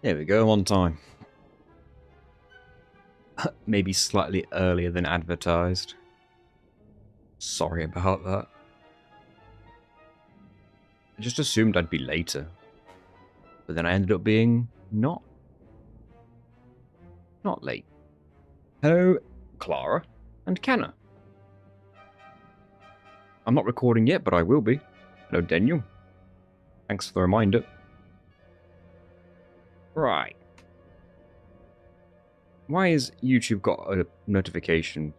There we go, on time. Maybe slightly earlier than advertised. Sorry about that. I just assumed I'd be later. But then I ended up being not late. Hello, Clara and Kenna. I'm not recording yet, but I will be. Hello, Daniel. Thanks for the reminder. Right. Why has YouTube got a notification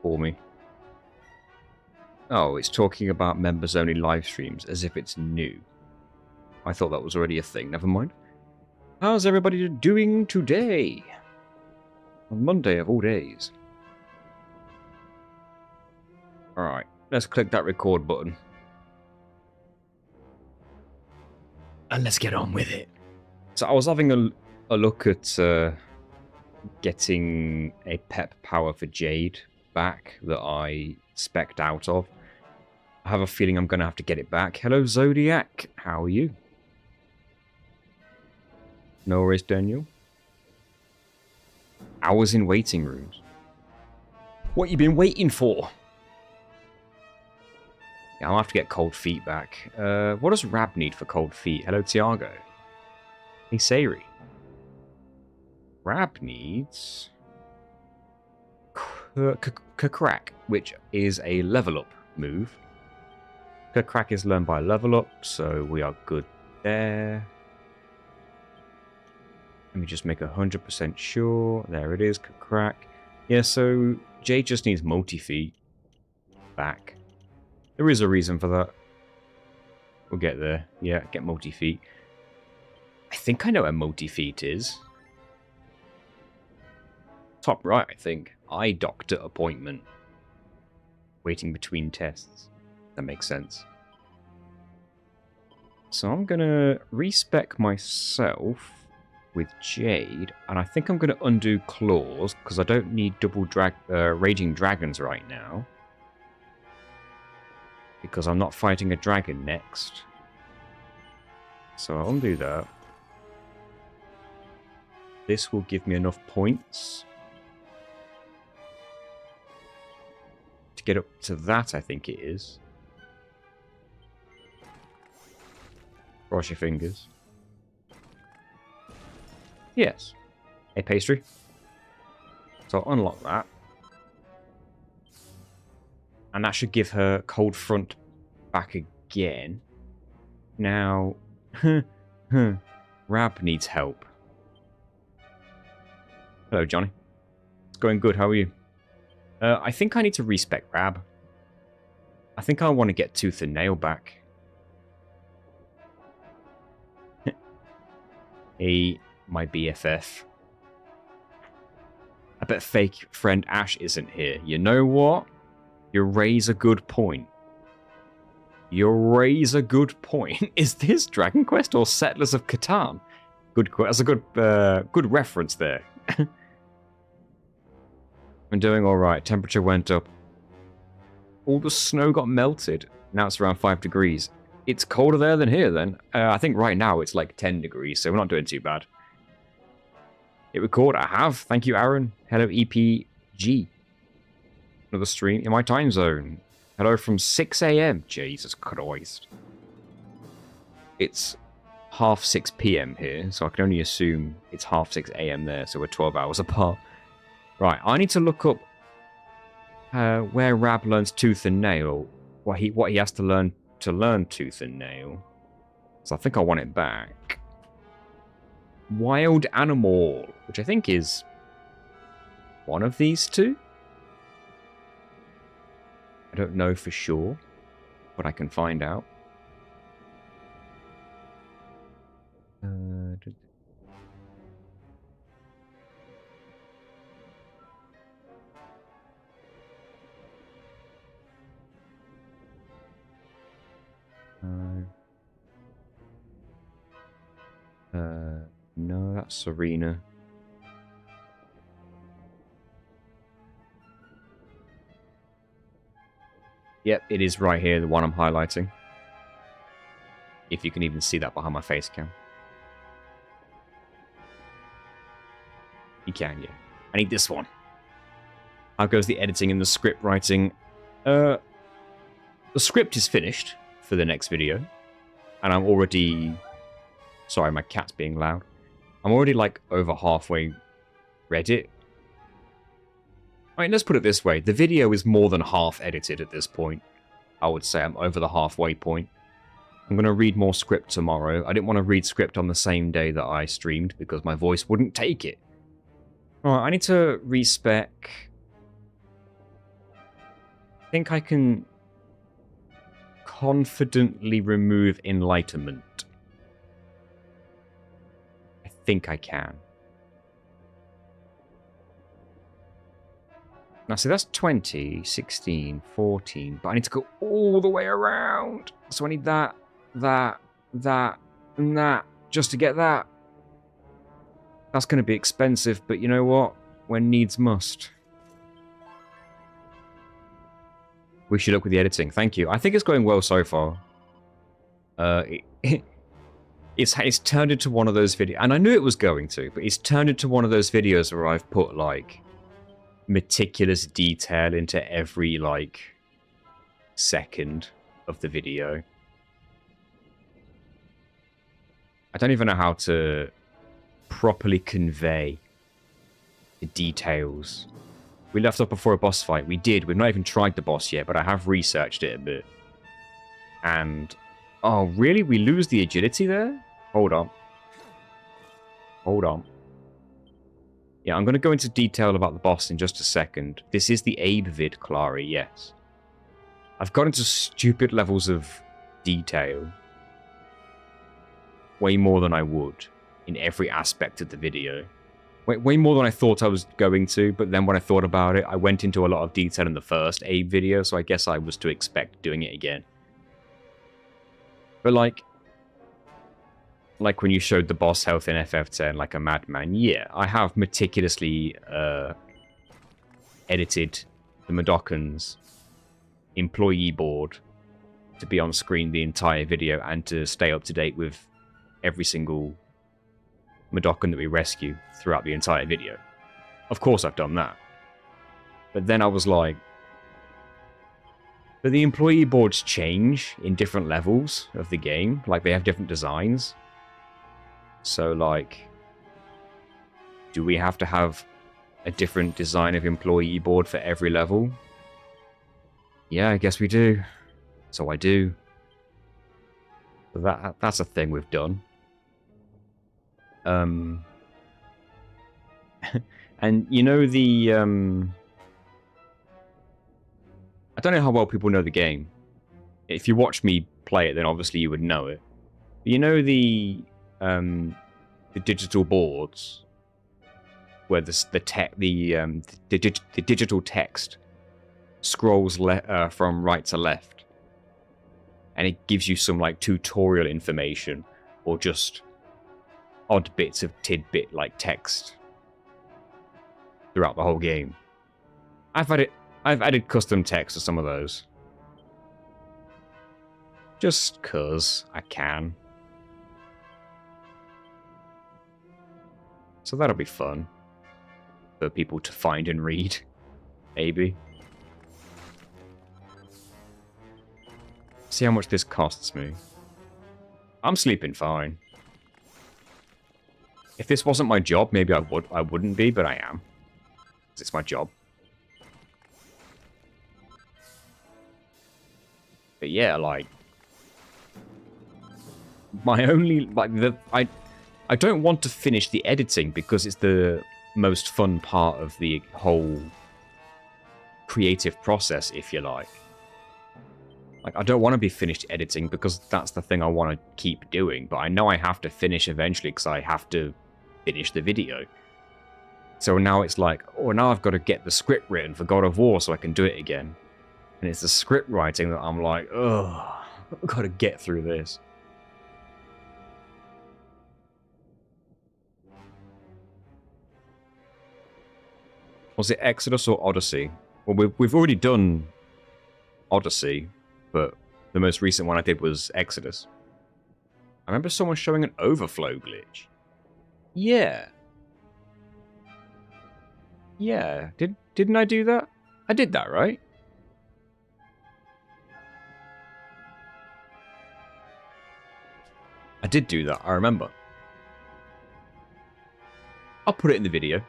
for me? Oh, it's talking about members-only live streams as if it's new. I thought that was already a thing. Never mind. How's everybody doing today? On Monday of all days. Alright, let's click that record button. And let's get on with it. So I was having a look at getting a pep power for Jade back that I spec'd out of. I have a feeling I'm going to have to get it back. Hello, Zodiac. How are you? No worries, Daniel. Hours in waiting rooms. What you been waiting for? Yeah, I'll have to get cold feet back. What does Rab need for cold feet? Hello, Tiago. Hey, Sayri. Rab needs Crack, which is a level up move. Crack is learned by level up, so we are good there. Let me just make 100% sure. There it is, Crack. Yeah, so Jade just needs multi-feet back. There is a reason for that. We'll get there. Yeah, get multi-feet. I think I know where multi-feet is. Top right, I think. Eye doctor appointment. Waiting between tests. That makes sense. So I'm going to respec myself with Jade, and I think I'm going to undo Claws, because I don't need double Raging Dragons right now. Because I'm not fighting a dragon next. So I'll undo that. This will give me enough points to get up to that, I think it is. Cross your fingers. Yes. A pastry. So I'll unlock that. And that should give her cold front back again. Now, Rab needs help. Hello, Johnny. It's going good. How are you? I think I need to respec Rab. I think I want to get Tooth and Nail back. Hey, my BFF. I bet fake friend Ash isn't here. You know what? You raise a good point. You raise a good point. Is this Dragon Quest or Settlers of Catan? That's a good reference there. I'm doing all right. Temperature went up. All the snow got melted. Now it's around 5 degrees. It's colder there than here then. I think right now it's like 10 degrees, so we're not doing too bad. Hit record. I have. Thank you, Aaron. Hello, EPG. Another stream in my time zone. Hello from 6 AM. Jesus Christ. It's 6:30 PM here, so I can only assume it's 6:30 AM there, so we're 12 hours apart. Right, I need to look up where Rab learns Tooth and Nail. What he has to learn Tooth and Nail. So I think I want it back. Wild Animal, which I think is one of these two. I don't know for sure, but I can find out. No, that's Serena. Yep, it is right here, the one I'm highlighting. If you can even see that behind my face cam. You can, yeah. I need this one. How goes the editing and the script writing? The script is finished for the next video. And I'm already... Sorry, my cat's being loud. I'm already, like, over halfway read it. I mean, let's put it this way. The video is more than half edited at this point. I would say I'm over the halfway point. I'm going to read more script tomorrow. I didn't want to read script on the same day that I streamed because my voice wouldn't take it. Alright, I need to respec. I think I can confidently remove enlightenment. I think I can. Now, see, that's 20, 16, 14, but I need to go all the way around. So I need that, and that, just to get that. That's going to be expensive, but you know what? When needs must. Wish you luck with the editing. Thank you. I think it's going well so far. It's turned into one of those videos, and I knew it was going to, but it's turned into one of those videos where I've put, like, meticulous detail into every, like, second of the video. I don't even know how to properly convey the details. We left off before a boss fight. We did. We've not even tried the boss yet, but I have researched it a bit. And... oh, really? We lose the agility there? Hold on. Hold on. Yeah, I'm going to go into detail about the boss in just a second. This is the Abe vid, Clary, yes. I've got into stupid levels of detail. Way more than I would in every aspect of the video. Way more than I thought I was going to, but then when I thought about it, I went into a lot of detail in the first Abe video, so I guess I was to expect doing it again. But like when you showed the boss health in FF10 like a madman, yeah, I have meticulously edited the Madokkan's employee board to be on screen the entire video and to stay up to date with every single Madokkan that we rescue throughout the entire video. Of course I've done that. But then I was like... but the employee boards change in different levels of the game. Like, they have different designs. So, like... do we have to have a different design of employee board for every level? Yeah, I guess we do. So I do. But that's a thing we've done. And you know the, I don't know how well people know the game. If you watch me play it, then obviously you would know it. But you know the digital boards where the digital text scrolls from right to left, and it gives you some like tutorial information or just odd bits of tidbit like text throughout the whole game. I've added custom text to some of those. Just 'cause I can. So that'll be fun for people to find and read. Maybe. See how much this costs me. I'm sleeping fine. If this wasn't my job, maybe I wouldn't be, but I am. 'Cause it's my job. But yeah, like... my only... like, I don't want to finish the editing because it's the most fun part of the whole creative process, if you like. Like, I don't want to be finished editing because that's the thing I want to keep doing, but I know I have to finish eventually because I have to finish the video. So now it's like, oh, now I've got to get the script written for God of War so I can do it again. And it's the script writing that I'm like, ugh, I've got to get through this. Was it Exodus or Odyssey? Well, we've already done Odyssey, but the most recent one I did was Exodus. I remember someone showing an overflow glitch. Yeah. Yeah, didn't I do that? I did that, right? I did do that, I remember. I'll put it in the video.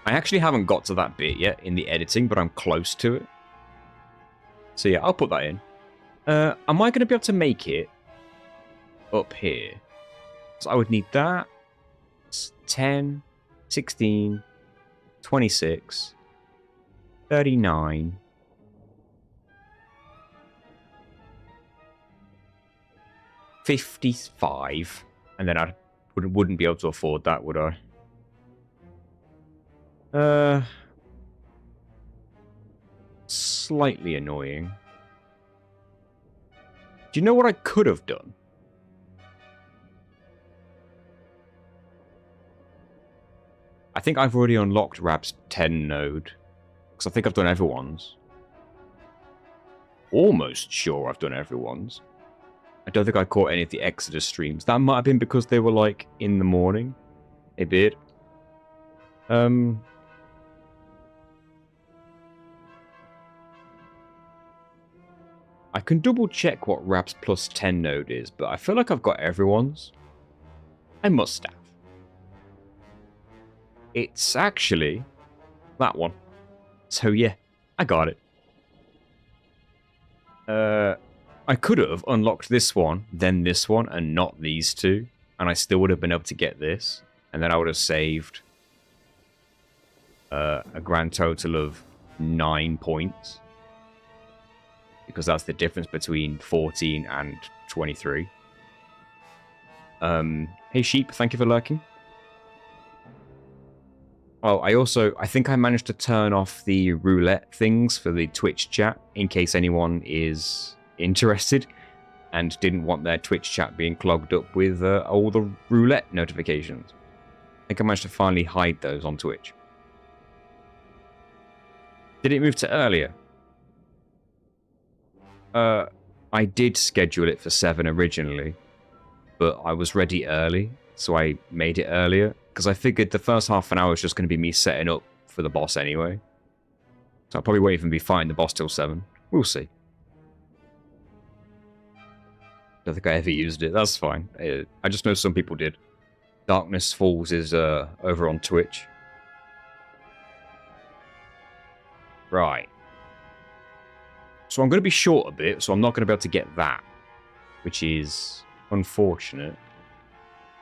I actually haven't got to that bit yet in the editing, but I'm close to it. So yeah, I'll put that in. Am I going to be able to make it up here? So I would need that. 10, 16, 26, 39. 55. And then I wouldn't be able to afford that, would I? Slightly annoying. Do you know what I could have done? I think I've already unlocked Rab's 10 node. Because I think I've done everyone's. Almost sure I've done everyone's. I don't think I caught any of the Exodus streams. That might have been because they were, like, in the morning. A bit. I can double check what Rab's plus 10 node is, but I feel like I've got everyone's. I must have. It's actually that one. So yeah, I got it. I could have unlocked this one, then this one, and not these two, and I still would have been able to get this, and then I would have saved a grand total of 9 points. Because that's the difference between 14 and 23. Hey Sheep, thank you for lurking. Oh, I think I managed to turn off the roulette things for the Twitch chat in case anyone is interested and didn't want their Twitch chat being clogged up with all the roulette notifications. I think I managed to finally hide those on Twitch. Did it move to earlier? I did schedule it for 7 originally, but I was ready early, so I made it earlier. Because I figured the first half an hour was just going to be me setting up for the boss anyway. So I probably won't even be fighting the boss till 7. We'll see. Don't think I ever used it. That's fine. I just know some people did. Darkness Falls is over on Twitch. Right. So I'm going to be short a bit, so I'm not going to be able to get that. Which is unfortunate.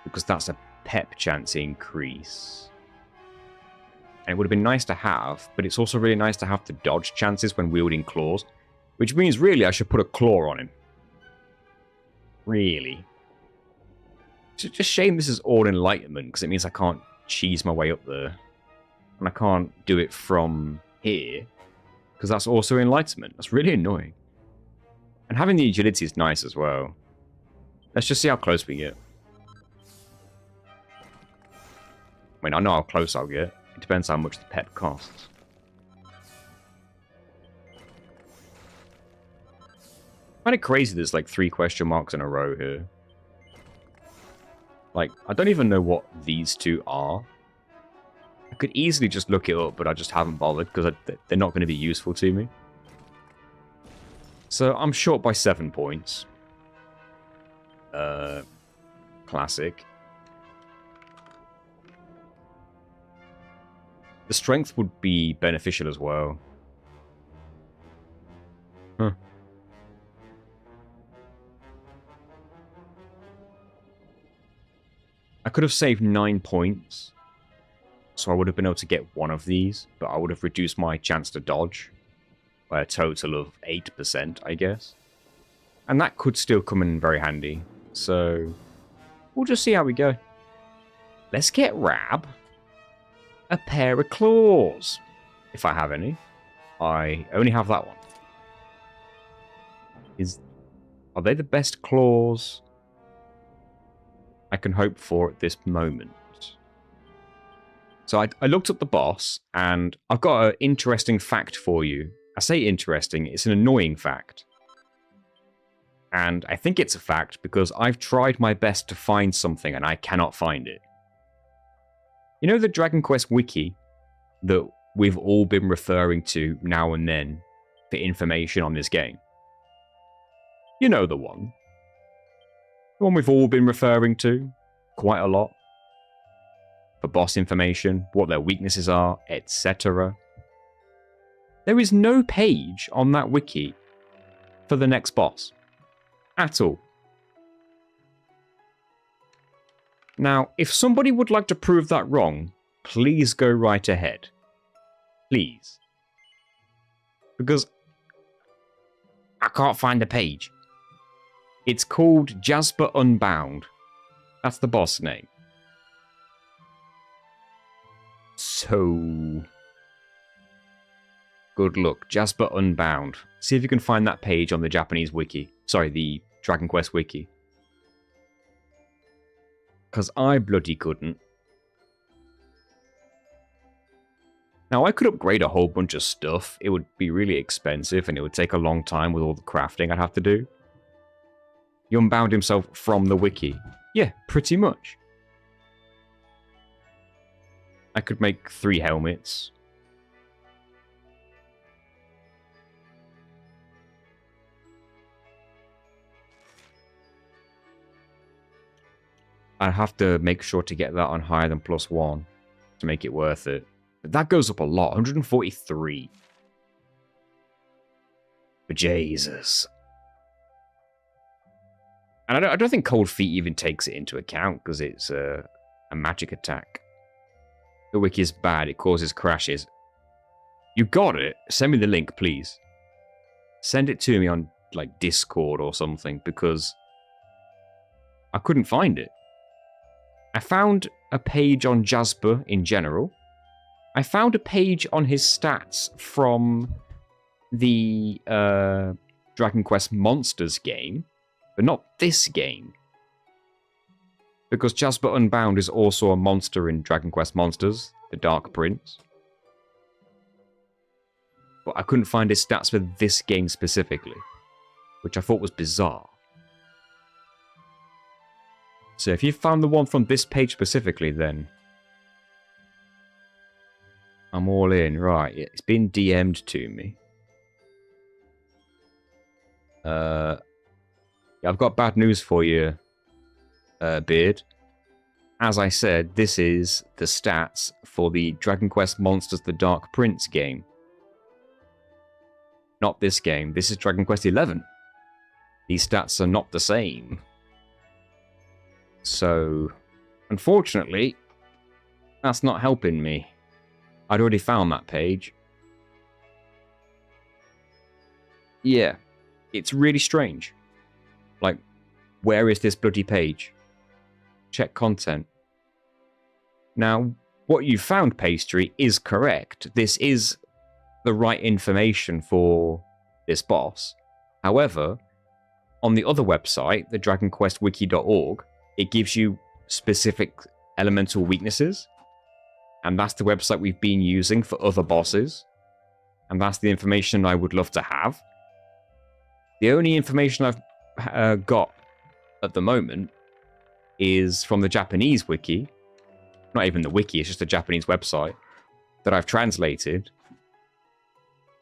Because that's a pep chance increase. And it would have been nice to have, but it's also really nice to have the dodge chances when wielding claws. Which means really I should put a claw on him. Really. It's just a shame this is all enlightenment, because it means I can't cheese my way up there. And I can't do it from here, because that's also enlightenment. That's really annoying. And having the agility is nice as well. Let's just see how close we get. I mean, I know how close I'll get. It depends how much the pet costs. I find it crazy there's like 3 question marks in a row here. Like, I don't even know what these two are. I could easily just look it up, but I just haven't bothered because they're not going to be useful to me. So I'm short by 7 points. Classic. The strength would be beneficial as well. Huh. I could have saved 9 points. So I would have been able to get one of these, but I would have reduced my chance to dodge by a total of 8%, I guess. And that could still come in very handy. So we'll just see how we go. Let's get Rab a pair of claws, if I have any. I only have that one. Are they the best claws I can hope for at this moment? So I looked up the boss, and I've got an interesting fact for you. I say interesting, it's an annoying fact. And I think it's a fact because I've tried my best to find something and I cannot find it. You know the Dragon Quest wiki that we've all been referring to now and then for information on this game. You know the one. The one we've all been referring to quite a lot. For boss information, what their weaknesses are, etc. There is no page on that wiki for the next boss. At all. Now, if somebody would like to prove that wrong, please go right ahead. Please. Because I can't find the page. It's called Jasper Unbound. That's the boss name. So, good luck. Jasper Unbound. See if you can find that page on the Japanese wiki. Sorry, the Dragon Quest wiki. Because I bloody couldn't. Now, I could upgrade a whole bunch of stuff. It would be really expensive, and it would take a long time with all the crafting I'd have to do. He unbound himself from the wiki. Yeah, pretty much. I could make 3 helmets. I have to make sure to get that on higher than +1 to make it worth it. But that goes up a lot, 143. But Jesus. And I don't think Cold Feet even takes it into account because it's a magic attack. The wiki is bad, it causes crashes. You got it? Send me the link, please. Send it to me on, like, Discord or something, because I couldn't find it. I found a page on Jasper in general. I found a page on his stats from the Dragon Quest Monsters game, but not this game. Because Jasper Unbound is also a monster in Dragon Quest Monsters, the Dark Prince. But I couldn't find his stats for this game specifically, which I thought was bizarre. So if you found the one from this page specifically, then I'm all in. Right, it's been DM'd to me. Yeah, I've got bad news for you, Beard. As I said, this is the stats for the Dragon Quest Monsters The Dark Prince game. Not this game. This is Dragon Quest XI. These stats are not the same. So, unfortunately, that's not helping me. I'd already found that page. Yeah, it's really strange. Like, where is this bloody page? Check content. Now, what you found, Pastry, is correct. This is the right information for this boss. However, on the other website, the DragonQuestWiki.org, it gives you specific elemental weaknesses. And that's the website we've been using for other bosses. And that's the information I would love to have. The only information I've got at the moment is from the Japanese wiki. Not even the wiki, it's just a Japanese website that I've translated.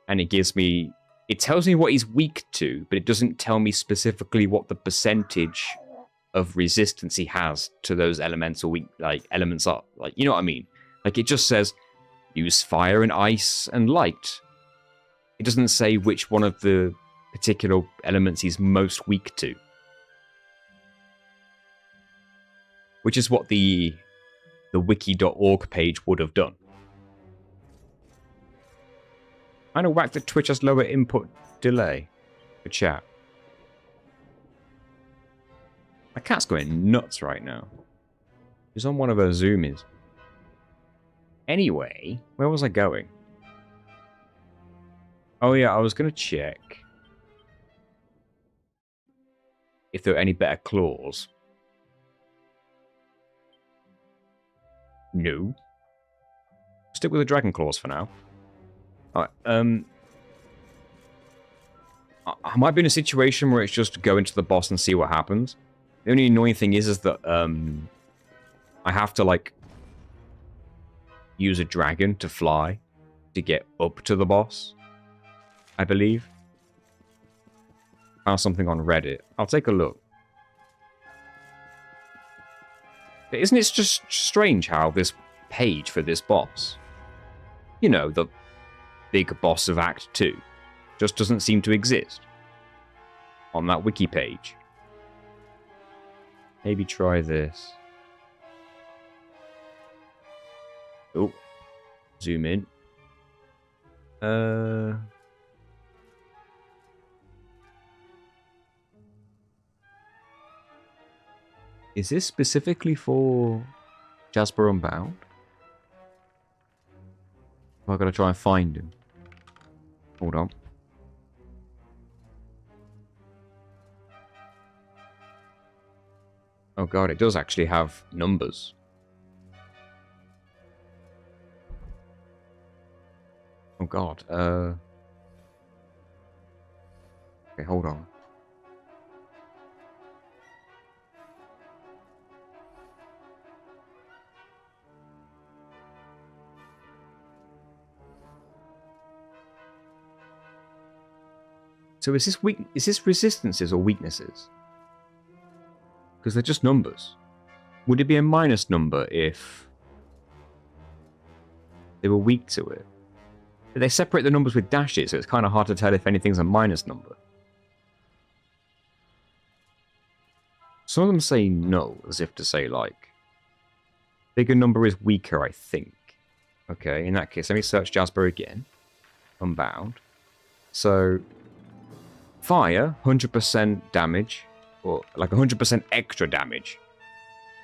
And it tells me what he's weak to, but it doesn't tell me specifically what the percentage of resistance he has to those elemental elements are. Like, you know what I mean? Like, it just says, use fire and ice and light. It doesn't say which one of the particular elements he's most weak to. Which is what the wiki.org page would have done. I know whack that Twitch has lower input delay for chat. My cat's going nuts right now. She's on one of her zoomies. Anyway, where was I going? Oh yeah, I was going to check if there are any better claws. No. Stick with the dragon claws for now. Alright, I might be in a situation where it's just go into the boss and see what happens. The only annoying thing is that I have to, like, use a dragon to fly to get up to the boss, I believe. Found something on Reddit. I'll take a look. But isn't it just strange how this page for this boss, you know, the big boss of Act 2, just doesn't seem to exist on that wiki page? Maybe try this. Oh, zoom in. Is this specifically for Jasper Unbound? Or I gotta try and find him? Hold on. Oh god, it does actually have numbers. Oh god, okay, hold on. So is this resistances or weaknesses? Because they're just numbers. Would it be a minus number if they were weak to it? But they separate the numbers with dashes, so it's kind of hard to tell if anything's a minus number. Some of them say no, as if to say, like, bigger number is weaker, I think. Okay, in that case, let me search Jasper again. Unbound. So, fire, 100% damage, or like 100% extra damage.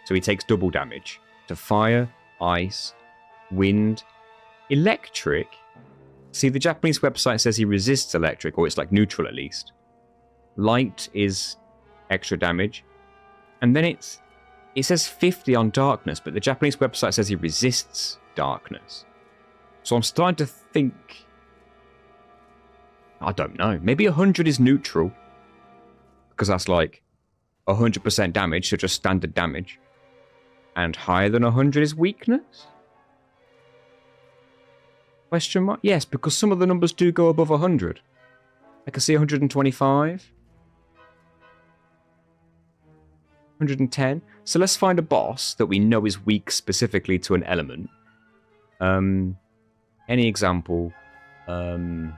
So he takes double damage to fire, ice, wind, electric. See, the Japanese website says he resists electric, or it's like neutral at least. Light is extra damage. And then it says 50 on darkness, but the Japanese website says he resists darkness. So I'm starting to think, I don't know, maybe 100 is neutral, because that's like 100% damage, so just standard damage. And higher than 100 is weakness? Question mark? Yes, because some of the numbers do go above 100. I can see 125. 110. So let's find a boss that we know is weak specifically to an element. Any example? The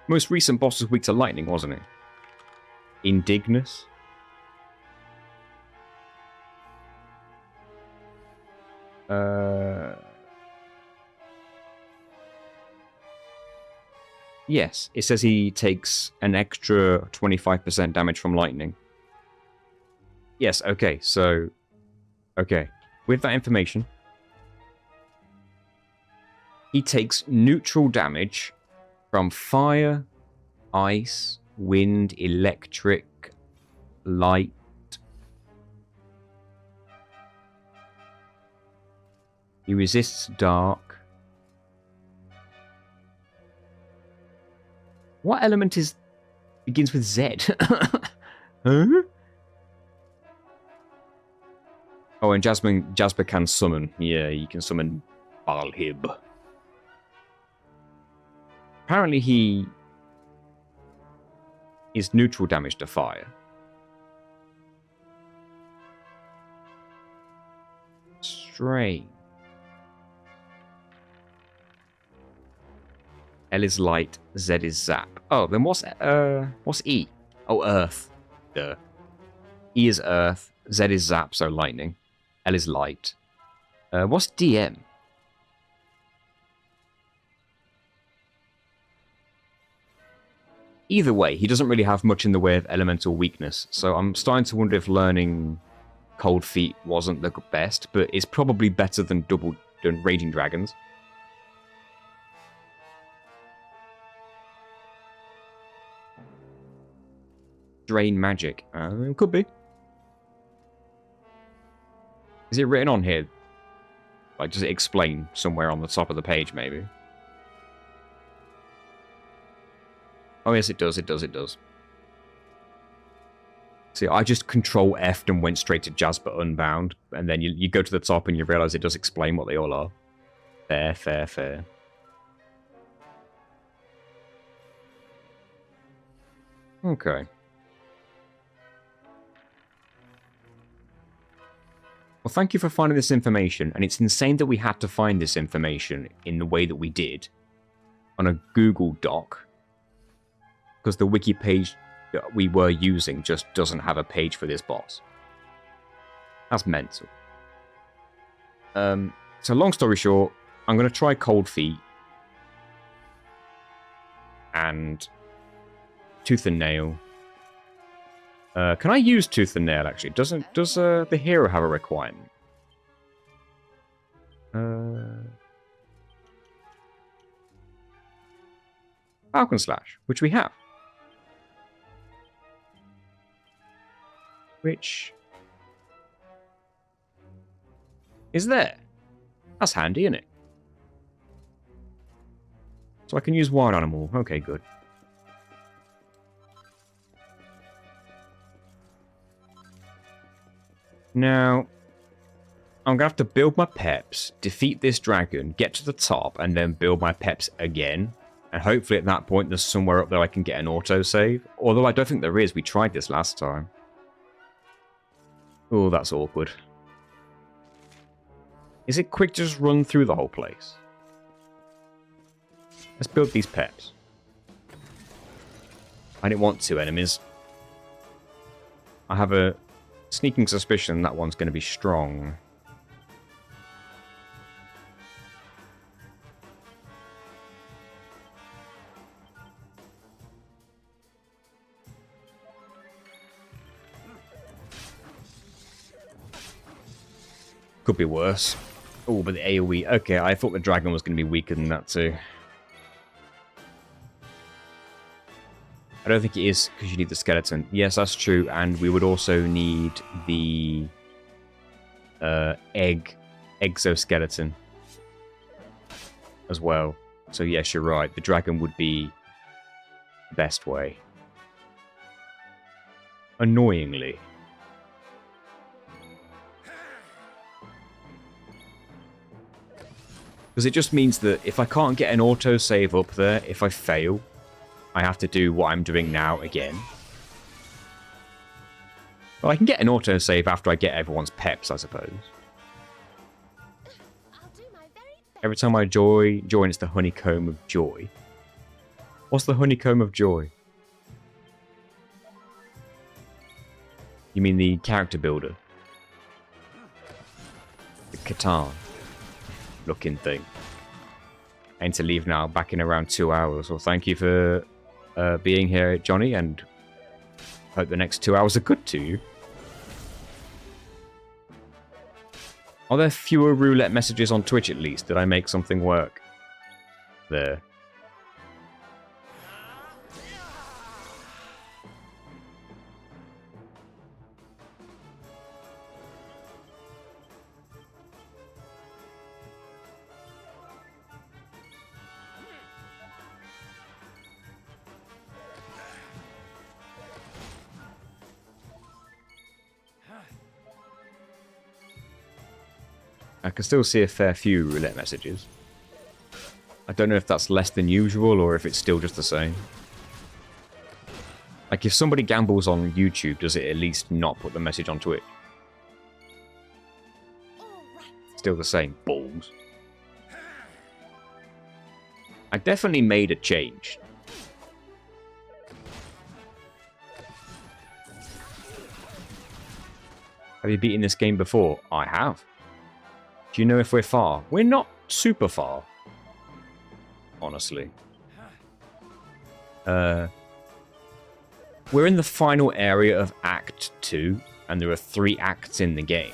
most recent boss was weak to lightning, wasn't it? Indignus. Yes, it says he takes an extra 25% damage from lightning. Yes, okay, so... Okay, with that information, he takes neutral damage from fire, ice, wind, electric, light. He resists dark. What element begins with Z? Huh? Oh, and Jasper can summon. Yeah, you can summon Balhib. Apparently he is neutral damage to fire. Strange. L is light, Z is zap. Oh, then what's E? Oh, earth. Duh. E is earth, Z is zap, so lightning. L is light. What's DM? Either way, he doesn't really have much in the way of elemental weakness, so I'm starting to wonder if learning Cold Feet wasn't the best, but it's probably better than Raging Dragons. Drain magic. Could be. Is it written on here? Like, does it explain somewhere on the top of the page, maybe? Oh, yes, it does, it does, it does. See, I just Control F'd and went straight to Jasper Unbound, and then you go to the top and you realize it does explain what they all are. Fair, fair, fair. Okay. Well, thank you for finding this information, and it's insane that we had to find this information in the way that we did on a Google Doc, because the wiki page that we were using just doesn't have a page for this boss. That's mental. So long story short, I'm going to try Cold Feet and Tooth and Nail. Can I use Tooth and Nail, actually? Does the hero have a requirement? Falcon Slash, which we have. Which is there. That's handy, isn't it? So I can use Wild Animal. Okay, good. Now, I'm going to have to build my peps, defeat this dragon, get to the top, and then build my peps again. And hopefully at that point there's somewhere up there I can get an autosave. Although I don't think there is. We tried this last time. Oh, that's awkward. Is it quick to just run through the whole place? Let's build these peps. I didn't want two enemies. I have a sneaking suspicion that one's going to be strong. Could be worse. Oh, but the AoE. Okay, I thought the dragon was going to be weaker than that too. I don't think it is, because you need the skeleton. Yes, that's true, and we would also need the exoskeleton as well. So yes, you're right. The dragon would be the best way. Annoyingly. Because it just means that if I can't get an autosave up there, if I fail, I have to do what I'm doing now again. Well, I can get an autosave after I get everyone's peps, I suppose. Every time I join, it's the Honeycomb of Joy. What's the Honeycomb of Joy? You mean the character builder? The Catan looking thing. I need to leave now, back in around 2 hours. Well, thank you for being here, Johnny, and hope the next 2 hours are good to you. Are there fewer roulette messages on Twitch at least? Did I make something work there? I can still see a fair few roulette messages. I don't know if that's less than usual or if it's still just the same. Like, if somebody gambles on YouTube, does it at least not put the message on Twitch? Still the same. Balls. I definitely made a change. Have you beaten this game before? I have. Do you know if we're far? We're not super far. Honestly. We're in the final area of Act 2, and there are 3 acts in the game.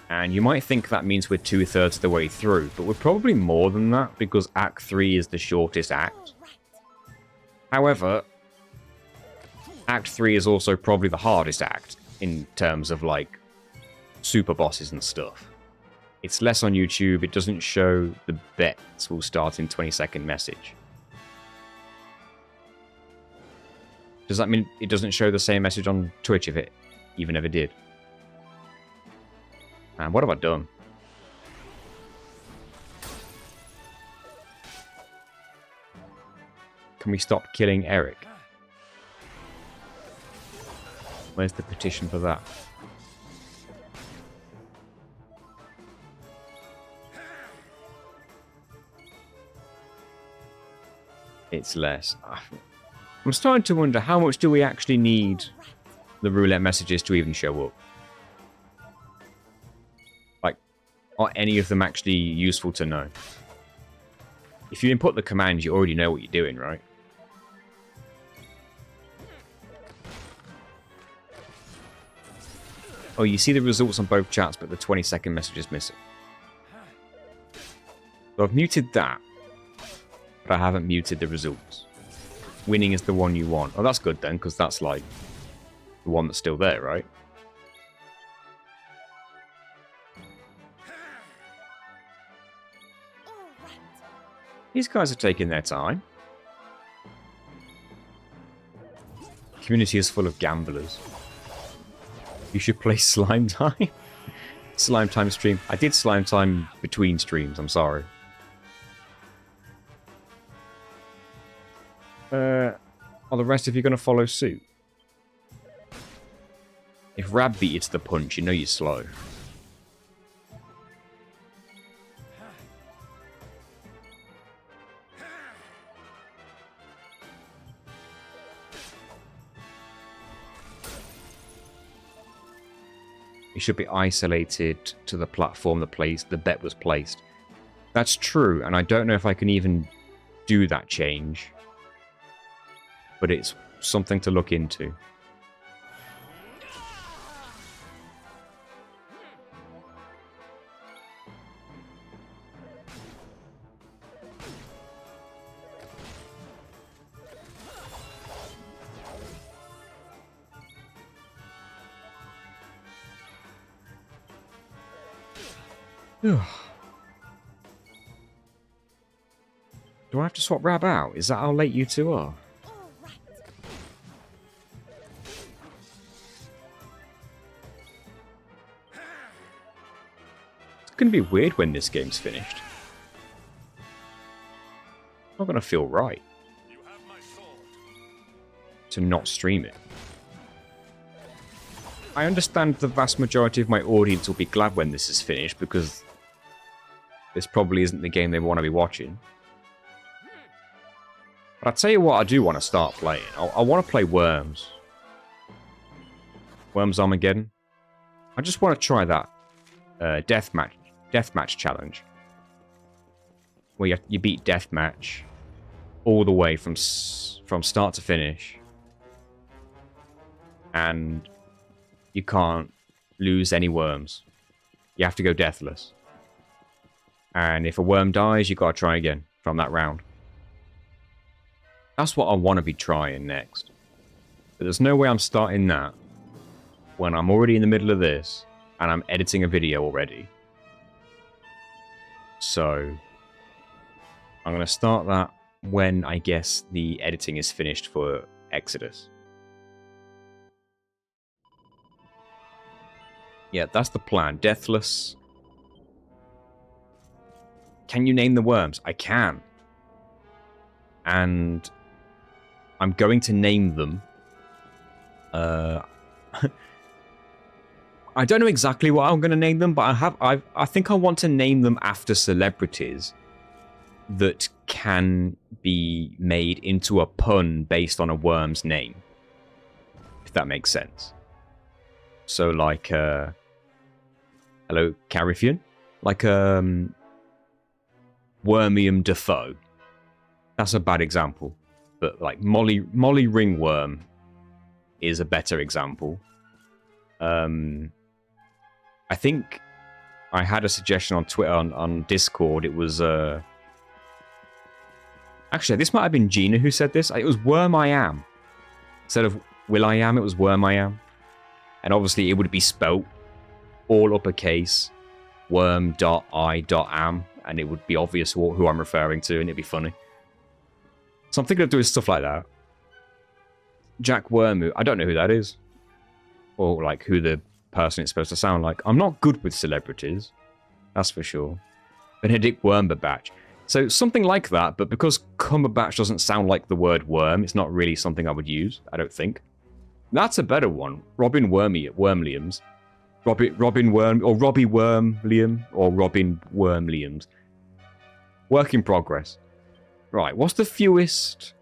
And you might think that means we're 2/3 of the way through, but we're probably more than that, because Act 3 is the shortest act. However, Act 3 is also probably the hardest act, in terms of, like, super bosses and stuff. It's less on YouTube, it doesn't show the bets will start in 20-second message. Does that mean it doesn't show the same message on Twitch if it even ever did? Man, what have I done? Can we stop killing Eric? Where's the petition for that? It's less. I'm starting to wonder how much do we actually need the roulette messages to even show up? Like, are any of them actually useful to know? If you input the commands, you already know what you're doing, right? Oh, you see the results on both chats, but the 20-second message is missing. So I've muted that, but I haven't muted the results. Winning is the one you want. Oh, that's good then, because that's like the one that's still there, right? These guys are taking their time. Community is full of gamblers. You should play Slime Time. Slime Time stream. I did Slime Time between streams, I'm sorry. Are the rest of you going to follow suit? If Rab beat you to the punch, you know you're slow. You should be isolated to the platform the bet was placed. That's true, and I don't know if I can even do that change. But it's something to look into. Do I have to swap Rab out? Is that how late you two are? It's going to be weird when this game's finished. It's not going to feel right to not stream it. I understand the vast majority of my audience will be glad when this is finished because this probably isn't the game they want to be watching. But I'll tell you what I do want to start playing. I want to play Worms. Worms Armageddon. I just want to try that deathmatch challenge. Where you beat deathmatch all the way from start to finish. And you can't lose any worms. You have to go deathless. And if a worm dies, you got to try again from that round. That's what I want to be trying next. But there's no way I'm starting that when I'm already in the middle of this and I'm editing a video already. So I'm going to start that when I guess the editing is finished for Exodus. Yeah, that's the plan. Deathless. Can you name the worms? I can. And I'm going to name them. I don't know exactly what I'm going to name them, but I think I want to name them after celebrities that can be made into a pun based on a worm's name. If that makes sense. So like, hello, Carifian? Like, Wormium Defoe. That's a bad example. But like, Molly Ringworm is a better example. I think I had a suggestion on Twitter, on Discord. It was, actually, this might have been Gina who said this. It was Worm I Am. Instead of Will I Am, it was Worm I Am. And obviously it would be spelt all uppercase, worm.I.am, and it would be obvious who I'm referring to, and it'd be funny. So I'm thinking of doing stuff like that. Jack Wormu. I don't know who that is. Or, like, who the person it's supposed to sound like. I'm not good with celebrities. That's for sure. Benedict Cumberbatch. So, something like that, but because Cumberbatch doesn't sound like the word worm, it's not really something I would use, I don't think. That's a better one. Robin Wormliams. Robin Worm, or Robbie Wormliam, or Robin Wormliams. Work in progress. Right, what's the fewest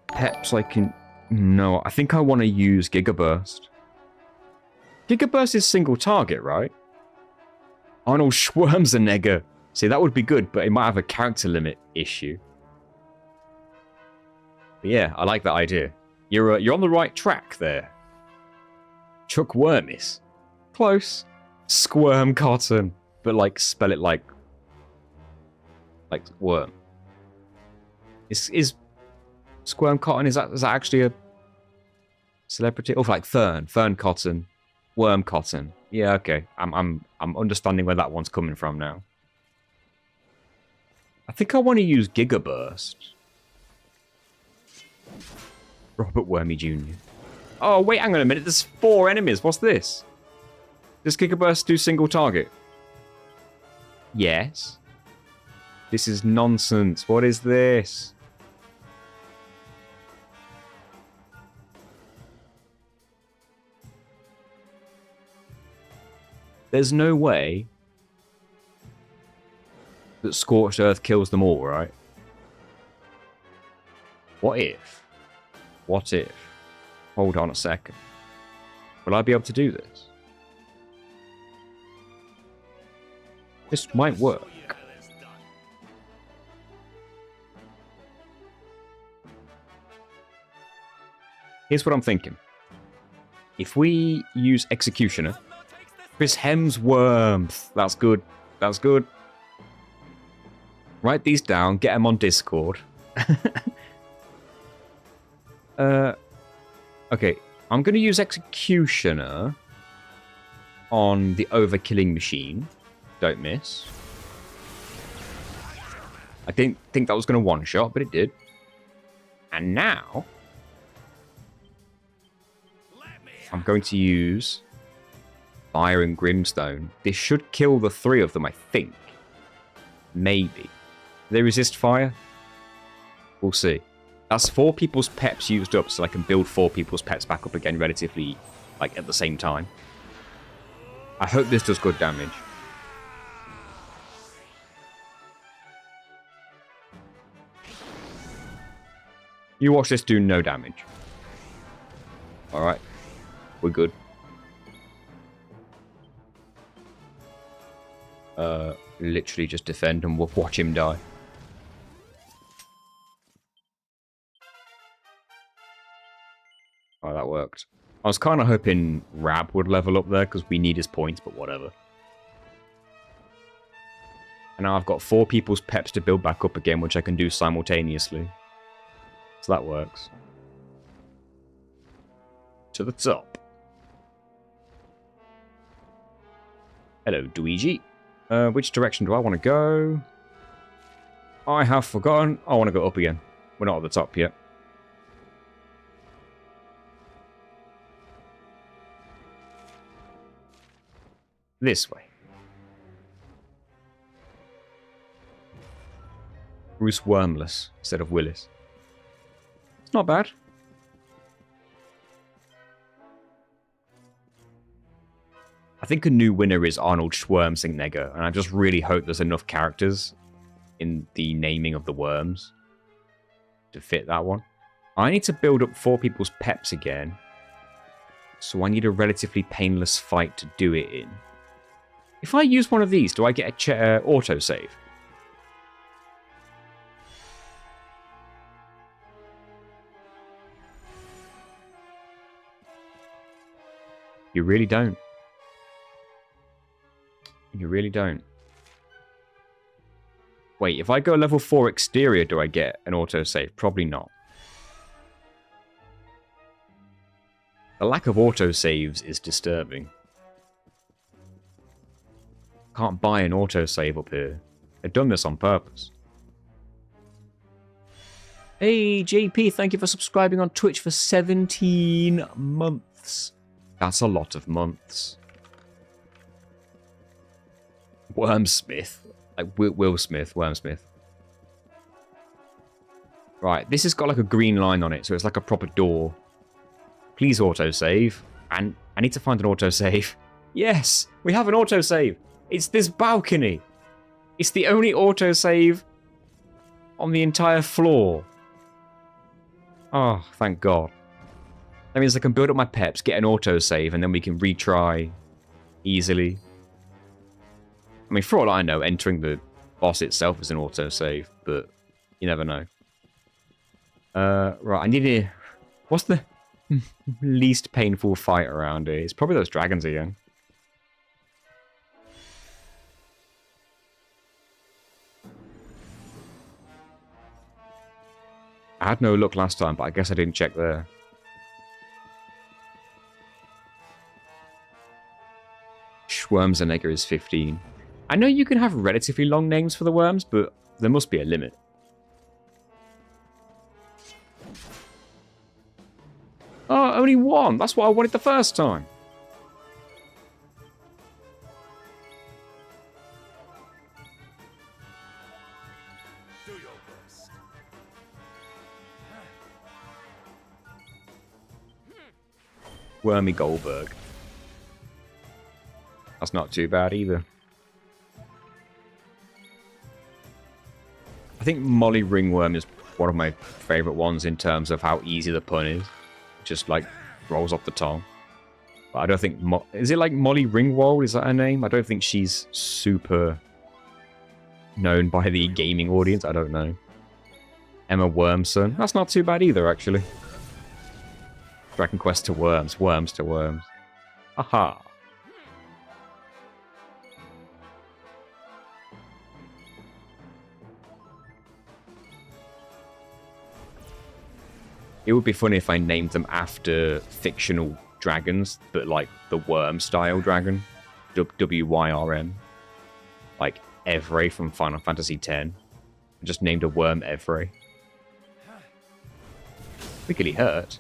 peps I can... No, I think I want to use Gigaburst. Gigaburst is single target, right? Arnold Schwarzenegger. See, that would be good, but it might have a character limit issue. But yeah, I like that idea. You're on the right track there. Chuck Wormis. Close. Squirm Cotton. But, like, spell it like worm. Is Squirm Cotton, is that actually a celebrity? Oh, like Fern Cotton, Worm Cotton. Yeah, okay. I'm understanding where that one's coming from now. I think I want to use Gigaburst. Robert Wormy Jr. Oh, wait, hang on a minute. There's 4 enemies. What's this? Does Gigaburst do single target? Yes. This is nonsense. What is this? There's no way that Scorched Earth kills them all, right? What if? What if? Hold on a second. Will I be able to do this? This might work. Here's what I'm thinking. If we use Executioner, Chris Hemsworth. That's good. That's good. Write these down. Get them on Discord. Okay. I'm going to use Executioner on the Overkilling Machine. Don't miss. I didn't think that was going to one-shot, but it did. And now... I'm going to use Fire and Grimstone. This should kill the 3 of them, I think. Maybe. Do they resist fire? We'll see. That's 4 people's peps used up, so I can build 4 people's peps back up again relatively, like, at the same time. I hope this does good damage. You watch this do no damage. Alright. We're good. Literally just defend and we'll watch him die. Oh, that worked. I was kind of hoping Rab would level up there because we need his points, but whatever. And now I've got 4 people's peps to build back up again, which I can do simultaneously. So that works. To the top. Hello, Luigi. Which direction do I want to go? I have forgotten. I want to go up again. We're not at the top yet. This way. Bruce Wormless instead of Willis. It's not bad. I think a new winner is Arnold Schwarzenegger, and I just really hope there's enough characters in the naming of the worms to fit that one. I need to build up 4 people's peps again, so I need a relatively painless fight to do it in. If I use one of these, do I get a autosave? You really don't. You really don't. Wait, if I go level 4 exterior, do I get an autosave? Probably not. The lack of autosaves is disturbing. Can't buy an autosave up here. They've done this on purpose. Hey, JP, thank you for subscribing on Twitch for 17 months. That's a lot of months. Wormsmith. Like Will Smith, Wormsmith. Right, this has got like a green line on it, so it's like a proper door. Please autosave. And I need to find an autosave. Yes, we have an autosave. It's this balcony. It's the only autosave on the entire floor. Oh, thank God. That means I can build up my peps, get an autosave, and then we can retry easily. I mean, for all I know, entering the boss itself is an autosave, but you never know. Right, I need to... What's the least painful fight around here? It's probably those dragons again. I had no luck last time, but I guess I didn't check there. Schwarzenegger is 15. I know you can have relatively long names for the worms, but there must be a limit. Oh, only one! That's what I wanted the first time! Do your best. Wormy Goldberg. That's not too bad either. I think Molly Ringworm is one of my favourite ones in terms of how easy the pun is. Just like rolls off the tongue. But I don't think... is it like Molly Ringwald? Is that her name? I don't think she's super known by the gaming audience. I don't know. Emma Wormson. That's not too bad either, actually. Dragon Quest to worms. Worms to worms. Aha. It would be funny if I named them after fictional dragons, but like the worm-style dragon. W-Y-R-M. Like Evray from Final Fantasy X. I just named a worm Evray. Wiggly hurt.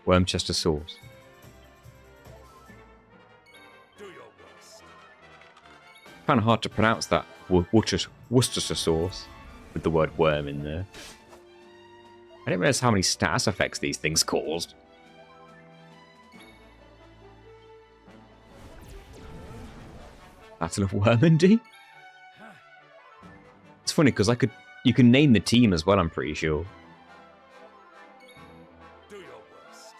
Wormchester sauce. Kind of hard to pronounce that Worcestershire sauce with the word worm in there. I didn't realize how many status effects these things caused. Battle of Wormandy? It's funny because you can name the team as well, I'm pretty sure. Do your worst.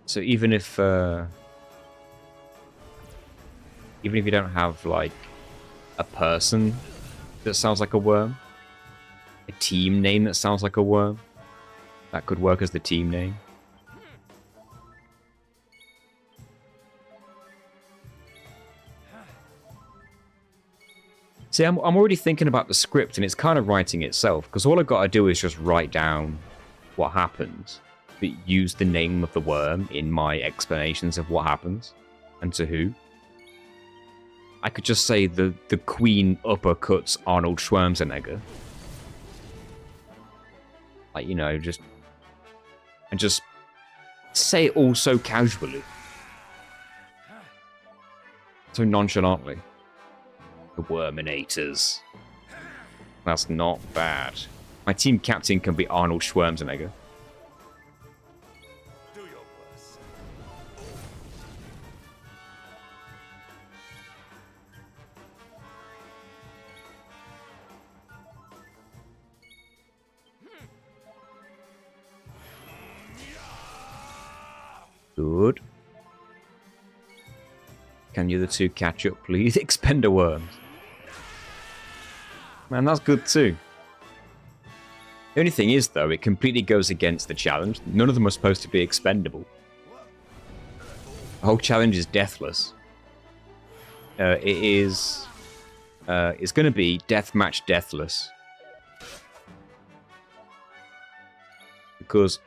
So even if you don't have like a person that sounds like a worm, a team name that sounds like a worm, that could work as the team name. See, I'm already thinking about the script, and it's kind of writing itself, because all I've got to do is just write down what happens, but use the name of the worm in my explanations of what happens, and to who. I could just say the Queen uppercuts Arnold Schwarzenegger. Like, you know, just say it all so casually. So nonchalantly. The Worminators. That's not bad. My team captain can be Arnold Schwarzenegger. Do your worst. Good. Can you the two catch up, please? Expender worms. Man, that's good too. The only thing is, though, it completely goes against the challenge. None of them are supposed to be expendable. The whole challenge is deathless. It's going to be deathmatch deathless. Because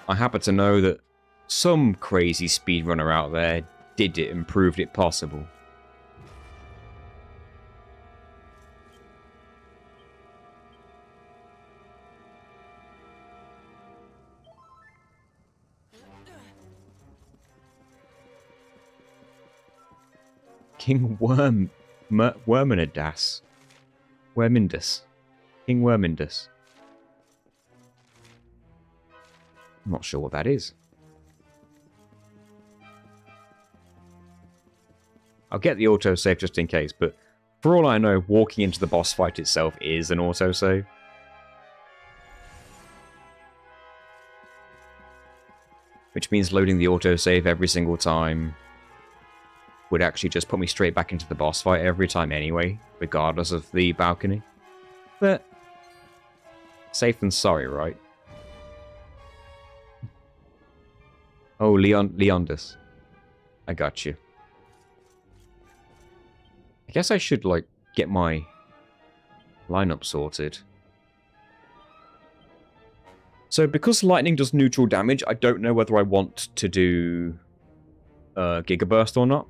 I happen to know that some crazy speedrunner out there did it and proved it possible. King Worminidas. Wormindus. King Wormindus. I'm not sure what that is. I'll get the autosave just in case, but for all I know, walking into the boss fight itself is an autosave. Which means loading the autosave every single time would actually just put me straight back into the boss fight every time anyway, regardless of the balcony. But safe than sorry, right? Oh, Leondus. I got you. I guess I should, like, get my lineup sorted. So, because lightning does neutral damage, I don't know whether I want to do Giga Burst or not.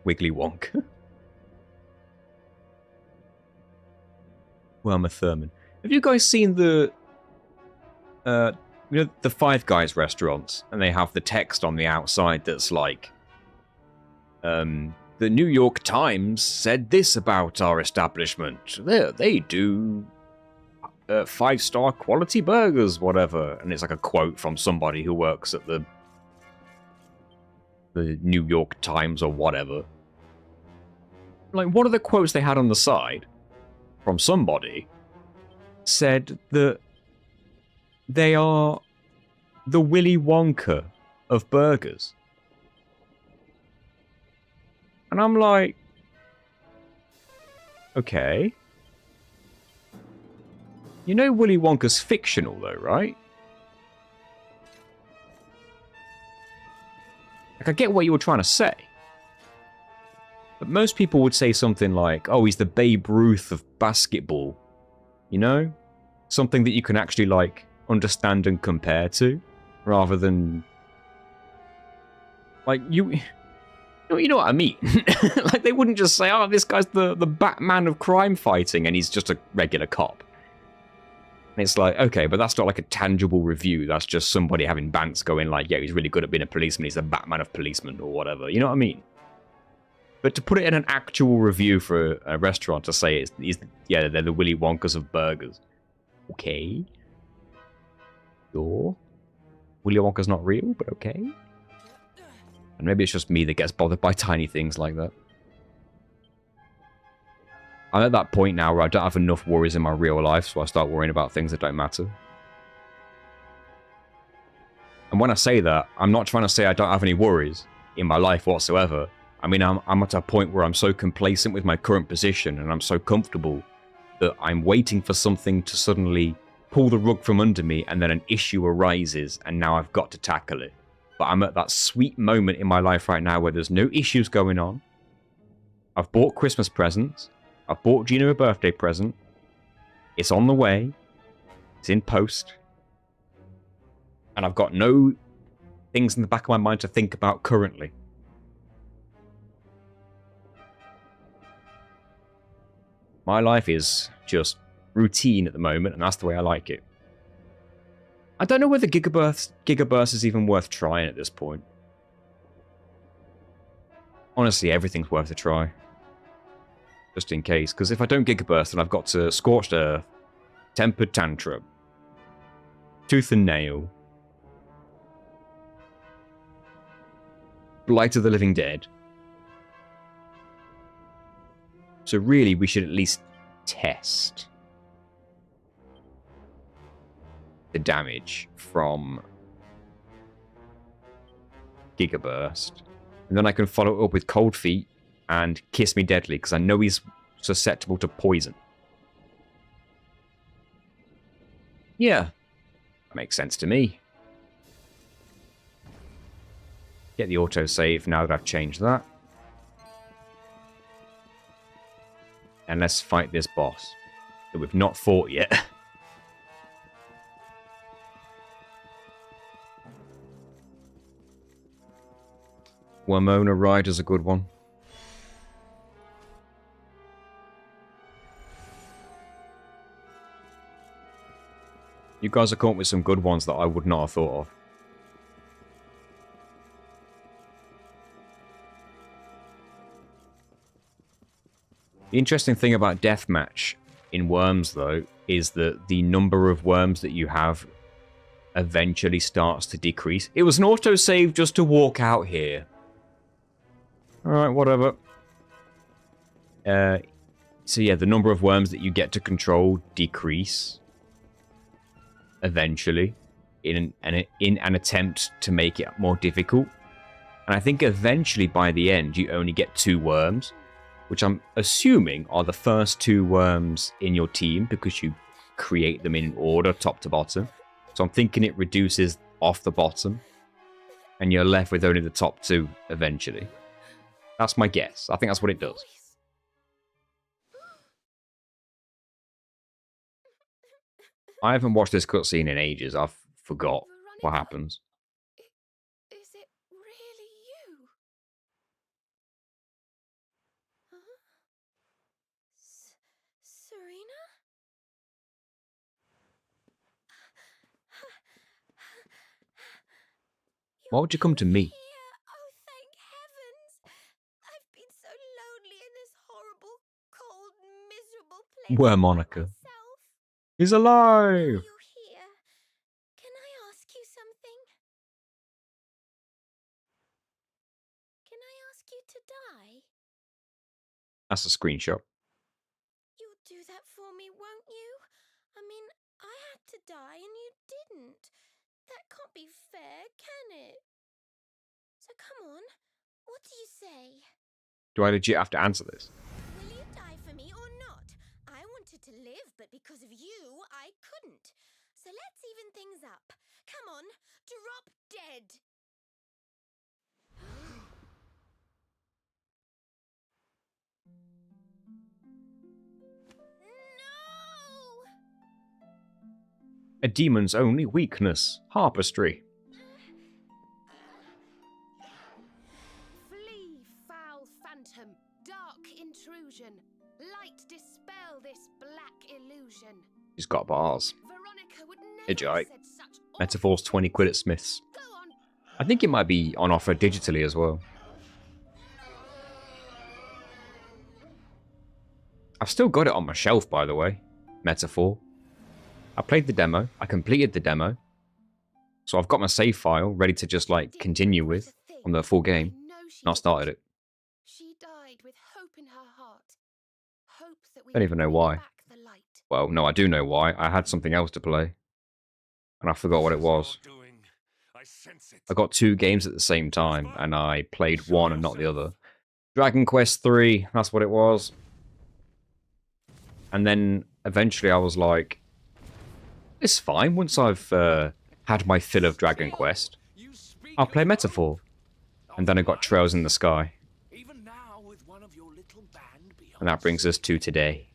Wiggly Wonk. Wilma Thurman. Have you guys seen the you know, the Five Guys restaurants, and they have the text on the outside that's like, the New York Times said this about our establishment. They do 5-star quality burgers, whatever. And it's like a quote from somebody who works at the New York Times or whatever. Like, one of the quotes they had on the side from somebody said that they are the Willy Wonka of burgers. And I'm like, okay. You know Willy Wonka's fictional though, right? Like, I get what you were trying to say. But most people would say something like, oh, he's the Babe Ruth of basketball. You know? Something that you can actually, like, understand and compare to, rather than... Like, you know what I mean? Like, they wouldn't just say, oh, this guy's the Batman of crime fighting, and he's just a regular cop. And it's like, okay, but that's not like a tangible review. That's just somebody having bants going like, yeah, he's really good at being a policeman. He's the Batman of policemen or whatever. You know what I mean? But to put it in an actual review for a restaurant to say yeah, they're the Willy Wonkas of burgers. Okay. Sure. Willy Wonka's not real, but okay. And maybe it's just me that gets bothered by tiny things like that. I'm at that point now where I don't have enough worries in my real life, so I start worrying about things that don't matter. And when I say that, I'm not trying to say I don't have any worries in my life whatsoever. I mean, I'm at a point where I'm so complacent with my current position and I'm so comfortable that I'm waiting for something to suddenly pull the rug from under me and then an issue arises and now I've got to tackle it. But I'm at that sweet moment in my life right now where there's no issues going on. I've bought Christmas presents. I've bought Gina a birthday present. It's on the way. It's in post. And I've got no things in the back of my mind to think about currently. My life is just routine at the moment, and that's the way I like it. I don't know whether Giga Burst is even worth trying at this point. Honestly, everything's worth a try. Just in case, because if I don't Giga Burst, then I've got to Scorched Earth, Tempered Tantrum, Tooth and Nail, Blight of the Living Dead. So really, we should at least test the damage from Giga Burst. And then I can follow it up with Cold Feet and Kiss Me Deadly, because I know he's susceptible to poison. Yeah, that makes sense to me. Get the autosave now that I've changed that. And let's fight this boss that we've not fought yet. Wamona Rider's a good one. You guys have come up with some good ones that I would not have thought of. The interesting thing about Deathmatch in Worms, though, is that the number of worms that you have eventually starts to decrease. It was an autosave just to walk out here. Alright, whatever. So yeah, the number of worms that you get to control decrease eventually in an attempt to make it more difficult. And I think eventually by the end you only get 2 worms, which I'm assuming are the first 2 worms in your team because you create them in order top to bottom. So I'm thinking it reduces off the bottom and you're left with only the top 2 eventually. That's my guess. I think that's what it does. I haven't watched this cutscene in ages. I've forgot what happens. Is it really you? Huh? Serena? Why would you come to me? Here. Oh, thank heavens! I've been so lonely in this horrible, cold, miserable place. Where Monica? He's alive! You here? Can I ask you something? Can I ask you to die? That's a screenshot. You'll do that for me, won't you? I mean, I had to die and you didn't. That can't be fair, can it? So come on, what do you say? Do I legit have to answer this? Will you die for me or not? I wanted to live, but because of you, I couldn't. So let's even things up. Come on, drop dead. No! A demon's only weakness. Harpistry. Flee, foul phantom, dark intrusion. Light dispel this black illusion. He's got bars. Veronica would never Hey, Jai. have said such Metaphor's 20 quid at Smith's. Go on. I think it might be on offer digitally as well. I've still got it on my shelf, by the way. Metaphor. I played the demo. I completed the demo. So I've got my save file ready to just, like, continue with on the full game. Not started it. She died with hope in her heart. Hope that we Don't even know why. back the light. Well, no, I do know why. I had something else to play. And I forgot what it was. I got 2 games at the same time, and I played one and not the other. Dragon Quest 3, that's what it was. And then eventually I was like, it's fine. Once I've had my fill of Dragon Quest, I'll play Metaphor. And then I got Trails in the Sky. And that brings us to today.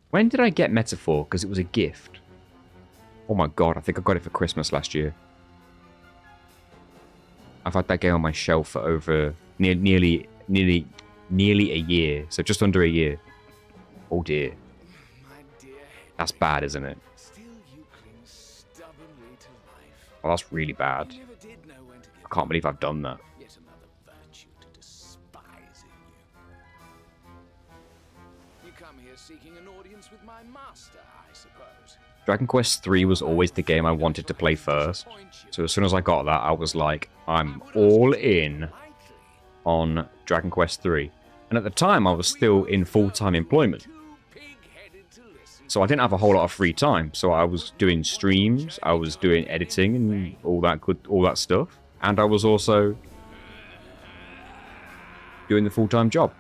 When did I get Metaphor? Because it was a gift. Oh my god, I think I got it for Christmas last year. I've had that game on my shelf for over nearly a year. So just under a year. Oh dear. That's bad, isn't it? Well, that's really bad. I can't believe I've done that. Dragon Quest 3 was always the game I wanted to play first. So as soon as I got that, I was like, I'm all in on Dragon Quest 3. And at the time, I was still in full-time employment. So I didn't have a whole lot of free time. So I was doing streams, I was doing editing and all that stuff. And I was also doing the full-time job.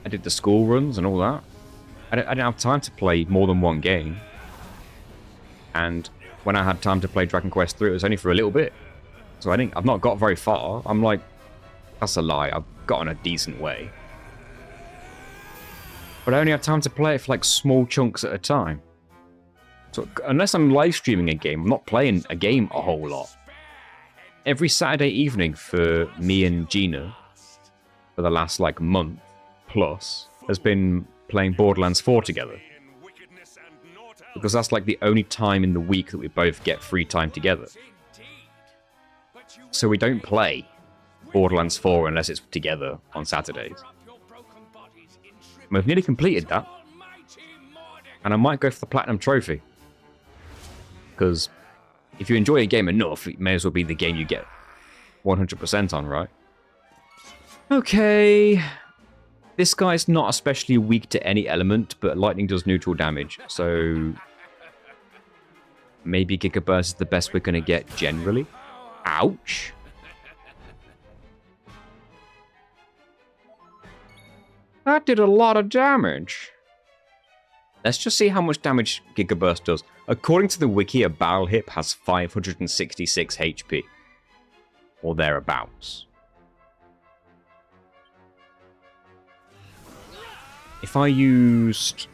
I did the school runs and all that. I didn't have time to play more than one game. And when I had time to play Dragon Quest 3, it was only for a little bit. So I've not got very far. I'm like, that's a lie. I've got on a decent way. But I only have time to play it for like small chunks at a time. So unless I'm live streaming a game, I'm not playing a game a whole lot. Every Saturday evening for me and Gina, for the last like month, Plus has been playing Borderlands 4 together. Because that's like the only time in the week that we both get free time together. So we don't play Borderlands 4 unless it's together on Saturdays. And we've nearly completed that. And I might go for the Platinum Trophy. Because if you enjoy a game enough, it may as well be the game you get 100% on, right? Okay. This guy's not especially weak to any element, but lightning does neutral damage. So maybe Gigaburst is the best we're going to get generally. Ouch. That did a lot of damage. Let's just see how much damage Gigaburst does. According to the wiki, a Battle Hip has 566 HP. Or thereabouts. If I used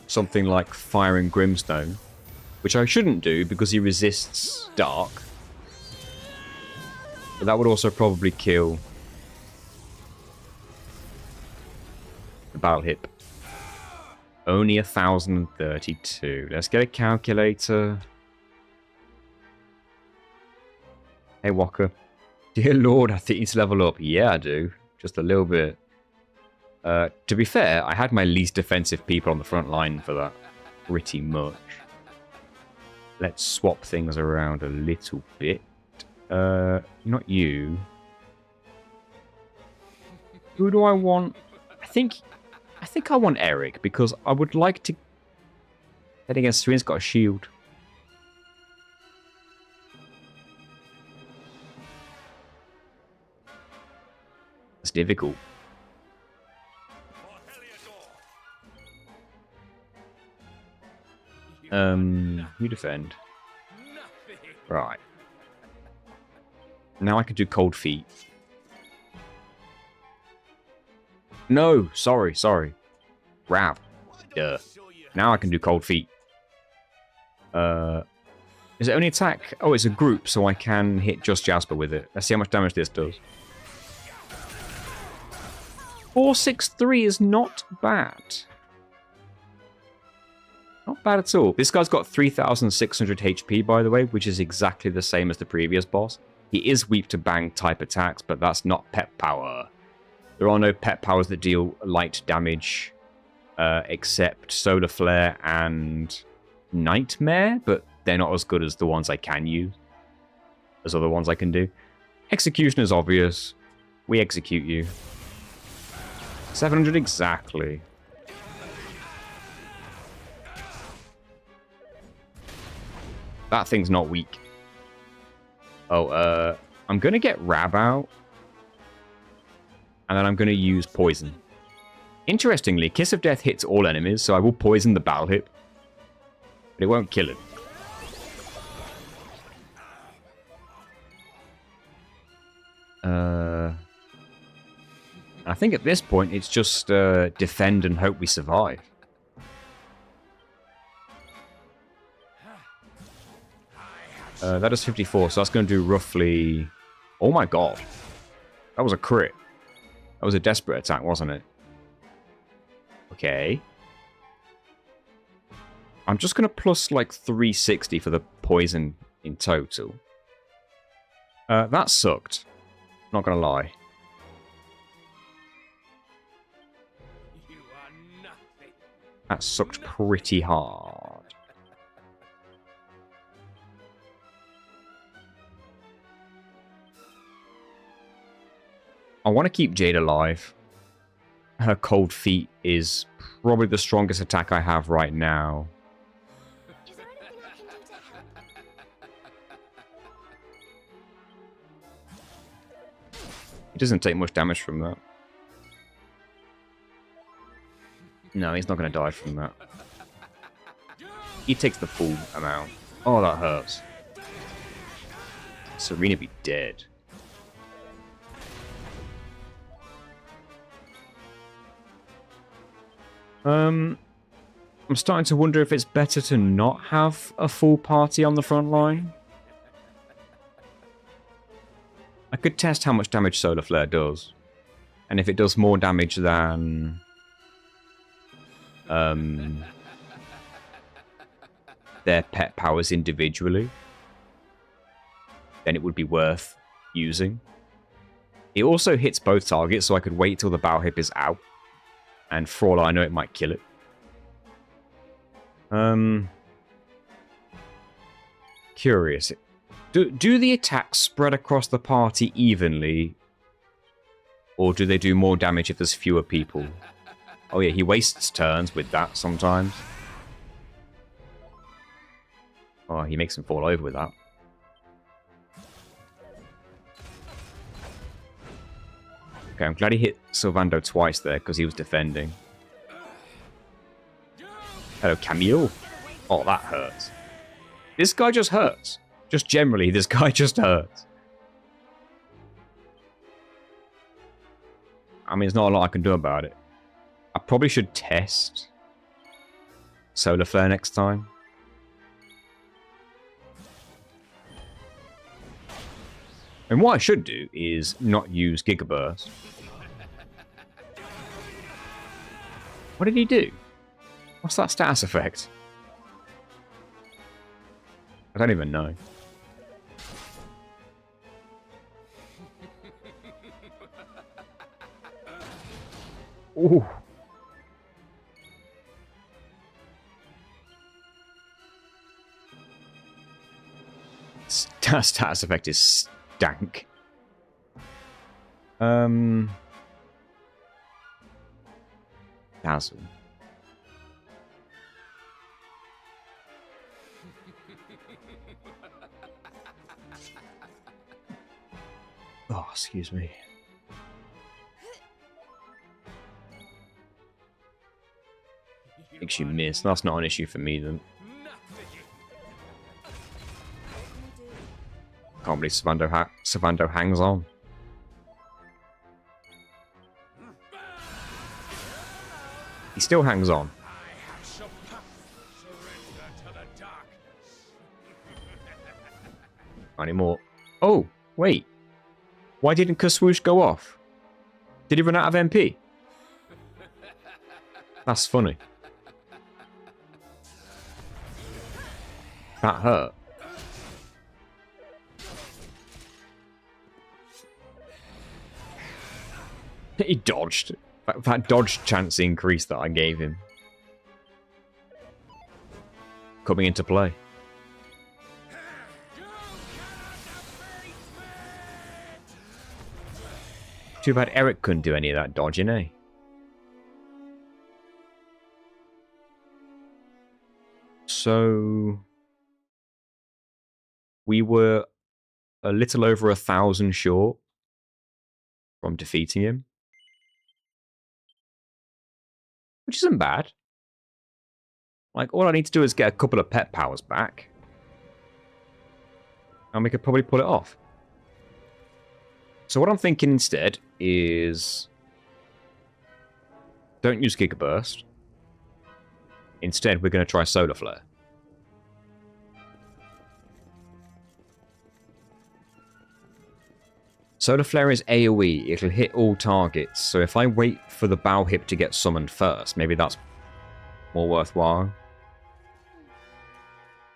something like Fire and Grimstone, which I shouldn't do because he resists dark, but that would also probably kill the Battle Hip. Only 1,032. Let's get a calculator. Hey, Walker. Dear Lord, I think you need to level up. Yeah, I do. Just a little bit. To be fair, I had my least defensive people on the front line for that. Pretty much. Let's swap things around a little bit. Not you. Who do I want? I think I want Eric, because I would like to... Head against Serene's got a shield. It's difficult. You defend. Right. Now I can do Cold Feet. No, sorry. Rab. Duh. Now I can do Cold Feet. Is it only attack? Oh, it's a group, so I can hit just Jasper with it. Let's see how much damage this does. 463 is not bad. Not bad at all. This guy's got 3,600 HP, by the way, which is exactly the same as the previous boss. He is weak to bang type attacks, but that's not pet power. There are no pet powers that deal light damage, except Solar Flare and Nightmare, but they're not as good as the ones I can use, as other ones I can do. Execution is obvious. We execute you. 700 exactly. That thing's not weak. Oh, I'm going to get Rab out. And then I'm going to use Poison. Interestingly, Kiss of Death hits all enemies, so I will poison the Battle Hip. But it won't kill it. I think at this point, it's just defend and hope we survive. That is 54, so that's going to do roughly... Oh my god. That was a crit. That was a desperate attack, wasn't it? Okay. I'm just going to plus like 360 for the poison in total. That sucked. Not going to lie. That sucked pretty hard. I want to keep Jade alive. Her Cold Feet is probably the strongest attack I have right now. Is there anything I can do to help? He doesn't take much damage from that. No, he's not going to die from that. He takes the full amount. Oh, that hurts. Serena be dead. I'm starting to wonder if it's better to not have a full party on the front line. I could test how much damage Solar Flare does. And if it does more damage than... their pet powers individually, then it would be worth using. It also hits both targets, so I could wait till the Bauhip is out. And for all I know, it might kill it. Curious. Do the attacks spread across the party evenly? Or do they do more damage if there's fewer people? Oh yeah, he wastes turns with that sometimes. Oh, he makes him fall over with that. Okay, I'm glad he hit Sylvando twice there, because he was defending. Hello, Camille. Oh, that hurts. This guy just hurts. Just generally, this guy just hurts. I mean, there's not a lot I can do about it. I probably should test Solar Flare next time. And what I should do is not use Giga Burst. What did he do? What's that status effect? I don't even know. Ooh. Status effect is stank. Dazzle. Oh, excuse me. Makes you miss. That's not an issue for me then. Can't believe Sylvando hangs on. He still hangs on. Not anymore. Oh, wait. Why didn't Kaswoosh go off? Did he run out of MP? That's funny. That hurt. He dodged. That dodge chance increase that I gave him. Coming into play. Too bad Eric couldn't do any of that dodging, eh? So... we were a little over 1,000 short from defeating him. Which isn't bad. Like, all I need to do is get a couple of pet powers back. And we could probably pull it off. So what I'm thinking instead is... don't use Giga Burst. Instead, we're going to try Solar Flare. Solar Flare is AoE. It'll hit all targets. So if I wait for the Bauhip to get summoned first, maybe that's more worthwhile.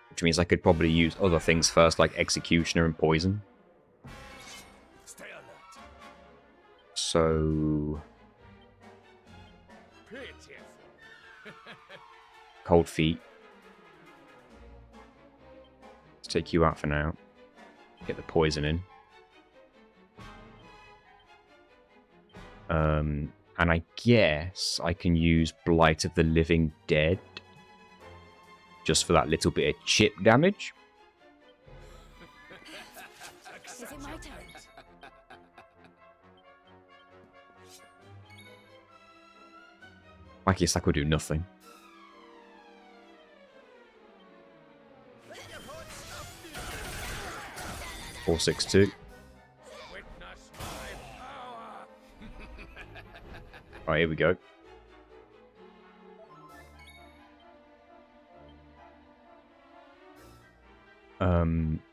Which means I could probably use other things first, like Executioner and Poison. Stay alert. So... Pitiful. Cold Feet. Let's take you out for now. Get the Poison in. And I guess I can use Blight of the Living Dead just for that little bit of chip damage. Is it my turn? Wacky Sack will do nothing. Four, 6, 2. Witness my power. Alright, here we go.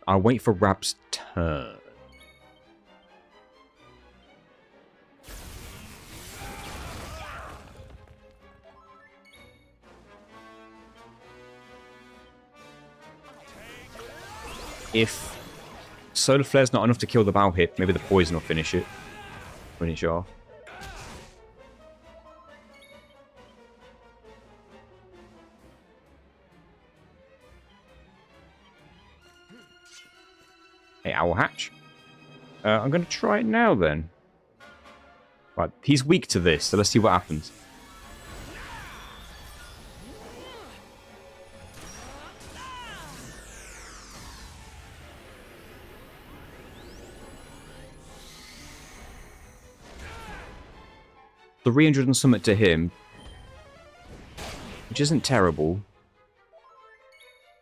I'll wait for Rab's turn. If Solar Flare's not enough to kill the bow hip, maybe the poison will finish it. Finish off. Hey, Owl Hatch. I'm going to try it now then. Right, he's weak to this, so let's see what happens. The 300 and something to him, which isn't terrible,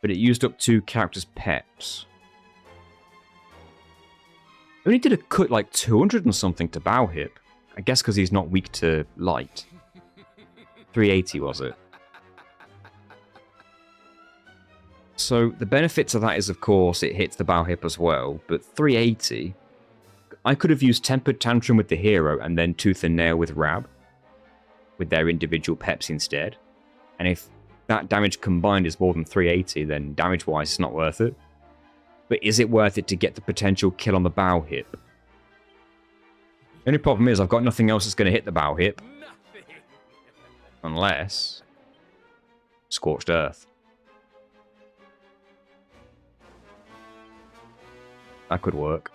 but it used up 2 characters' pets. Only did a cut like 200 and something to bow hip. I guess because he's not weak to light. 380 was it? So the benefit to that is, of course, it hits the bow hip as well, but 380... I could have used Tempered Tantrum with the hero and then Tooth and Nail with Rab, with their individual peps instead. And if that damage combined is more than 380, then damage-wise it's not worth it. But is it worth it to get the potential kill on the bow hip? The only problem is I've got nothing else that's going to hit the bow hip. Unless... Scorched Earth. That could work.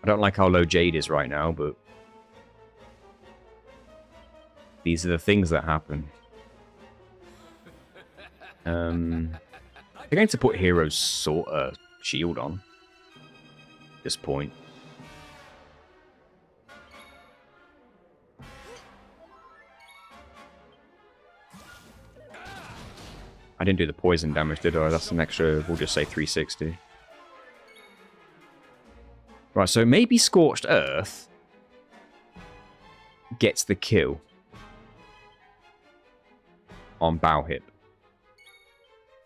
I don't like how low Jade is right now, but... these are the things that happen. I'm going to put Hero's sword, shield on. At this point. I didn't do the poison damage, did I? That's an extra, we'll just say 360. Right, so maybe Scorched Earth gets the kill on bow hip.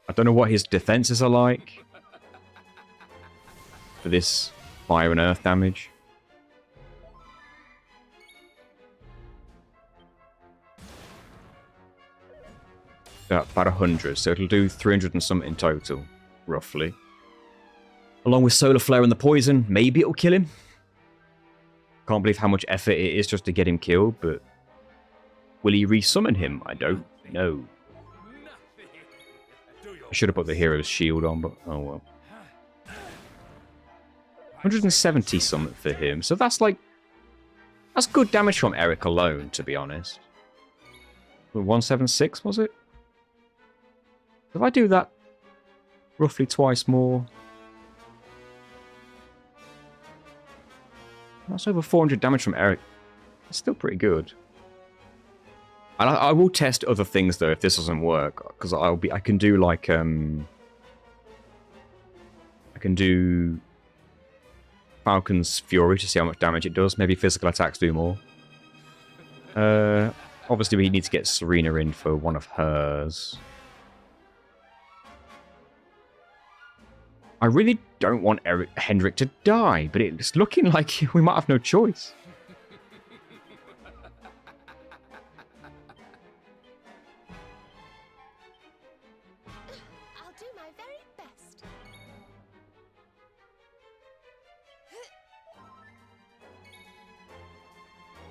I don't know what his defenses are like for this fire and earth damage. About 100, so it'll do 300 and something in total, roughly. Along with Solar Flare and the poison, maybe it'll kill him. Can't believe how much effort it is just to get him killed, but... will he resummon him? I don't know. I should have put the hero's shield on, but oh well. 170 something for him, so that's like... that's good damage from Eric alone, to be honest. 176, was it? If I do that roughly twice more... that's over 400 damage from Eric. That's still pretty good. And I will test other things though if this doesn't work, because I can do like I can do Falcon's Fury to see how much damage it does. Maybe physical attacks do more. Obviously we need to get Serena in for one of hers. I really don't want Hendrik to die, but it's looking like we might have no choice. I'll do my very best.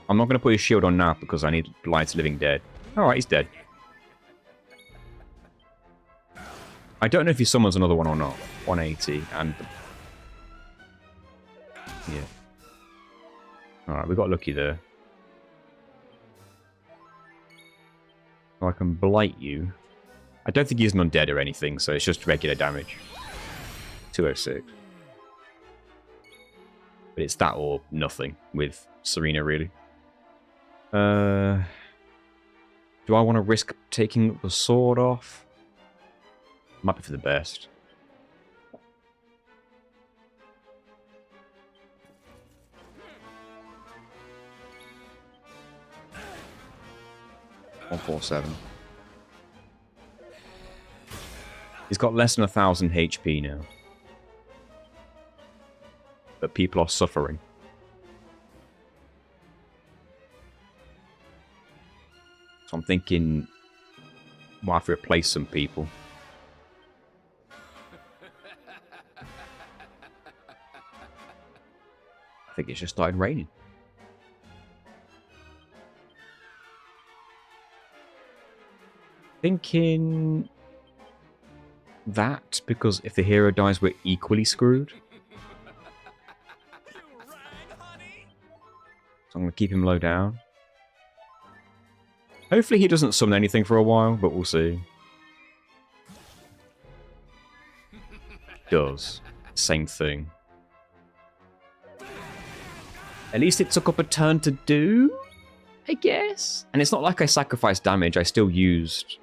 I'm not going to put his shield on now because I need Blight's Living Dead. Alright, he's dead. I don't know if he summons another one or not. 180 and... yeah. Alright, we got lucky there. So I can blight you. I don't think he's an undead or anything, so it's just regular damage. 206. But it's that or nothing with Serena, really. Do I want to risk taking the sword off? Might be for the best. $147. He's got less than 1,000 HP now. But people are suffering. So I'm thinking Might have to replace some people. I think it's just started raining. Thinking that, because if the hero dies, we're equally screwed. So I'm going to keep him low down. Hopefully he doesn't summon anything for a while, but we'll see. Does. Same thing. At least it took up a turn to do, I guess? And it's not like I sacrificed damage, I still used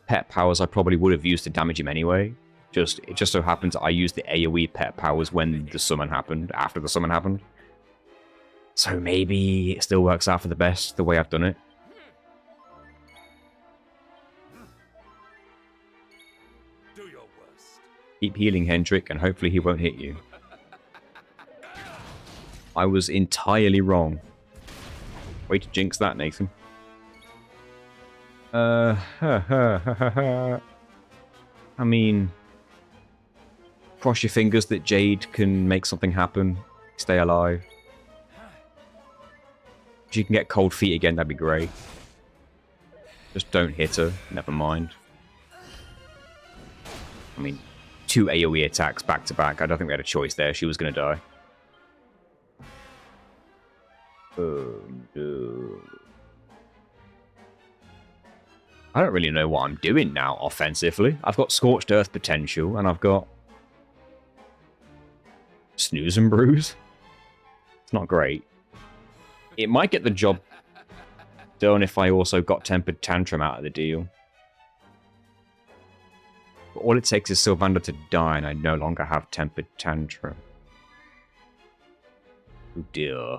pet powers I probably would have used to damage him anyway. It just so happens I used the AoE pet powers when the summon happened, after the summon happened. So maybe it still works out for the best the way I've done it. Do your worst. Keep healing, Hendrik, and hopefully he won't hit you. I was entirely wrong. Way to jinx that, Nathan. I mean, cross your fingers that Jade can make something happen. Stay alive. If you can get cold feet again, that'd be great. Just don't hit her. Never mind. I mean, 2 AoE attacks back to back. I don't think we had a choice there. She was going to die. Oh, no. I don't really know what I'm doing now offensively. I've got Scorched Earth potential, and I've got Snooze and Bruise. It's not great. It might get the job done if I also got Tempered Tantrum out of the deal. But all it takes is Sylvander to die, and I no longer have Tempered Tantrum. Oh dear.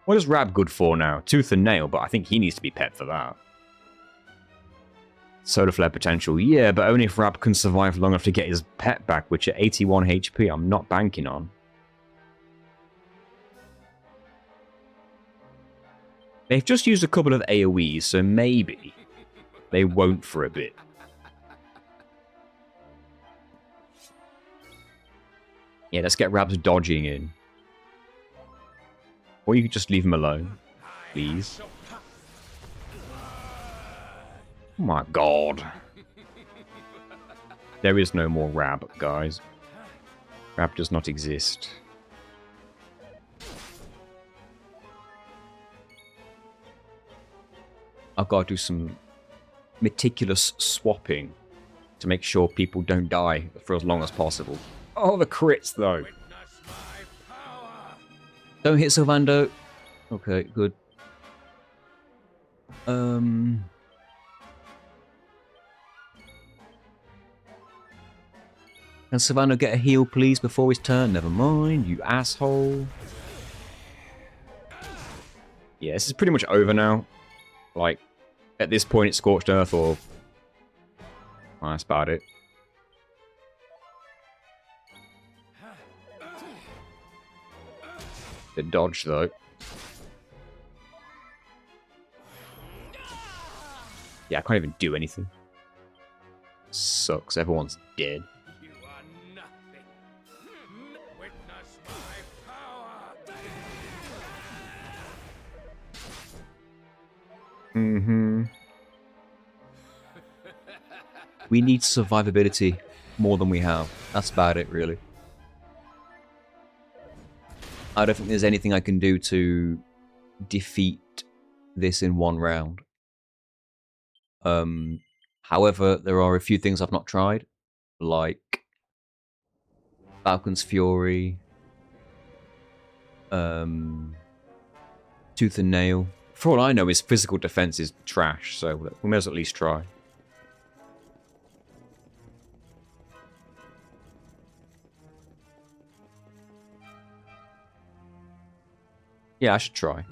What is Rab good for now? Tooth and Nail, but I think he needs to be pet for that. Solar Flare potential, yeah, but only if Rab can survive long enough to get his pet back, which at 81 HP I'm not banking on. They've just used a couple of AoEs, so maybe they won't for a bit. Yeah, let's get Rab's dodging in. Or you could just leave him alone, please. Oh my god. There is no more Rab, guys. Rab does not exist. I've got to do some meticulous swapping to make sure people don't die for as long as possible. Oh, the crits, though. Don't hit Sylvando. Okay, good. Can Sylvando get a heal, please, before his turn? Never mind, you asshole. Yeah, this is pretty much over now. Like, at this point, it's Scorched Earth or... Oh, that's about it. The dodge, though. Yeah, I can't even do anything. Sucks, everyone's dead. You are nothing. Witness my power. Mm-hmm. We need survivability more than we have. That's about it, really. I don't think there's anything I can do to defeat this in one round. However, there are a few things I've not tried, like Falcon's Fury, Tooth and Nail. For all I know, his physical defense is trash, so we may as well at least try. Yeah, I should try.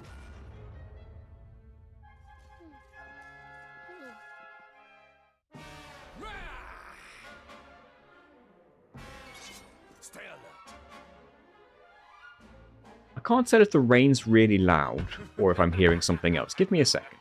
Stay alert. I can't tell if the rain's really loud or if I'm hearing something else. Give me a second.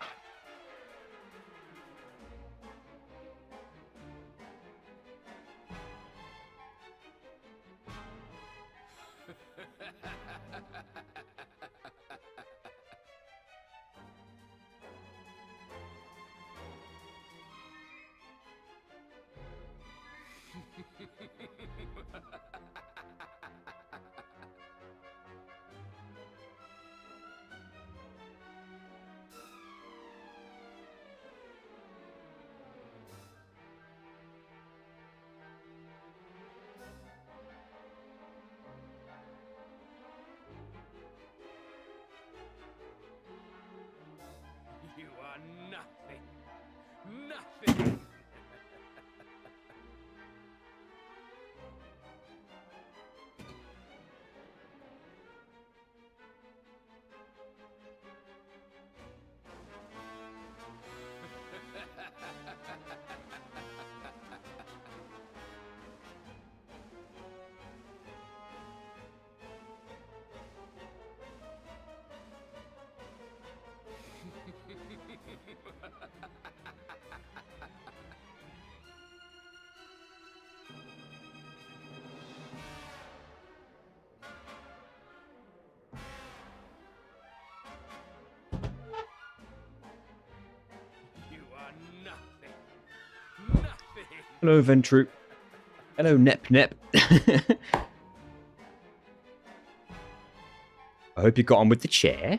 nothing. You are nothing. Nothing. Hello, Ventroop. Hello, Nep Nep. I hope you got on with the chair.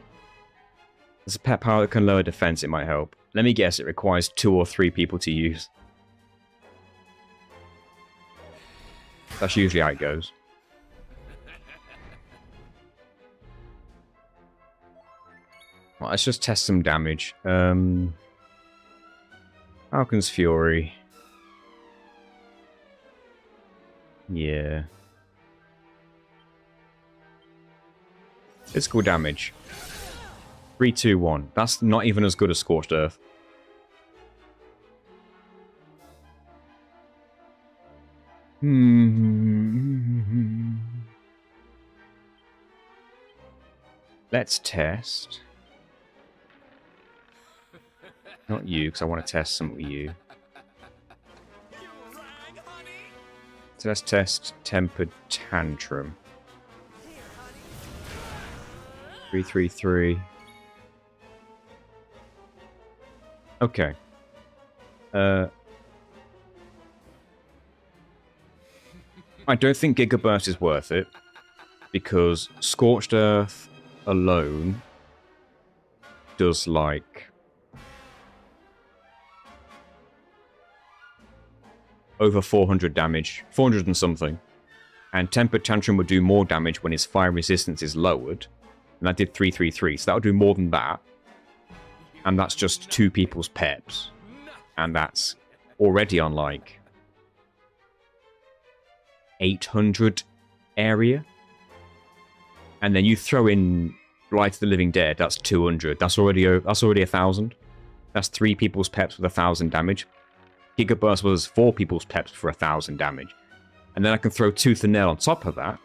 There's a pet power that can lower defense, it might help. Let me guess, it requires 2 or 3 people to use. That's usually how it goes. Well, let's just test some damage. Falcon's Fury. Yeah. Physical damage. 3, 2, 1. That's not even as good as Scorched Earth. Let's test. Not you, because I want to test some with you. So let's test Tempered Tantrum. 3, 3, 3. Okay. I don't think Gigaburst is worth it, because Scorched Earth alone does like over 400 damage, 400 and something, and Tempered Tantrum would do more damage when his fire resistance is lowered, and that did 333, so that would do more than that, and that's just 2 people's peps, and that's already on like 800 area, and then you throw in Light of the Living Dead, that's 200, that's already 1,000, that's 3 people's peps with 1,000 damage. Gigaburst was 4 people's peps for 1,000 damage. And then I can throw Tooth and Nail on top of that,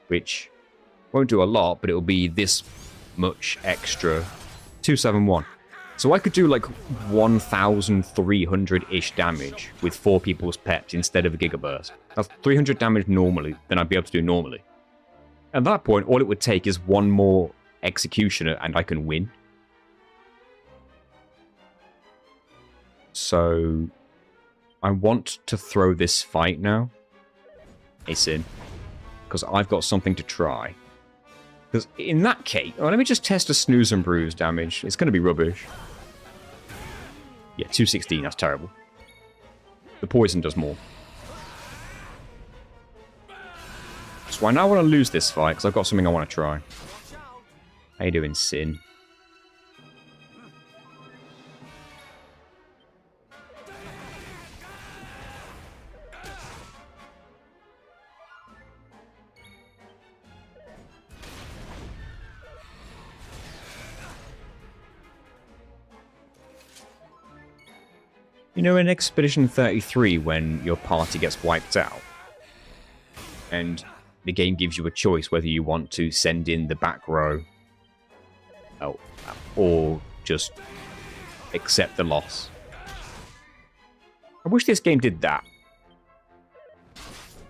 which won't do a lot, but it'll be this much extra. 271. So I could do like 1,300-ish damage with 4 people's peps instead of a Gigaburst. That's 300 damage normally, than I'd be able to do normally. At that point, all it would take is 1 more Executioner and I can win. So I want to throw this fight now. Hey, Sin. Because I've got something to try. Because in that case... Oh, let me just test a Snooze and Bruise damage. It's going to be rubbish. Yeah, 216. That's terrible. The poison does more. So I now want to lose this fight because I've got something I want to try. How you doing, Sin? You know, in Expedition 33, when your party gets wiped out, and the game gives you a choice whether you want to send in the back row or just accept the loss. I wish this game did that,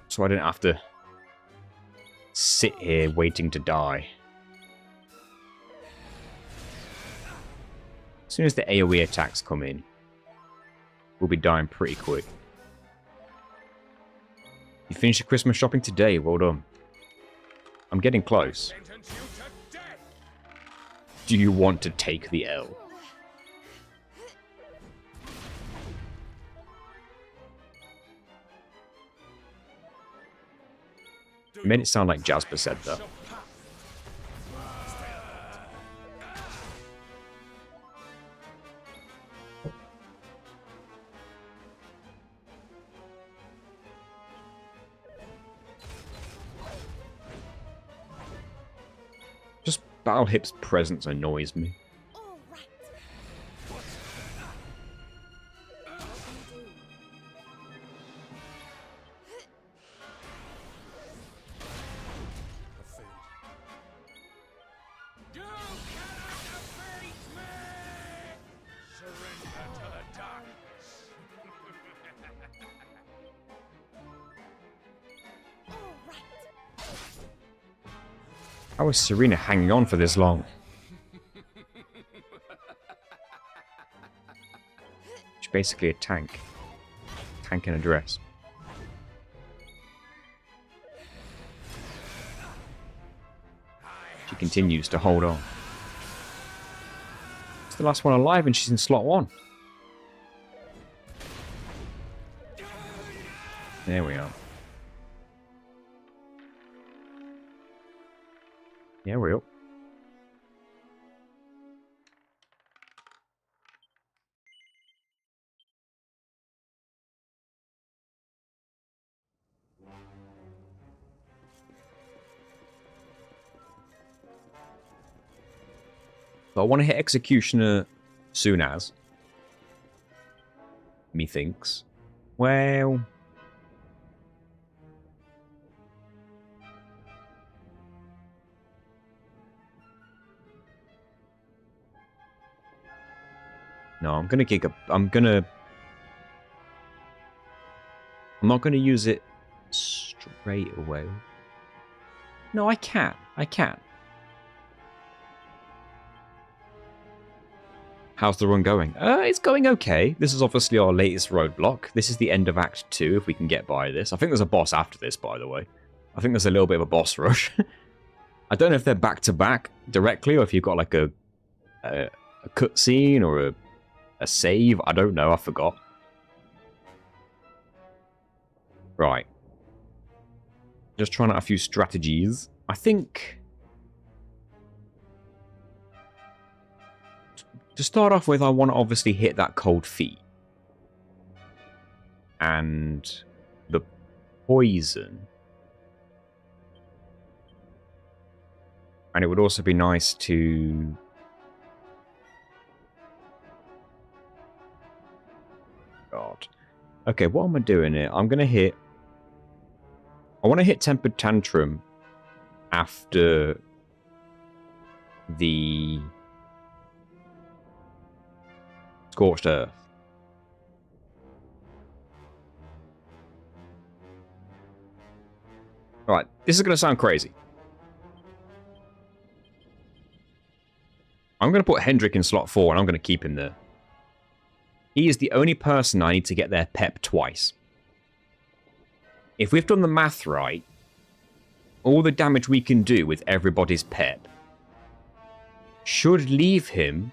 so I didn't have to sit here waiting to die. As soon as the AoE attacks come in, we'll be dying pretty quick. You finished your Christmas shopping today, well done. I'm getting close. Do you want to take the L? It made it sound like Jasper said that. Battlehip's presence annoys me. All right. You cannot defeat me! Surrender to the darkness. All right. How is Serena hanging on for this long? She's basically a tank. Tank in a dress. She continues to hold on. It's the last one alive and she's in slot 1. There we are. Yeah, we're up. But I want to hit Executioner soon as. Methinks. Well... No, I'm gonna gig up. I'm not gonna use it straight away. No, I can. I can. How's the run going? It's going okay. This is obviously our latest roadblock. This is the end of Act 2, if we can get by this. I think there's a boss after this, by the way. I think there's a little bit of a boss rush. I don't know if they're back-to-back directly, or if you've got like a cutscene or a save. I don't know. I forgot. Right. Just trying out a few strategies. I think... To start off with, I want to obviously hit that cold feet. And the poison. And it would also be nice to... God. Okay, what am I doing here? I'm going to hit... I want to hit Tempered Tantrum after the Scorched Earth. Alright, this is going to sound crazy. I'm going to put Hendrik in slot 4 and I'm going to keep him there. He is the only person I need to get their pep twice. If we've done the math right, all the damage we can do with everybody's pep should leave him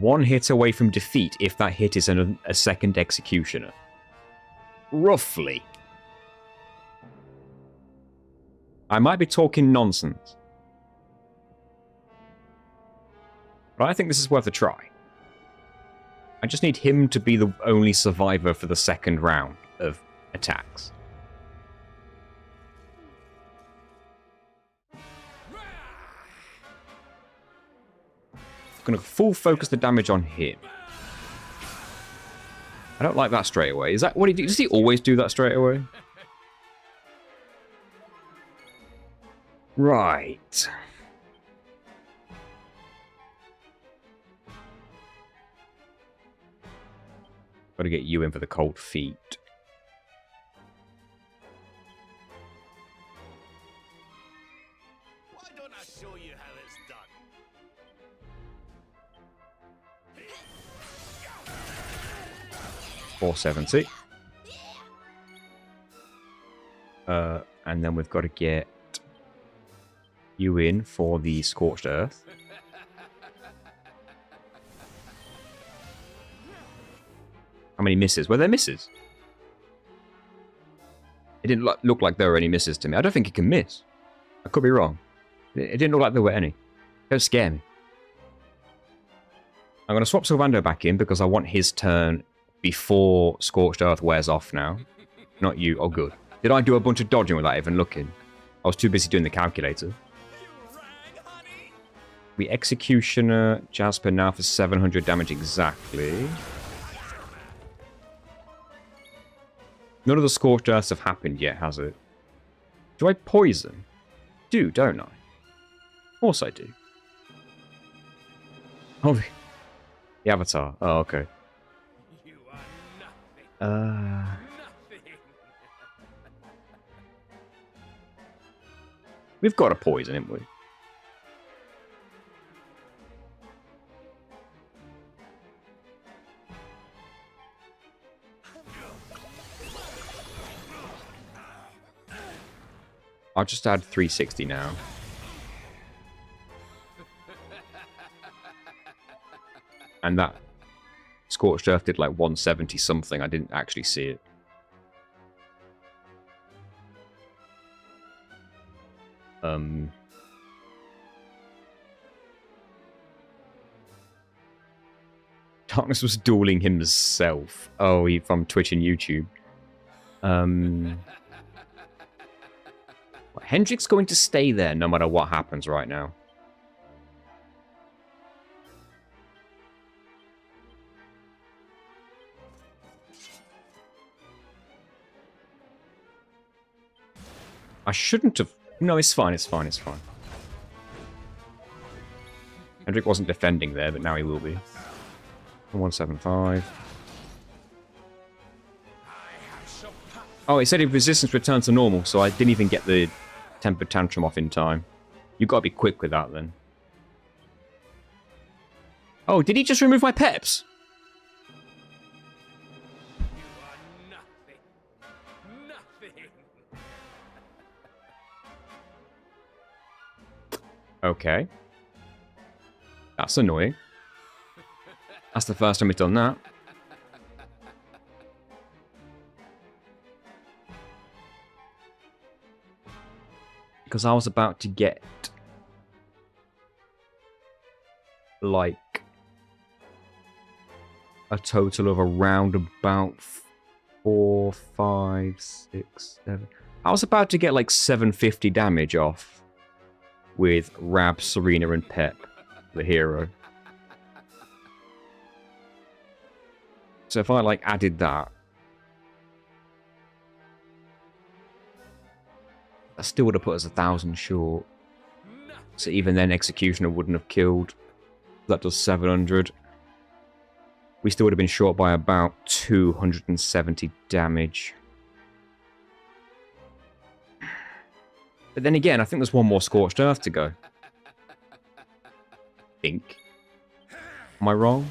one hit away from defeat if that hit is a second Executioner. Roughly. I might be talking nonsense. But I think this is worth a try. I just need him to be the only survivor for the second round of attacks. I'm going to full focus the damage on him. I don't like that straight away. Is that what he do? Does he always do that straight away? Right. Got to get you in for the cold feet. Why don't I show you how it's done? 470. And then we've got to get you in for the Scorched Earth. How many misses? Were there misses? It didn't look like there were any misses to me. I don't think it can miss. I could be wrong. It didn't look like there were any. Don't scare me. I'm going to swap Sylvando back in because I want his turn before Scorched Earth wears off now. Not you. Oh, good. Did I do a bunch of dodging without even looking? I was too busy doing the calculator. You rang, honey? We Executioner Jasper now for 700 damage exactly. None of the Scorched Earths have happened yet, has it? Do I poison? Do, don't I? Of course I do. Oh, the Avatar. Oh, okay. You are nothing. Nothing. We've got a poison, haven't we? I'll just add 360 now. And that Scorched Earth did like 170 something. I didn't actually see it. Darkness was dueling himself. Oh, from Twitch and YouTube. Hendrick's going to stay there no matter what happens right now. I shouldn't have... No, it's fine, it's fine, it's fine. Hendrick wasn't defending there, but now he will be. 175. Oh, it said if resistance returned to normal, so I didn't even get the temper tantrum off in time. You've got to be quick with that, then. Oh, did he just remove my peps? You are nothing. Nothing. Okay. That's annoying. That's the first time we've done that. Because I was about to get... like... a total of around about 4, 5, 6, 7... I was about to get like 750 damage off with Rab, Serena, and Pep, the hero. So if I like added that, that still would have put us 1,000 short. So even then, Executioner wouldn't have killed. That does 700. We still would have been short by about 270 damage. But then again, I think there's one more Scorched Earth to go. Think. Am I wrong?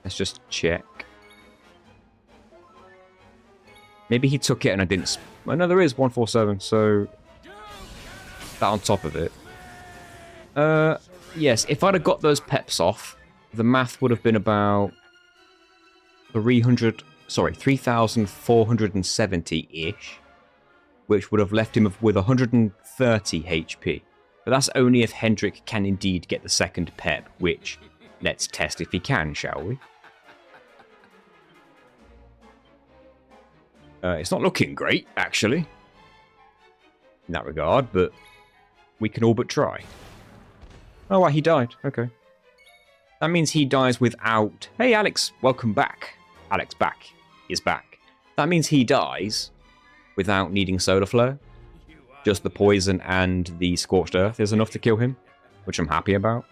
Let's just check. Maybe he took it and I didn't... Oh, no, there is 147, so... that on top of it. Yes, if I'd have got those peps off, the math would have been about... 3,470-ish. Which would have left him with 130 HP. But that's only if Hendrick can indeed get the second pep, which... let's test if he can, shall we? It's not looking great, actually. In that regard, but we can all but try. Oh, wow, he died. Okay. That means he dies without... Hey, Alex, welcome back. Alex is back. That means he dies without needing Solar Flare. Just the poison and the Scorched Earth is enough to kill him, which I'm happy about.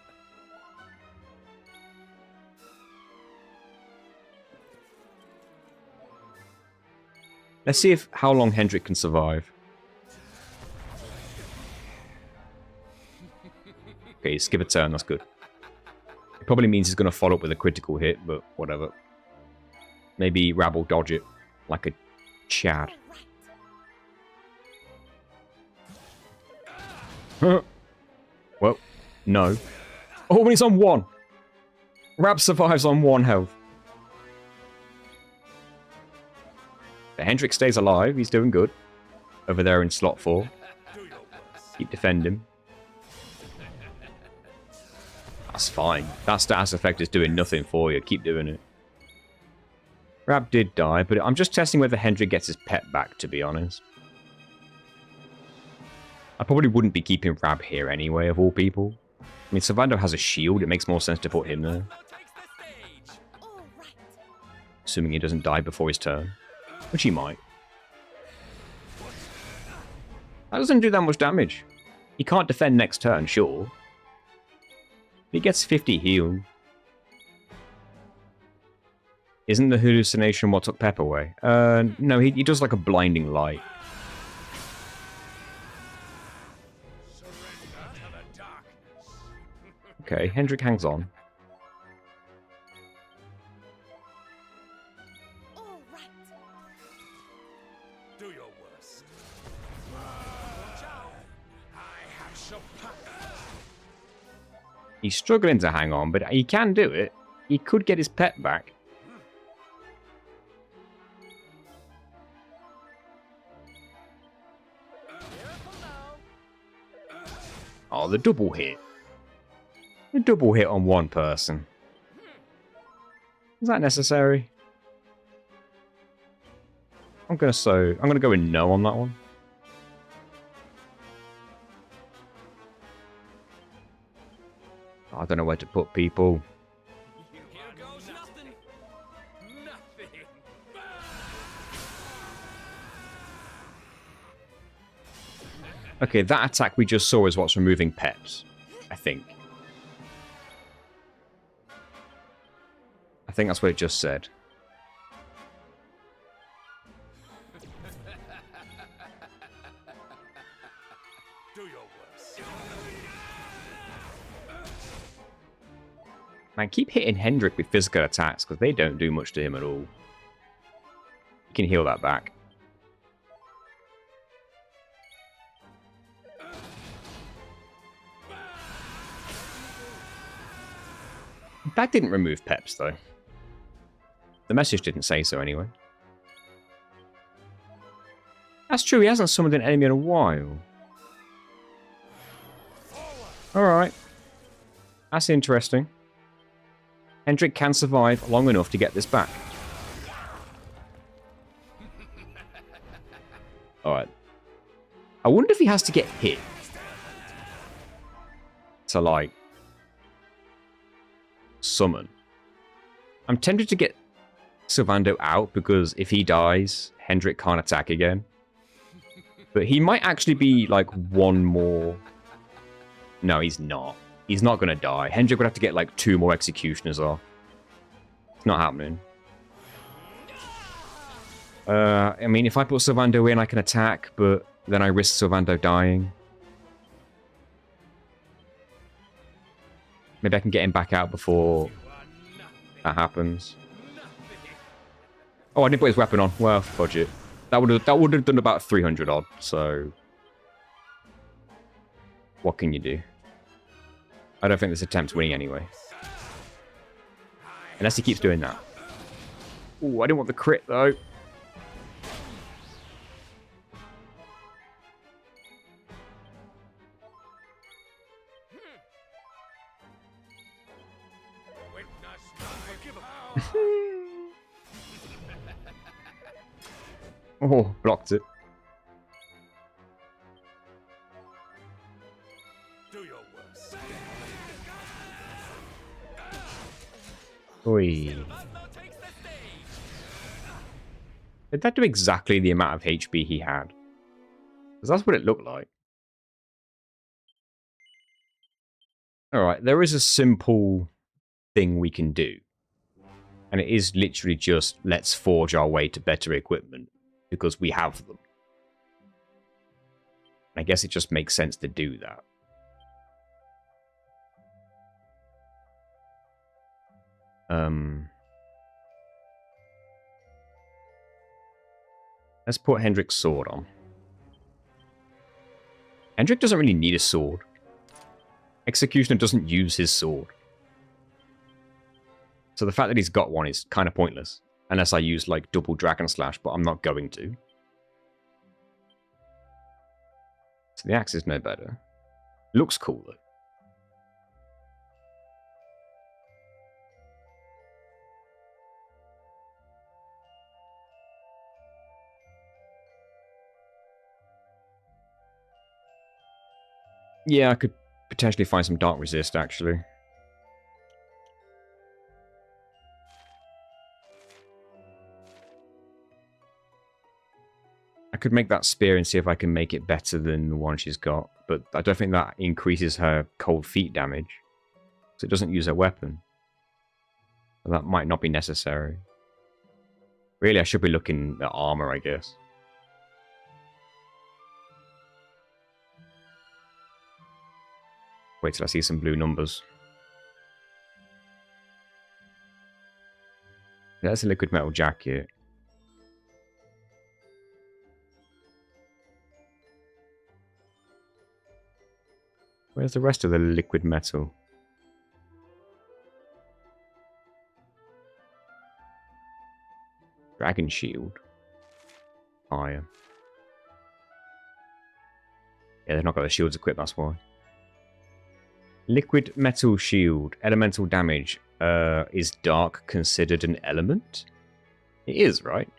Let's see how long Hendrick can survive. Okay, skip a turn, that's good. It probably means he's going to follow up with a critical hit, but whatever. Maybe Rab will dodge it, like a Chad. Well, no. Oh, when he's on 1! Rab survives on 1 health. But Hendrick stays alive, he's doing good. Over there in slot 4. Keep defending. That's fine. That status effect is doing nothing for you. Keep doing it. Rab did die, but I'm just testing whether Hendrick gets his pet back, to be honest. I probably wouldn't be keeping Rab here anyway, of all people. I mean, Sylvando has a shield. It makes more sense to put him there. All right. Assuming he doesn't die before his turn. Which he might. That doesn't do that much damage. He can't defend next turn, sure. He gets 50 heal. Isn't the hallucination what took Pep away? No, he does like a blinding light. Surrender to the darkness. Okay, Hendrik hangs on. All right. Do your worst. Watch out. I have surpassed. He's struggling to hang on, but he can do it. He could get his pet back. Oh, the double hit. The double hit on one person. Is that necessary? I'm gonna go with no on that one. I don't know where to put people. Here goes nothing. Nothing. Okay, that attack we just saw is what's removing Peps. I think. I think that's what it just said. Do your worst. Man, keep hitting Hendrik with physical attacks, because they don't do much to him at all. You can heal that back. That didn't remove Peps, though. The message didn't say so, anyway. That's true, he hasn't summoned an enemy in a while. Alright. That's interesting. Hendrik can survive long enough to get this back. Alright. I wonder if he has to get hit to, like, summon. I'm tempted to get Sylvando out, because if he dies, Hendrik can't attack again. But he might actually be, like, one more... No, he's not. He's not going to die. Hendrik would have to get, like, 2 more Executioners off. It's not happening. I mean, if I put Sylvando in, I can attack, but then I risk Sylvando dying. Maybe I can get him back out before that happens. Oh, I didn't put his weapon on. Well, fudge it. That would have done about 300 odd, so... What can you do? I don't think this attempt's winning anyway. Unless he keeps doing that. Ooh, I didn't want the crit, though. Witness my power. Oh, blocked it. Do your worst. Oi. Did that do exactly the amount of HP he had? Because that's what it looked like. Alright, there is a simple thing we can do. And it is literally just, let's forge our way to better equipment. Because we have them. I guess it just makes sense to do that. Let's put Hendrik's sword on. Hendrik doesn't really need a sword. Executioner doesn't use his sword. So the fact that he's got one is kind of pointless. Unless I use, like, double Dragon Slash, but I'm not going to. So the axe is no better. Looks cool, though. Yeah, I could potentially find some dark resist, actually. I could make that spear and see if I can make it better than the one she's got, but I don't think that increases her cold feet damage. So it doesn't use her weapon. So that might not be necessary. Really, I should be looking at armor, I guess. Wait till I see some blue numbers. That's a liquid metal jacket. Where's the rest of the liquid metal? Dragon shield. Iron. Yeah, they've not got the shields equipped, that's why. Liquid metal shield. Elemental damage. Is dark considered an element? It is, right?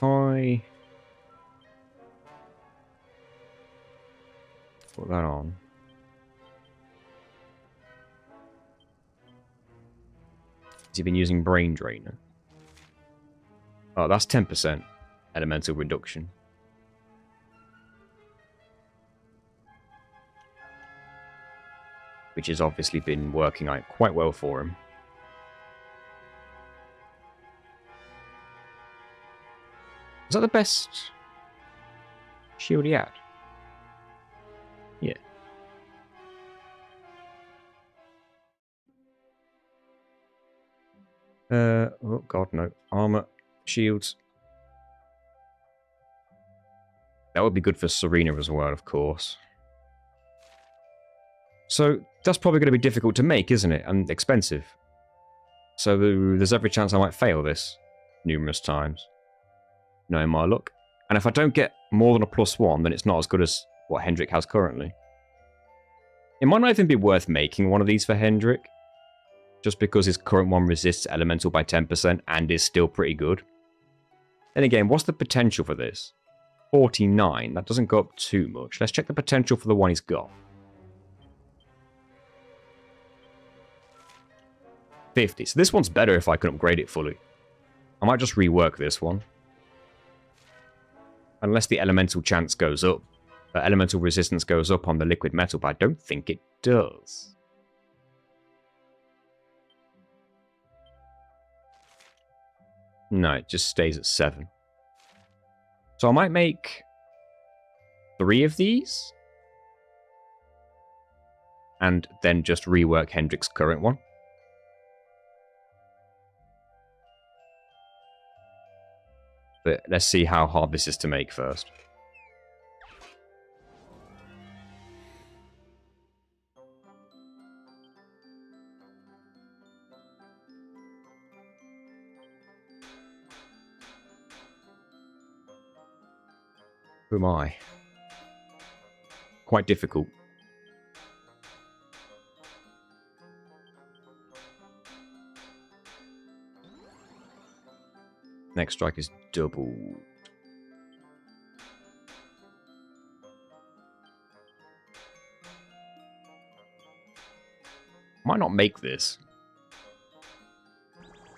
I put that on. Has he been using Brain Drainer? Oh, that's 10% elemental reduction. Which has obviously been working out quite well for him. Is that the best shield he had? Yeah. Oh god, no. Armor, shields. That would be good for Serena as well, of course. So, that's probably going to be difficult to make, isn't it? And expensive. So there's every chance I might fail this numerous times. Knowing my luck. And if I don't get more than a +1, then it's not as good as what Hendrik has currently. It might not even be worth making one of these for Hendrik. Just because his current one resists elemental by 10% and is still pretty good. Then again, what's the potential for this? 49. That doesn't go up too much. Let's check the potential for the one he's got. 50. So this one's better if I can upgrade it fully. I might just rework this one. Unless the elemental chance goes up. Elemental resistance goes up on the liquid metal, but I don't think it does. No, it just stays at 7. So I might make 3 of these. And then just rework Hendrik's current one. But let's see how hard this is to make first. Who am I? Quite difficult. Next strike is double. Might not make this.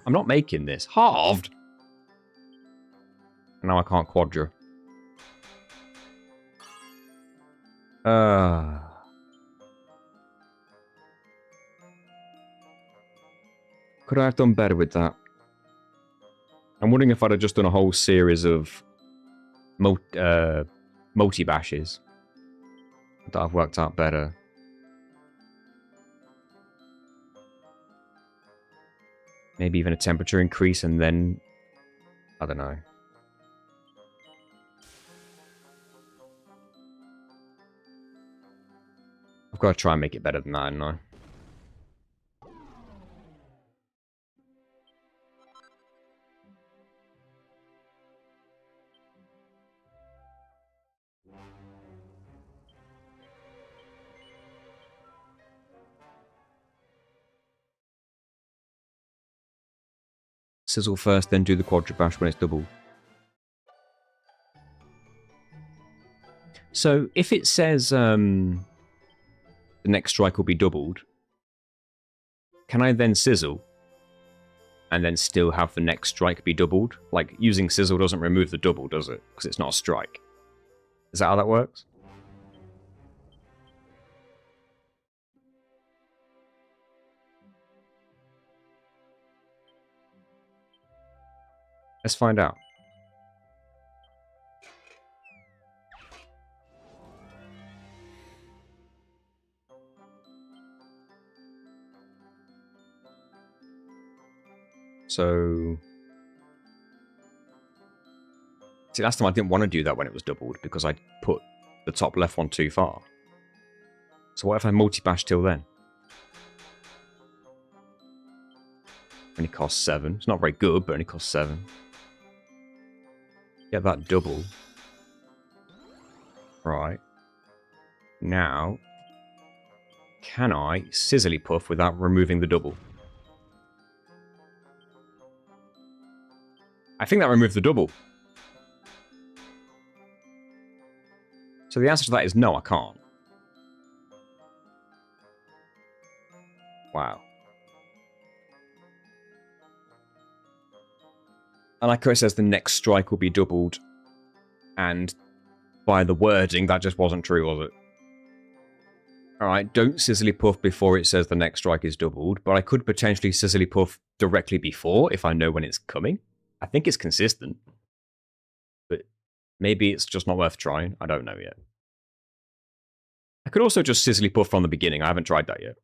I'm not making this. Halved! Now I can't quadra. Could I have done better with that? I'm wondering if I'd have just done a whole series of multi-bashes. Would that have worked out better? Maybe even a temperature increase and then... I don't know. I've got to try and make it better than that, haven't I? Sizzle first, then do the Quadra Bash when it's doubled. So, if it says the next strike will be doubled, can I then Sizzle and then still have the next strike be doubled? Like, using Sizzle doesn't remove the double, does it? Because it's not a strike. Is that how that works? Let's find out. So... See, last time I didn't want to do that when it was doubled because I put the top left one too far. So what if I multi-bash till then? Only costs 7. It's not very good, but only costs 7. Get that double. Right. Now, can I Sizzly Puff without removing the double? I think that removed the double. So the answer to that is no, I can't. Wow. I like how it says the next strike will be doubled. And by the wording, that just wasn't true, was it? Alright, don't Sizzly Puff before it says the next strike is doubled, but I could potentially Sizzly Puff directly before if I know when it's coming. I think it's consistent. But maybe it's just not worth trying. I don't know yet. I could also just Sizzly Puff from the beginning. I haven't tried that yet.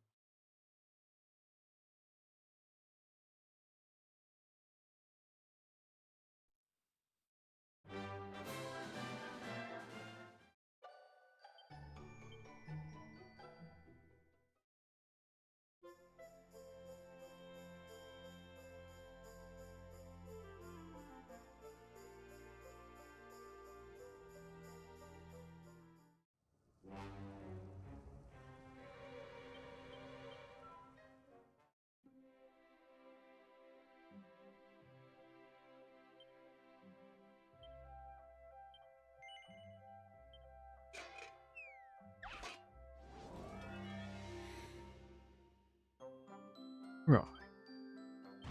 Right.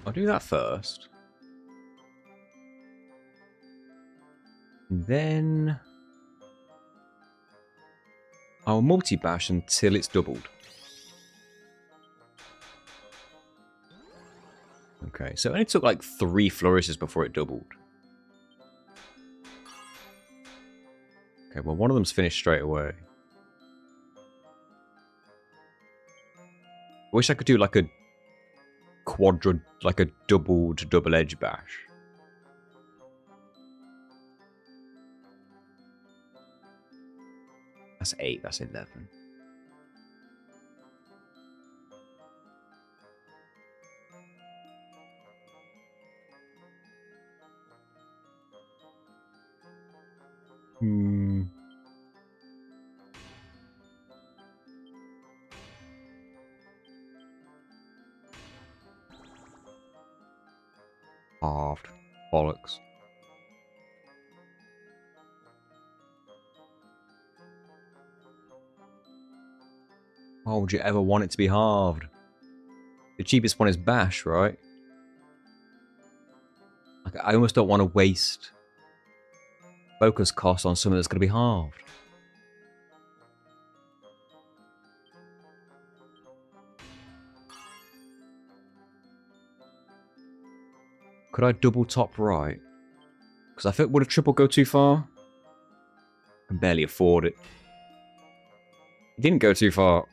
I'll do that first. And then I'll multi-bash until it's doubled. Okay, so it only took like 3 flourishes before it doubled. Okay, well one of them's finished straight away. I wish I could do like a quadra, like a doubled double edge bash. That's 8, that's 11. Halved. Bollocks. Why would you ever want it to be halved? The cheapest one is bash, right? Like, I almost don't want to waste focus cost on something that's going to be halved. Could I double top right? Because I think, would a triple go too far? I can barely afford it. It didn't go too far.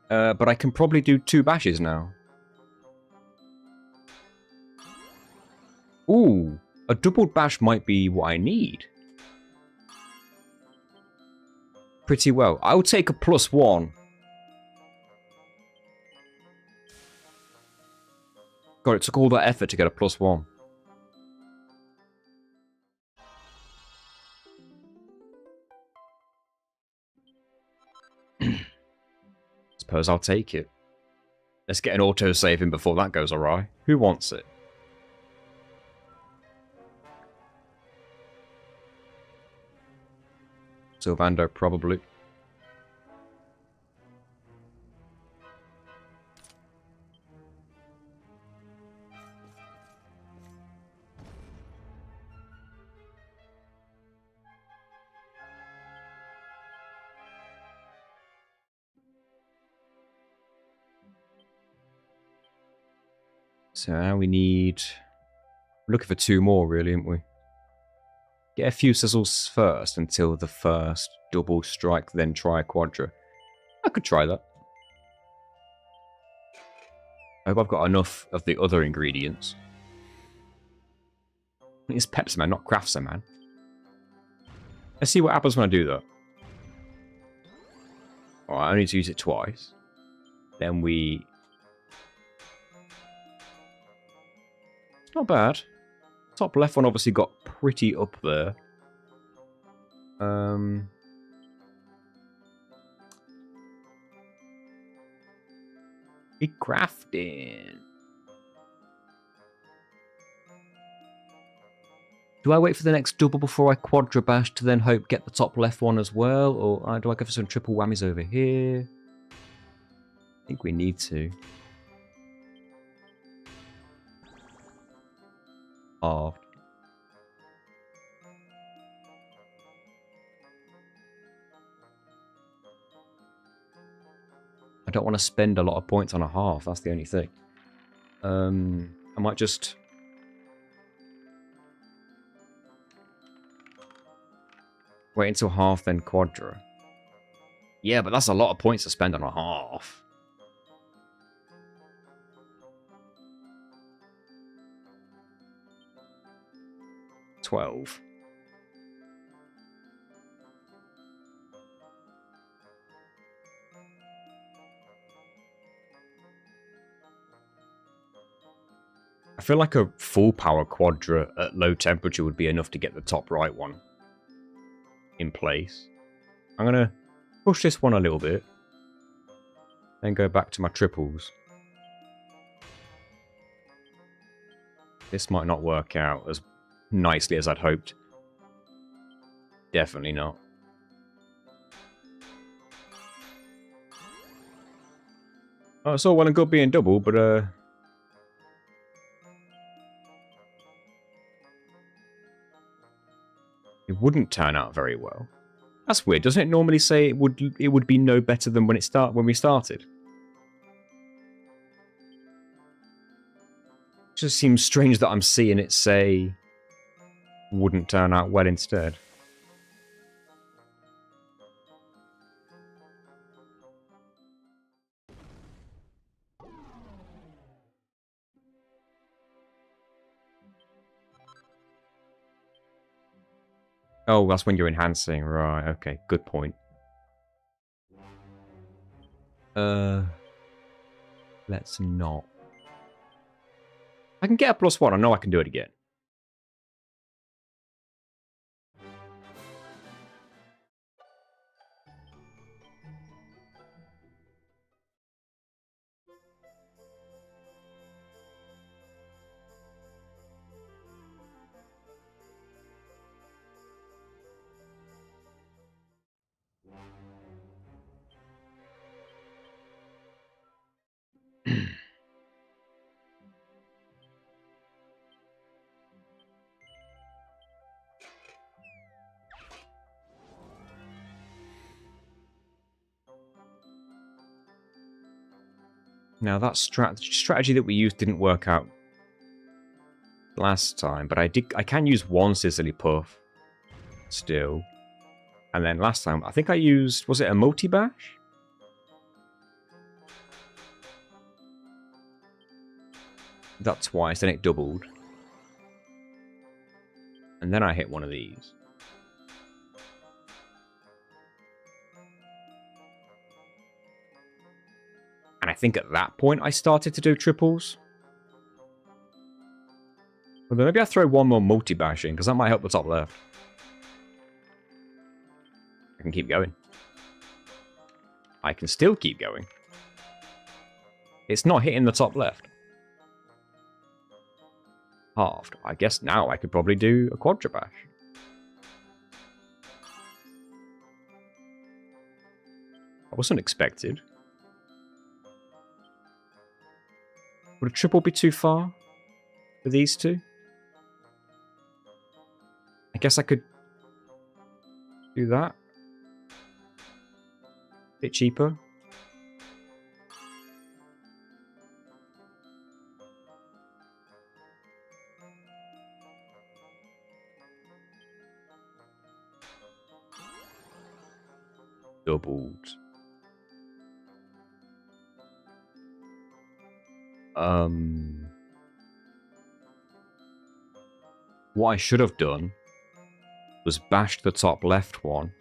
But I can probably do 2 bashes now. Ooh, a doubled bash might be what I need. Pretty well. I'll take a +1. God, it took all that effort to get a +1. Suppose I'll take it. Let's get an autosave in before that goes awry. Who wants it? Sylvando, probably. So now we need... We're looking for 2 more, really, aren't we? Get a few sizzles first until the first double strike, then try a quadra. I could try that. I hope I've got enough of the other ingredients. It's Pepsi-Man, not Crafts-Man. Let's see what happens when I do that. Alright, I need to use it twice. Then we... It's not bad. Top left one obviously got pretty up there. Big crafting. Do I wait for the next double before I quadra bash to then hope get the top left one as well? Or do I go for some triple whammies over here? I think we need to. Halved. I don't want to spend a lot of points on a half, that's the only thing. I might just... Wait until half, then quadra. Yeah, but that's a lot of points to spend on a half. $12. I feel like a full power quadra at low temperature would be enough to get the top right one in place. I'm going to push this one a little bit. Then go back to my triples. This might not work out as nicely as I'd hoped. Definitely not. Oh, it's all well and good being double, but it wouldn't turn out very well. That's weird. Doesn't it normally say it would be no better than when we started? It just seems strange that I'm seeing it say wouldn't turn out well instead. Oh, that's when you're enhancing. Right, okay. Good point. Let's not. I can get a +1. I know I can do it again. Now that strategy that we used didn't work out last time, but I can use one Sizzly Puff still. And then last time, I think I used, was it a multi-bash? That twice, then it doubled. And then I hit one of these. And I think at that point I started to do triples. But maybe I'll throw one more multi-bash in, because that might help the top left. I can keep going. I can still keep going. It's not hitting the top left. Halved. I guess now I could probably do a quadra bash. That wasn't expected. Would a triple be too far for these two? I guess I could do that. Bit cheaper. Doubled. What I should have done was bashed the top left one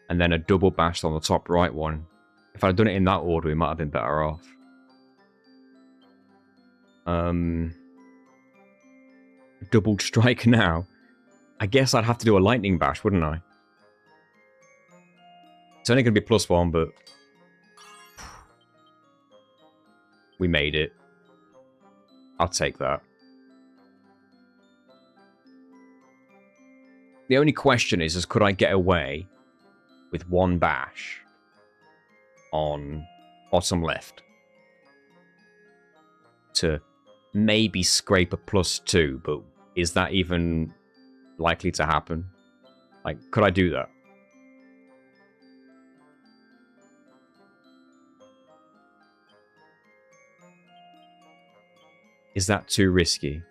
and then a double bashed on the top right one. If I'd done it in that order, we might have been better off. Doubled strike now. I guess I'd have to do a lightning bash, wouldn't I? It's only going to be +1, but we made it. I'll take that. The only question is could I get away with one bash on bottom left to maybe scrape a +2, but is that even likely to happen? Like, could I do that? Is that too risky?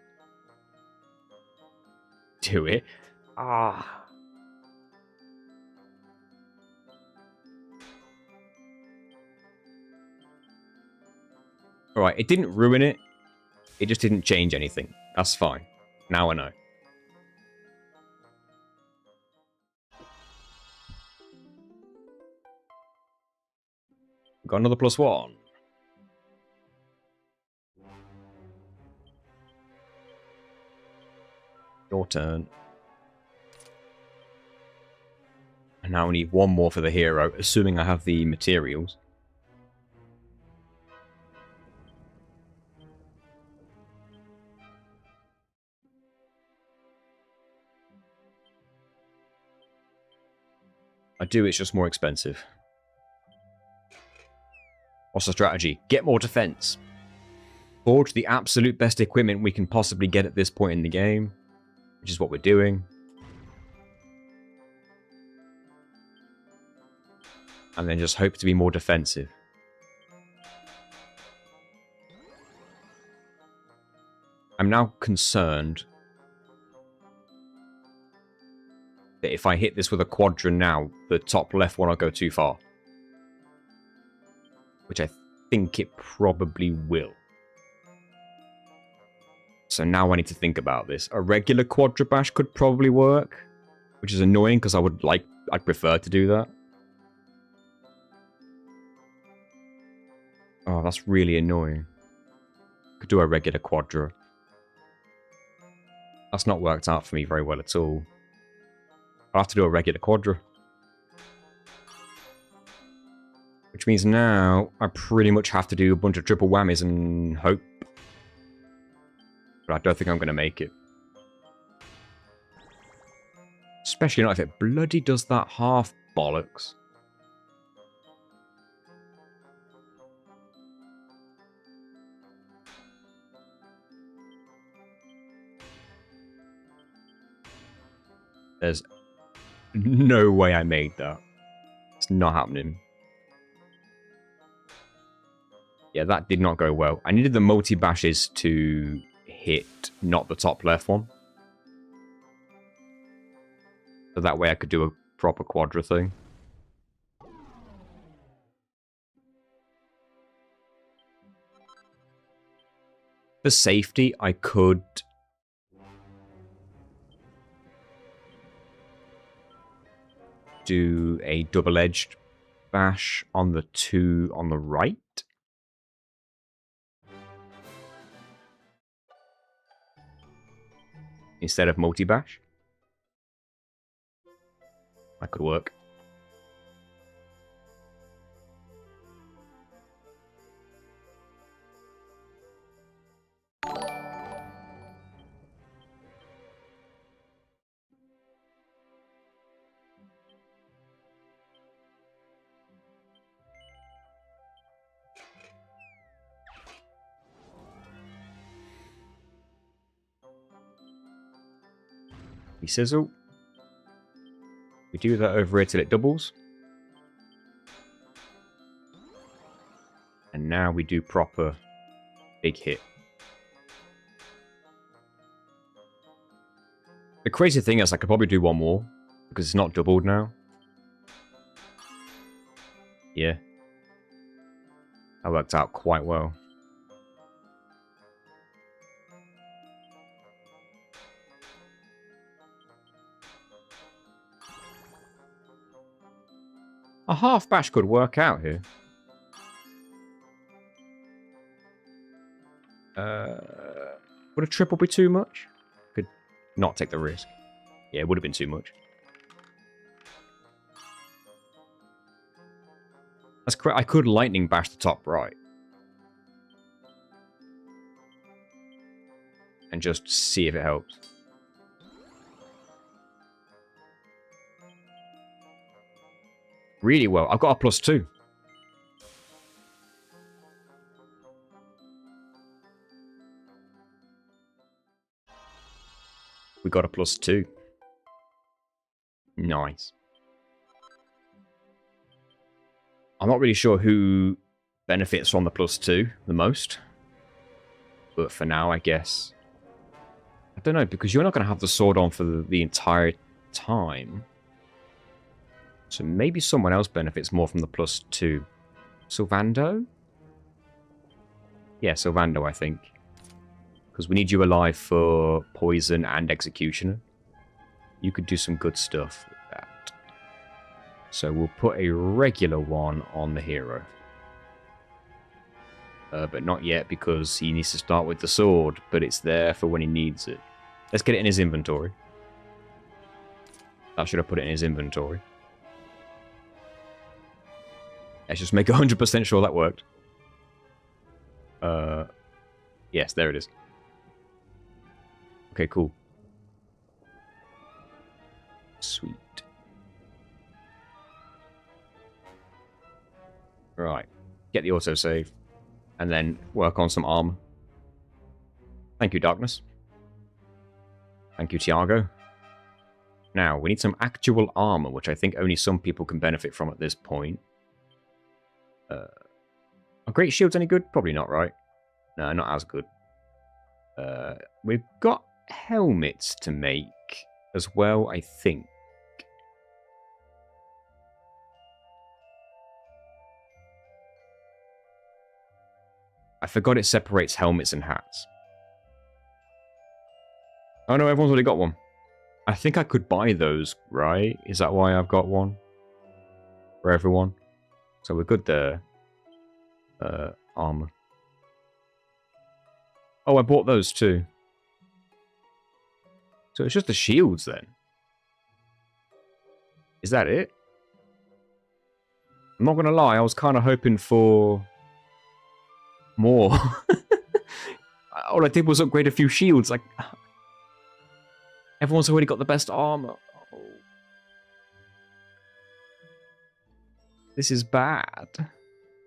Do it. Ah. Alright, it didn't ruin it. It just didn't change anything. That's fine. Now I know. Got another +1. Your turn. And now I need one more for the hero, assuming I have the materials. I do, it's just more expensive. What's the strategy? Get more defense. Forge the absolute best equipment we can possibly get at this point in the game, which is what we're doing. And then just hope to be more defensive. I'm now concerned that if I hit this with a quadra now, the top left one will go too far. Which I think it probably will. So now I need to think about this. A regular quadra bash could probably work, which is annoying because I'd prefer to do that. Oh, that's really annoying. Could do a regular quadra. That's not worked out for me very well at all. I'll have to do a regular quadra. Which means now I pretty much have to do a bunch of triple whammies and hope. But I don't think I'm going to make it. Especially not if it bloody does that half bollocks. There's no way I made that. It's not happening. Yeah, that did not go well. I needed the multi-bashes to hit, not the top left one. So that way I could do a proper quadra thing. For safety, I could do a double-edged bash on the 2 on the right. Instead of multi-bash. That could work. We sizzle. We do that over here till it doubles. And now we do proper big hit. The crazy thing is I could probably do one more because it's not doubled now. Yeah. That worked out quite well. A half bash could work out here. Would a triple be too much? Could not take the risk. Yeah, it would have been too much. That's correct. I could lightning bash the top right. And just see if it helps. Really well. I've got a +2. We got a +2. Nice. I'm not really sure who benefits from the +2 the most. But for now, I guess. I don't know, because you're not going to have the sword on for the entire time. So maybe someone else benefits more from the +2. Sylvando? Yeah, Sylvando, I think. Because we need you alive for Poison and Executioner. You could do some good stuff with that. So we'll put a regular one on the hero. But not yet because he needs to start with the sword, but it's there for when he needs it. Let's get it in his inventory. I should have put it in his inventory. Let's just make 100% sure that worked. Yes, there it is. Okay, cool. Sweet. Right. Get the autosave. And then work on some armor. Thank you, Darkness. Thank you, Tiago. Now, we need some actual armor, which I think only some people can benefit from at this point. Are Great Shields any good? Probably not, right? No, not as good. We've got helmets to make as well, I think. I forgot it separates helmets and hats. Oh no, everyone's already got one. I think I could buy those, right? Is that why I've got one? For everyone? So we're good there. Armor. Oh, I bought those too. So it's just the shields then. Is that it? I'm not gonna lie, I was kind of hoping for more. All I did was upgrade a few shields. Like, everyone's already got the best armor. Oh. This is bad.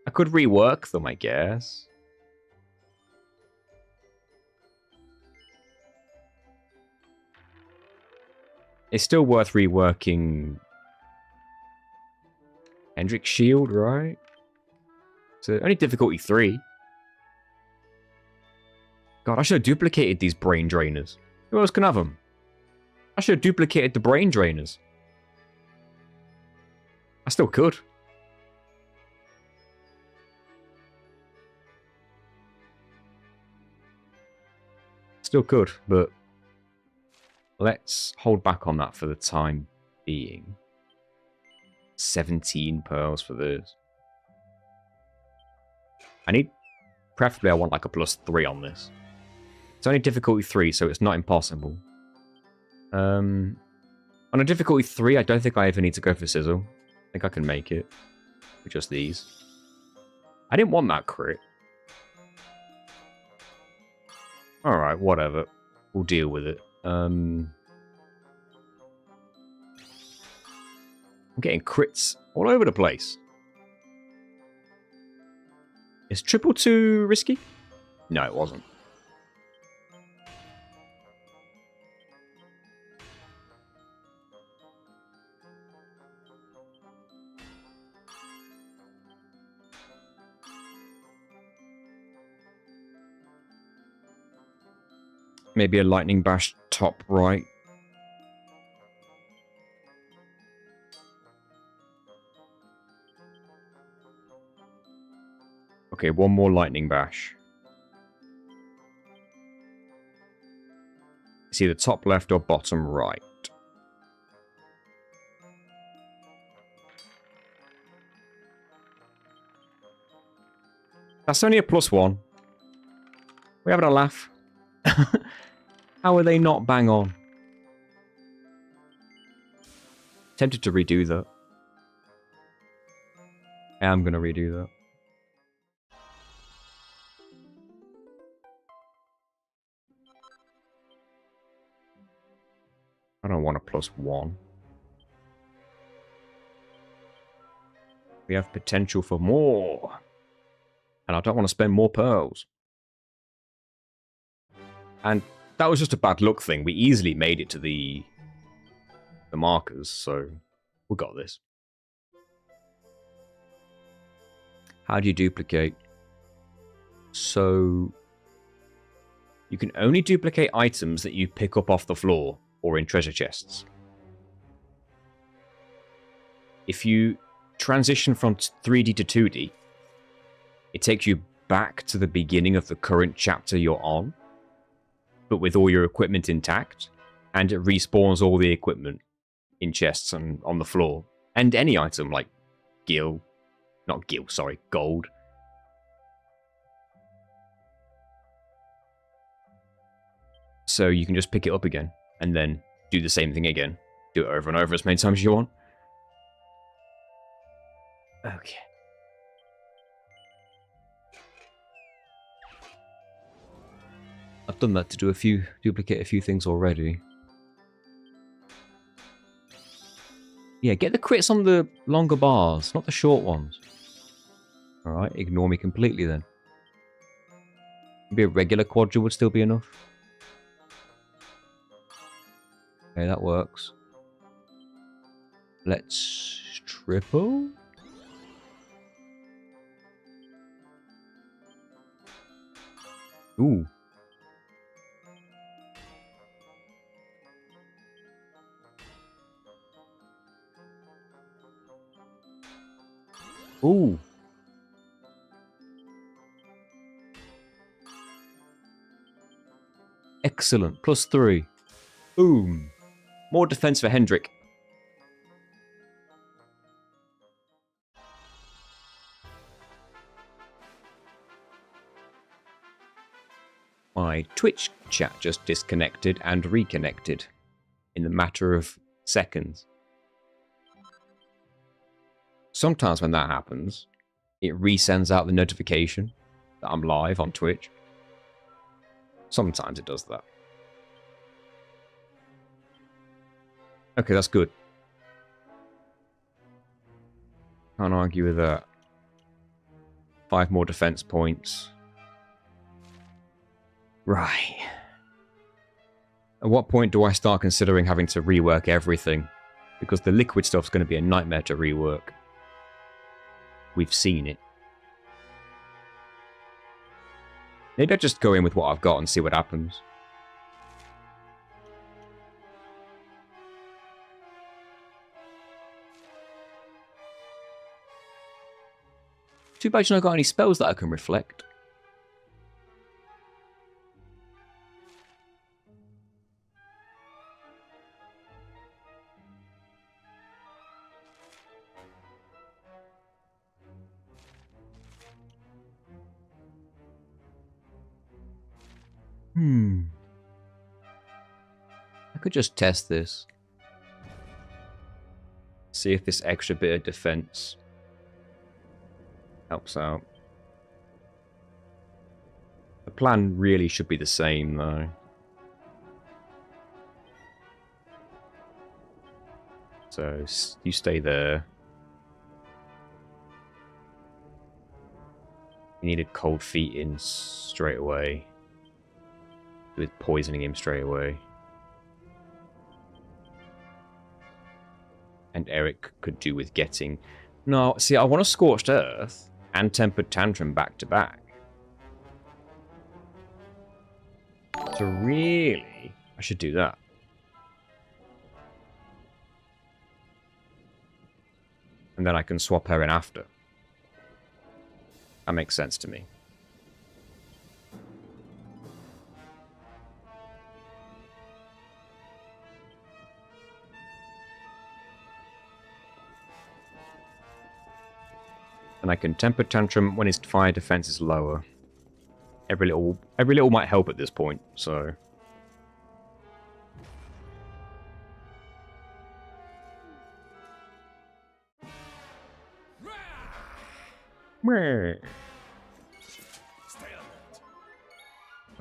I could rework them, I guess. It's still worth reworking Hendrik's shield, right? So only difficulty 3. God, I should have duplicated these brain drainers. Who else can have them? I should have duplicated the brain drainers. I still could. Still could, but let's hold back on that for the time being. 17 pearls for this. Preferably I want like a +3 on this. It's only difficulty 3, so it's not impossible. On a difficulty 3, I don't think I even need to go for Sizzle. I think I can make it with just these. I didn't want that crit. Alright, whatever. We'll deal with it. I'm getting crits all over the place. Is 222 risky? No, it wasn't. Maybe a lightning bash top right. Okay, one more lightning bash. It's either top left or bottom right. That's only a +1. We're having a laugh. How are they not bang on? Tempted to redo that. I am going to redo that. I don't want a +1. We have potential for more. And I don't want to spend more pearls. And that was just a bad luck thing. We easily made it to the markers, so we got this. How do you duplicate? So you can only duplicate items that you pick up off the floor or in treasure chests. If you transition from 3D to 2D, it takes you back to the beginning of the current chapter you're on, but with all your equipment intact, and it respawns all the equipment in chests and on the floor, and any item like gold. So you can just pick it up again, and then do the same thing again. Do it over and over as many times as you want. Okay. I've done that to duplicate a few things already. Yeah, get the crits on the longer bars, not the short ones. Alright, ignore me completely then. Maybe a regular quadra would still be enough. Okay, that works. Let's triple. Ooh. Ooh. Excellent. +3. Boom. More defense for Hendrik. My Twitch chat just disconnected and reconnected in the matter of seconds. Sometimes when that happens, it resends out the notification that I'm live on Twitch. Sometimes it does that. Okay, that's good. Can't argue with that. 5 more defense points. Right. At what point do I start considering having to rework everything? Because the liquid stuff's going to be a nightmare to rework. We've seen it. Maybe I just go in with what I've got and see what happens. Too bad you've not got any spells that I can reflect. I could just test this. See if this extra bit of defense helps out. The plan really should be the same, though. So, you stay there. You needed cold feet in straight away. With poisoning him straight away. And Eric could do with getting... No, see, I want a Scorched Earth and Tempered Tantrum back to back. So really, I should do that. And then I can swap her in after. That makes sense to me. And I can temper tantrum when his fire defense is lower. Every little might help at this point, so...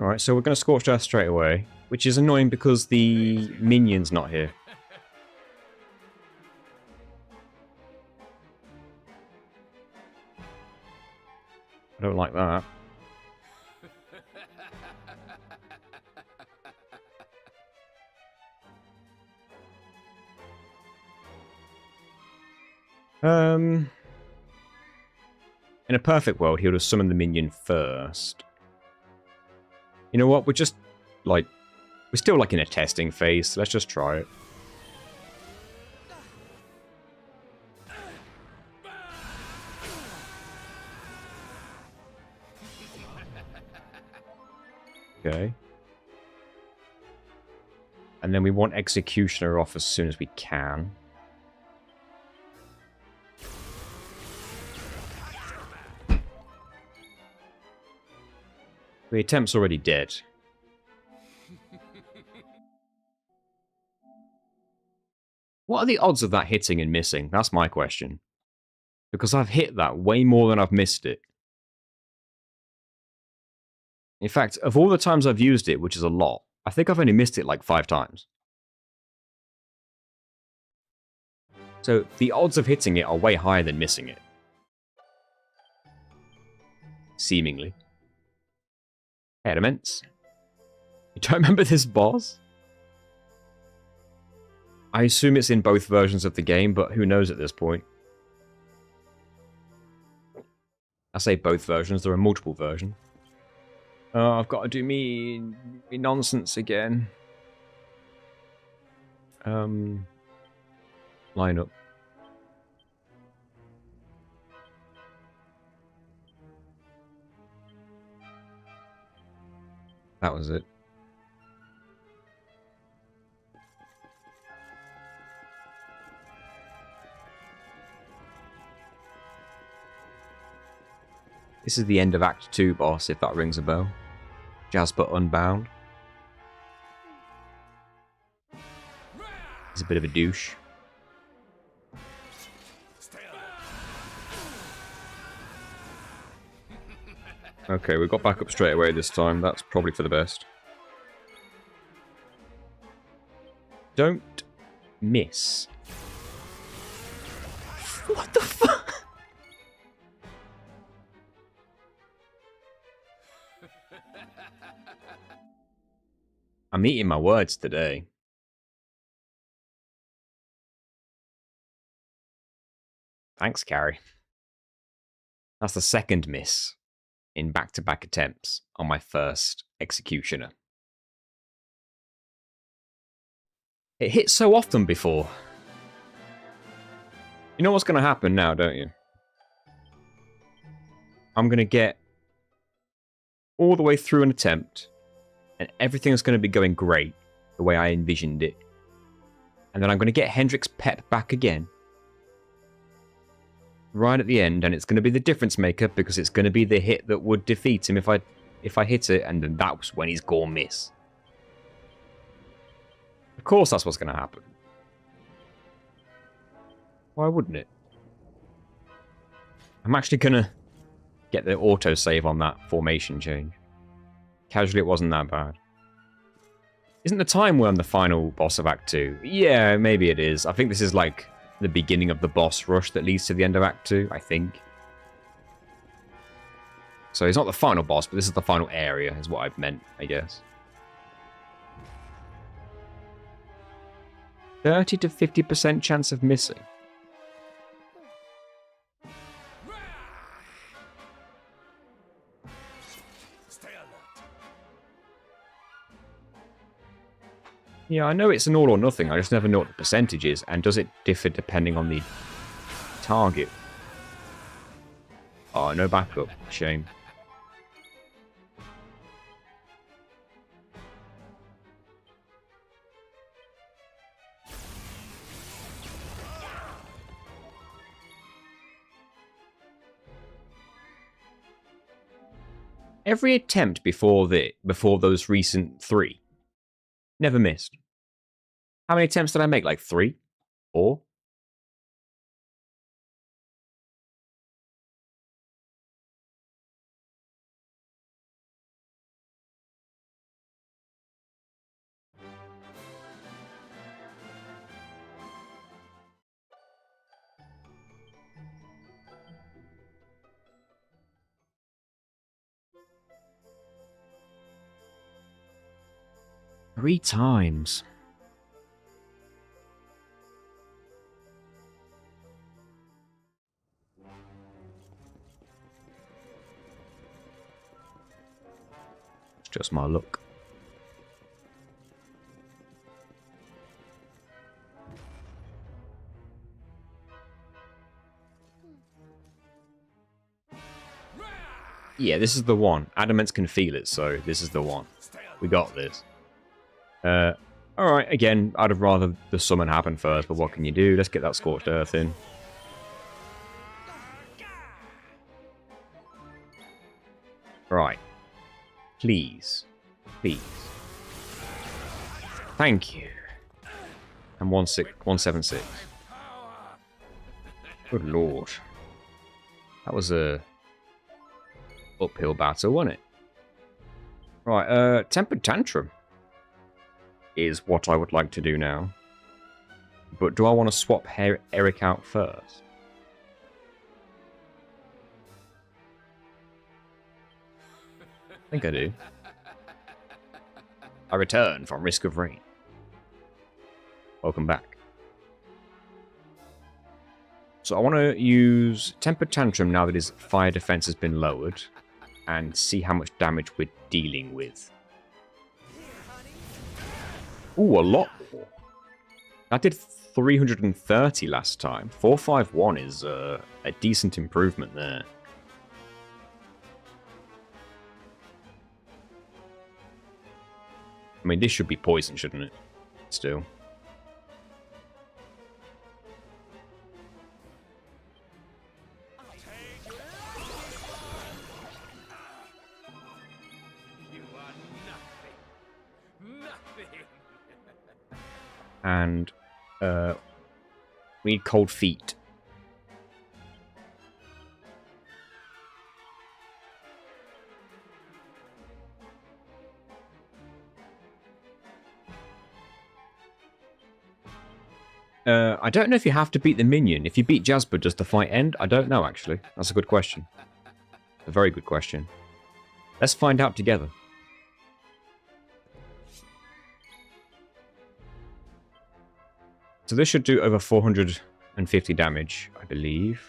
Alright, so we're going to Scorched Earth straight away, which is annoying because the minion's not here. I don't like that. In a perfect world, he would have summoned the minion first. You know what? We're just, like... We're still, like, in a testing phase, so let's just try it. Okay. And then we want Executioner off as soon as we can. The attempt's already dead. What are the odds of that hitting and missing? That's my question. Because I've hit that way more than I've missed it. In fact, of all the times I've used it, which is a lot, I think I've only missed it like 5 times. So the odds of hitting it are way higher than missing it. Seemingly. Elements. You don't remember this boss? I assume it's in both versions of the game, but who knows at this point. I say both versions, there are multiple versions. Oh, I've got to do me nonsense again. Line up. That was it. This is the end of Act 2 boss, if that rings a bell. Jasper Unbound. He's a bit of a douche. Okay, we got back up straight away this time. That's probably for the best. Don't miss. What the fuck? I'm eating my words today. Thanks, Carrie. That's the second miss in back-to-back attempts on my first Executioner. It hit so often before. You know what's going to happen now, don't you? I'm going to get all the way through an attempt, and everything's going to be going great, the way I envisioned it. And then I'm going to get Hendrik's pep back again, right at the end, and it's going to be the difference maker because it's going to be the hit that would defeat him if I hit it, and then that was when he's gone miss. Of course that's what's going to happen. Why wouldn't it? I'm actually going to get the autosave on that formation change. Casually, it wasn't that bad. Isn't the time worm the final boss of Act 2? Yeah, maybe it is. I think this is like the beginning of the boss rush that leads to the end of Act 2, I think. So it's not the final boss, but this is the final area, is what I've meant, I guess. 30 to 50% chance of missing. Yeah, I know it's an all or nothing. I just never know what the percentage is. And does it differ depending on the target? Oh, no backup. Shame. Every attempt before those recent 3. Never missed. How many attempts did I make? Like 3? 4? Three times. It's just my luck. Yeah, this is the one. Adamants can feel it, so this is the one. We got this. Alright, again, I'd have rather the summon happen first, but what can you do? Let's get that Scorched Earth in. Right. Please. Please. Thank you. And 176. Good lord. That was a uphill battle, wasn't it? Right, Tempered Tantrum is what I would like to do now. But do I want to swap Eric out first? I think I do. I return from Risk of Rain. Welcome back. So I want to use Tempered Tantrum now that his fire defense has been lowered and see how much damage we're dealing with. Ooh, a lot more. That did 330 last time. 451 is a decent improvement there. I mean, this should be poison, shouldn't it? Still. And we need Cold Feet. I don't know if you have to beat the minion. If you beat Jasper, does the fight end? I don't know, actually. That's a good question. A very good question. Let's find out together. So this should do over 450 damage, I believe.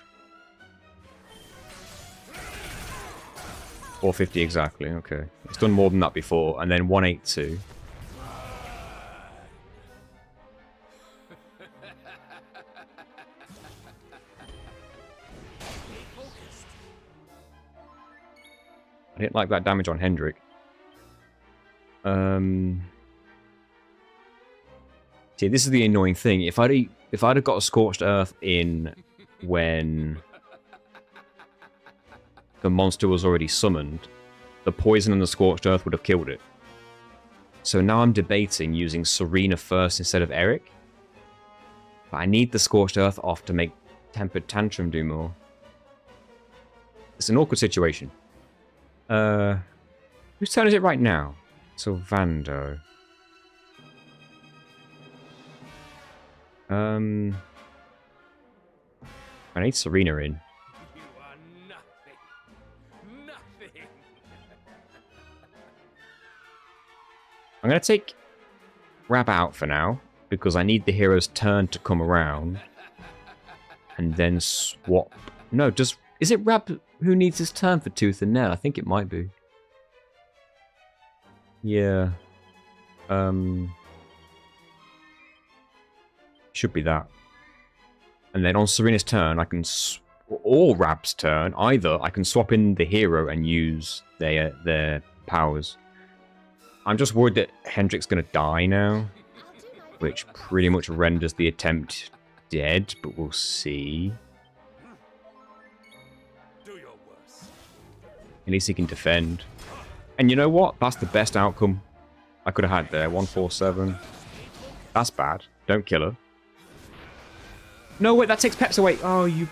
450 exactly, okay. It's done more than that before, and then 182. I didn't like that damage on Hendrik. See, this is the annoying thing. If I'd have got a Scorched Earth in when the monster was already summoned, the poison and the Scorched Earth would have killed it. So now I'm debating using Serena first instead of Eric. But I need the Scorched Earth off to make Tempered Tantrum do more. It's an awkward situation. Whose turn is it right now? Sylvando. I need Serena in. You are nothing. Nothing. I'm going to take Rab out for now, because I need the hero's turn to come around. And then swap. No, is it Rab who needs his turn for Tooth and Nail? I think it might be. Yeah. Should be that. And then on Serena's turn, I can... or Rab's turn, either I can swap in the hero and use their powers. I'm just worried that Hendrik's going to die now, which pretty much renders the attempt dead, but we'll see. Do your worst. At least he can defend. And you know what? That's the best outcome I could have had there. 147. That's bad. Don't kill her. No, wait, that takes Peps away. Oh, you...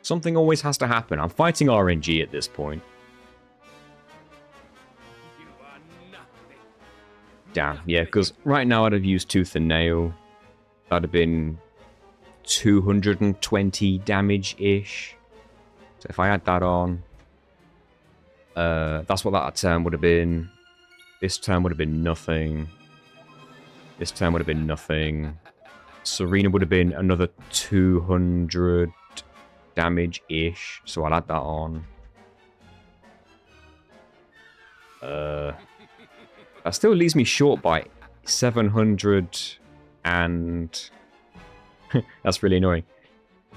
Something always has to happen. I'm fighting RNG at this point. You are nothing. Damn, yeah, because right now I'd have used Tooth and Nail. That'd have been 220 damage-ish. So if I add that on... that's what that turn would have been. This turn would have been nothing. This turn would have been nothing. Serena would have been another 200 damage-ish. So I'll add that on. That still leaves me short by 700 and... That's really annoying.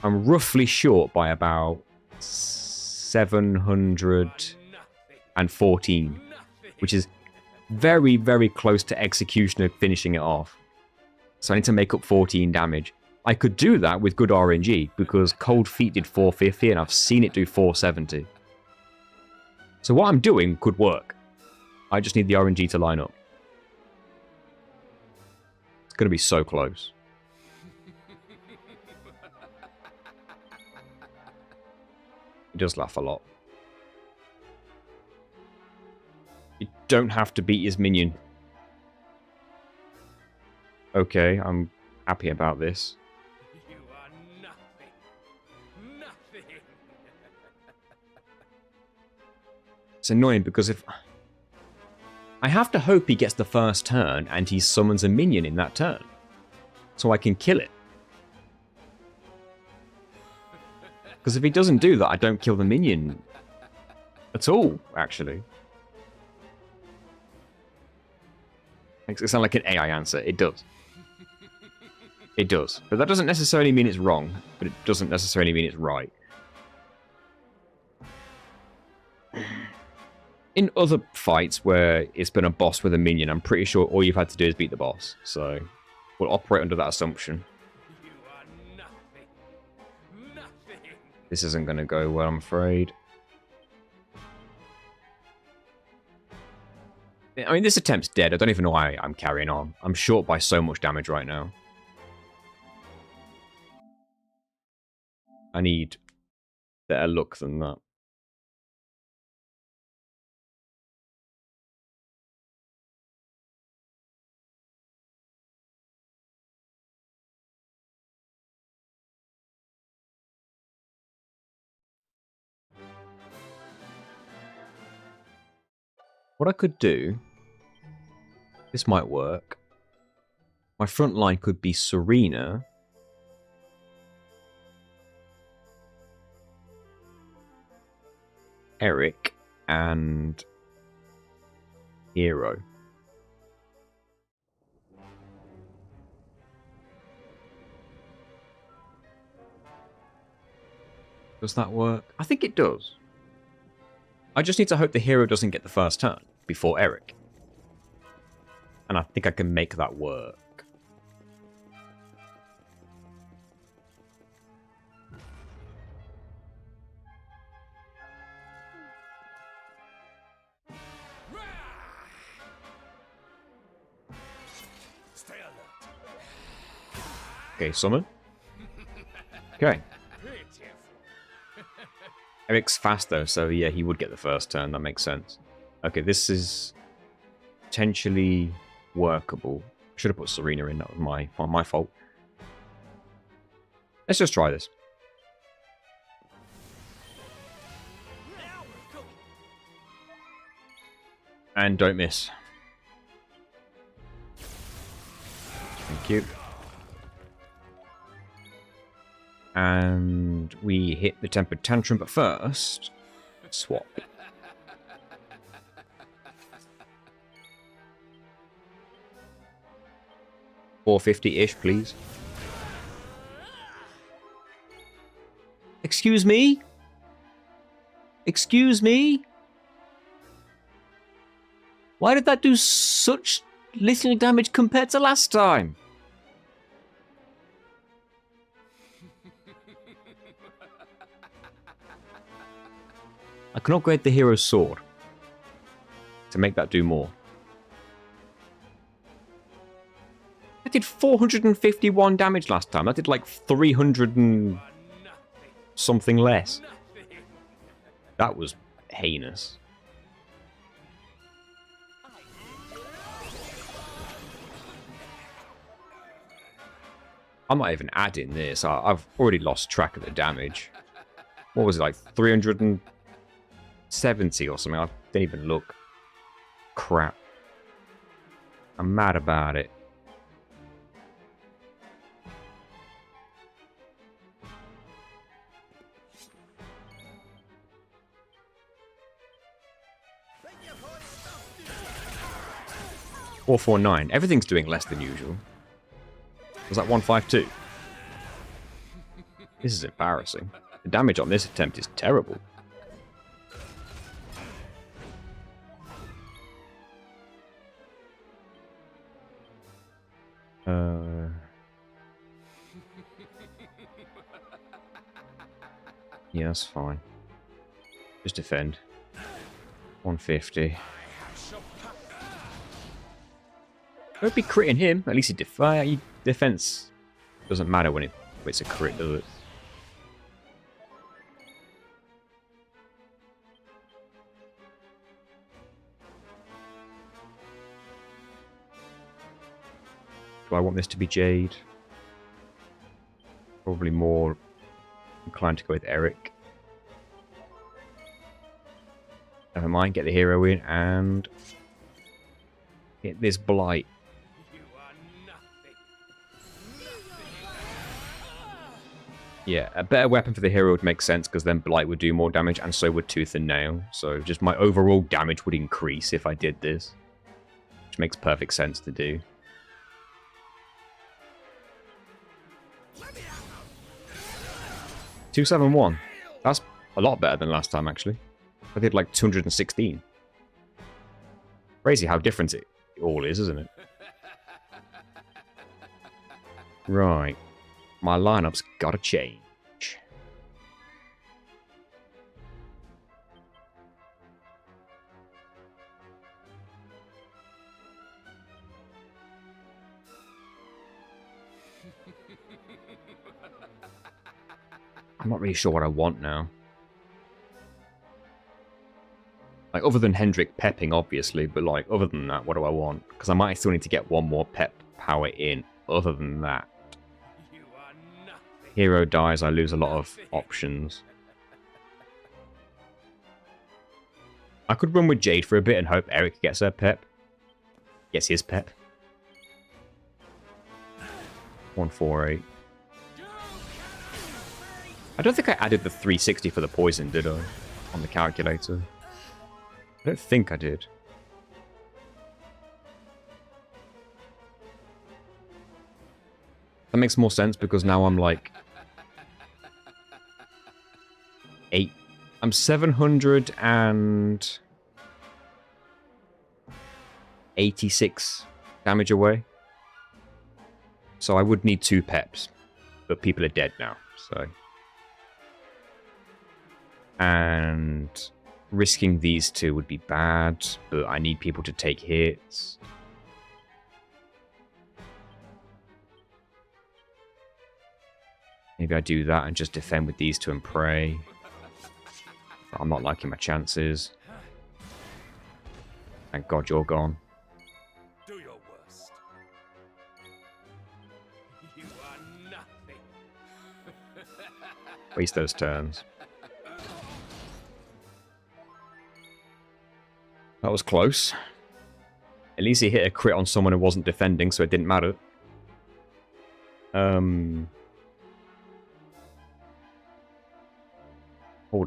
I'm roughly short by about 714, which is very, very close to Executioner finishing it off. So I need to make up 14 damage. I could do that with good RNG, because Cold Feet did 450 and I've seen it do 470. So what I'm doing could work. I just need the RNG to line up. It's going to be so close. He does laugh a lot. You don't have to beat his minion. Okay, I'm happy about this. You are nothing. Nothing. It's annoying because if... I have to hope he gets the first turn and he summons a minion in that turn. So I can kill it. Because if he doesn't do that, I don't kill the minion at all, actually. Makes it sound like an AI answer. It does. It does. But that doesn't necessarily mean it's wrong, but it doesn't necessarily mean it's right. In other fights where it's been a boss with a minion, I'm pretty sure all you've had to do is beat the boss. So we'll operate under that assumption. You are nothing. Nothing. This isn't going to go well, I'm afraid. I mean, this attempt's dead. I don't even know why I'm carrying on. I'm short by so much damage right now. I need better luck than that. What I could do, this might work. My front line could be Serena. Eric and Hero. Does that work? I think it does. I just need to hope the hero doesn't get the first turn before Eric. And I think I can make that work. Stay alert. Okay, summon. Okay. Pitiful. Eric's fast though, so yeah, he would get the first turn. That makes sense. Okay, this is potentially workable. Should have put Serena in. That was my fault. Let's just try this. Now we're cooking. And don't miss. Thank you. And we hit the Tempered Tantrum, but first, swap. 450-ish, please. Excuse me? Excuse me? Why did that do such little damage compared to last time? I can upgrade the hero's sword to make that do more. That did 451 damage last time. That did like 300 and something less. That was heinous. I'm not even adding this. I've already lost track of the damage. What was it, like 370 or something? I didn't even look. Crap. I'm mad about it. Four, 449. Everything's doing less than usual. Was that 152? This is embarrassing. The damage on this attempt is terrible. Yeah, that's fine. Just defend. 150. Don't be critting him. At least he defense doesn't matter when it's a crit, does it? Do I want this to be Jade? Probably more inclined to go with Eric. Never mind, get the hero in and hit this blight. Yeah, a better weapon for the hero would make sense because then Blight would do more damage and so would Tooth and Nail. So just my overall damage would increase if I did this. Which makes perfect sense to do. $271. That's a lot better than last time, actually. I did like 216. Crazy how different it all is, isn't it? Right. My lineup's gotta change. I'm not really sure what I want now. Like, other than Hendrik pepping, obviously, but like, other than that, what do I want? Because I might still need to get one more pep power in, other than that. Hero dies, I lose a lot of options. I could run with Jade for a bit and hope Eric gets her pep. Gets his pep. 148. I don't think I added the 360 for the poison, did I? On the calculator. I don't think I did. That makes more sense because now I'm like... I'm 786 damage away. So I would need 2 peps. But people are dead now, so... And risking these 2 would be bad, but I need people to take hits. Maybe I do that and just defend with these 2 and pray. But I'm not liking my chances. Thank God you're gone. Do your worst. You are nothing. Waste those turns. That was close. At least he hit a crit on someone who wasn't defending, so it didn't matter. Hold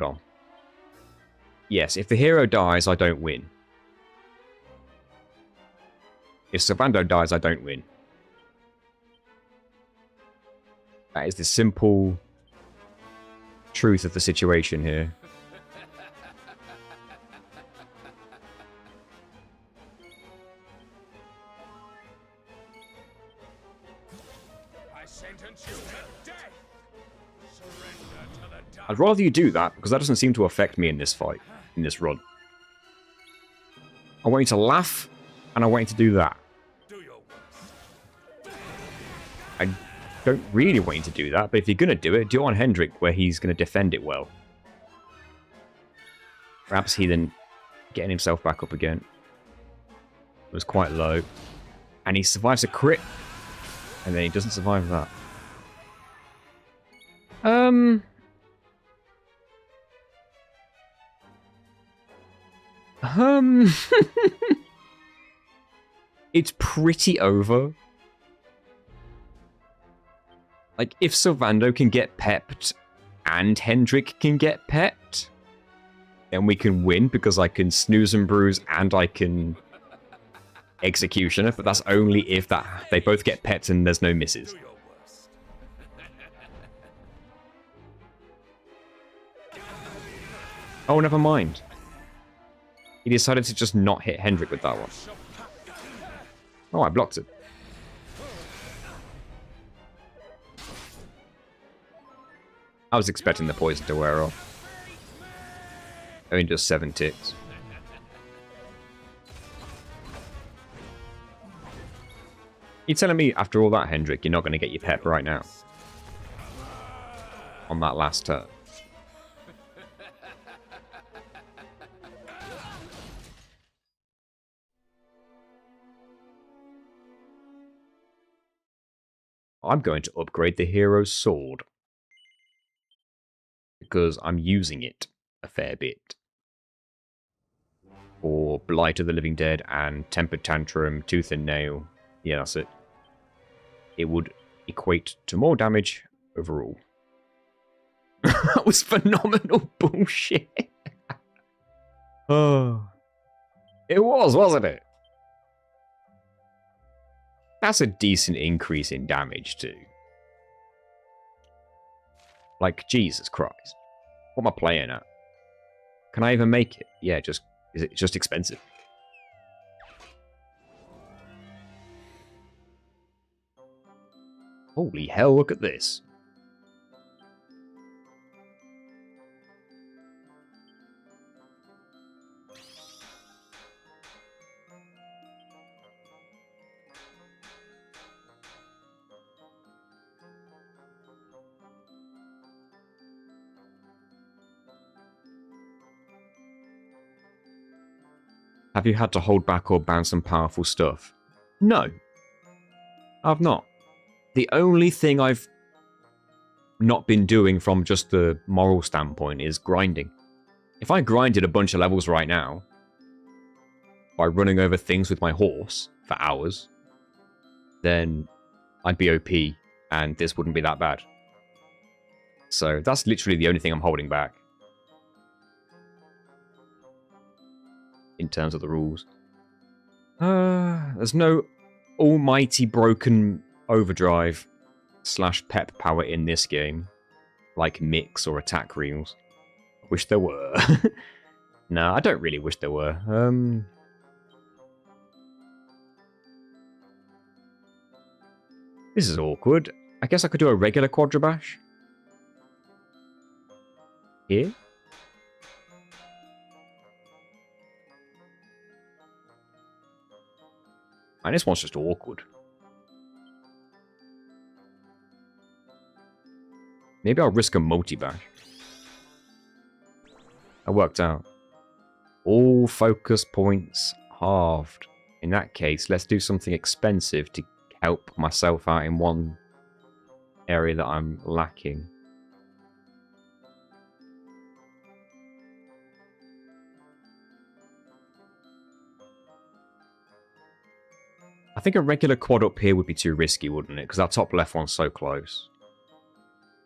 on. Yes, if the hero dies, I don't win. If Servando dies, I don't win. That is the simple truth of the situation here. I sentence you to death. Surrender to the dark. I'd rather you do that, because that doesn't seem to affect me in this fight, in this run. I want you to laugh, and I want you to do that. Do your worst. I don't really want you to do that, but if you're going to do it on Hendrik, where he's going to defend it well. Perhaps he then getting himself back up again. It was quite low. And he survives a crit. And then he doesn't survive that. It's pretty over. Like, if Sylvando can get pepped and Hendrik can get pepped, then we can win because I can snooze and bruise and I can executioner, but that's only if they both get pepped and there's no misses. Do your worst. Oh, never mind. He decided to just not hit Hendrik with that one. Oh, I blocked it. I was expecting the poison to wear off. Only just 7 ticks. You're telling me after all that, Hendrik, you're not going to get your pep right now? On that last turn. I'm going to upgrade the hero's sword. Because I'm using it a fair bit. For Blight of the Living Dead and Tempered Tantrum, Tooth and Nail. Yeah, that's it. It would equate to more damage overall. That was phenomenal bullshit. Oh. It was, wasn't it? That's a decent increase in damage too. Like, Jesus Christ. What am I playing at? Can I even make it? Yeah, is it just expensive? Holy hell, look at this. Have you had to hold back or ban some powerful stuff? No. I've not. The only thing I've not been doing from just the moral standpoint is grinding. If I grinded a bunch of levels right now, by running over things with my horse for hours, then I'd be OP and this wouldn't be that bad. So that's literally the only thing I'm holding back. In terms of the rules. There's no almighty broken overdrive / pep power in this game. Like mix or attack reels. Wish there were. No, I don't really wish there were. This is awkward. I guess I could do a regular Quadrabash. Here? And this one's just awkward. Maybe I'll risk a multi-bash. That worked out. All focus points halved. In that case, let's do something expensive to help myself out in one area that I'm lacking. I think a regular quad up here would be too risky, wouldn't it? Because that top left one's so close.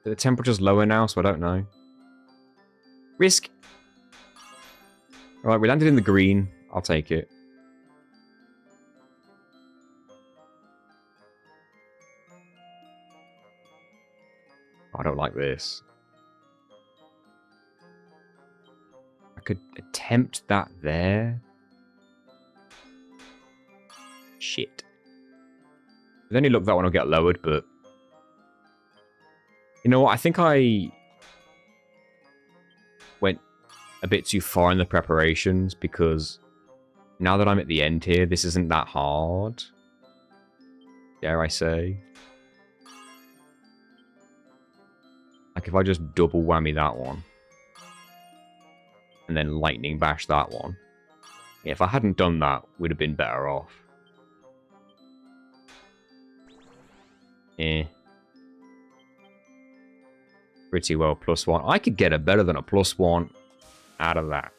The temperature's lower now, so I don't know. Risk! Alright, we landed in the green. I'll take it. I don't like this. I could attempt that there. Shit. With any luck, that one will get lowered, but... You know what? I think I went a bit too far in the preparations, because now that I'm at the end here, this isn't that hard. Dare I say. Like, if I just double whammy that one, and then lightning bash that one, yeah, if I hadn't done that, we'd have been better off. Eh. Pretty well +1. I could get a better than a +1 out of that.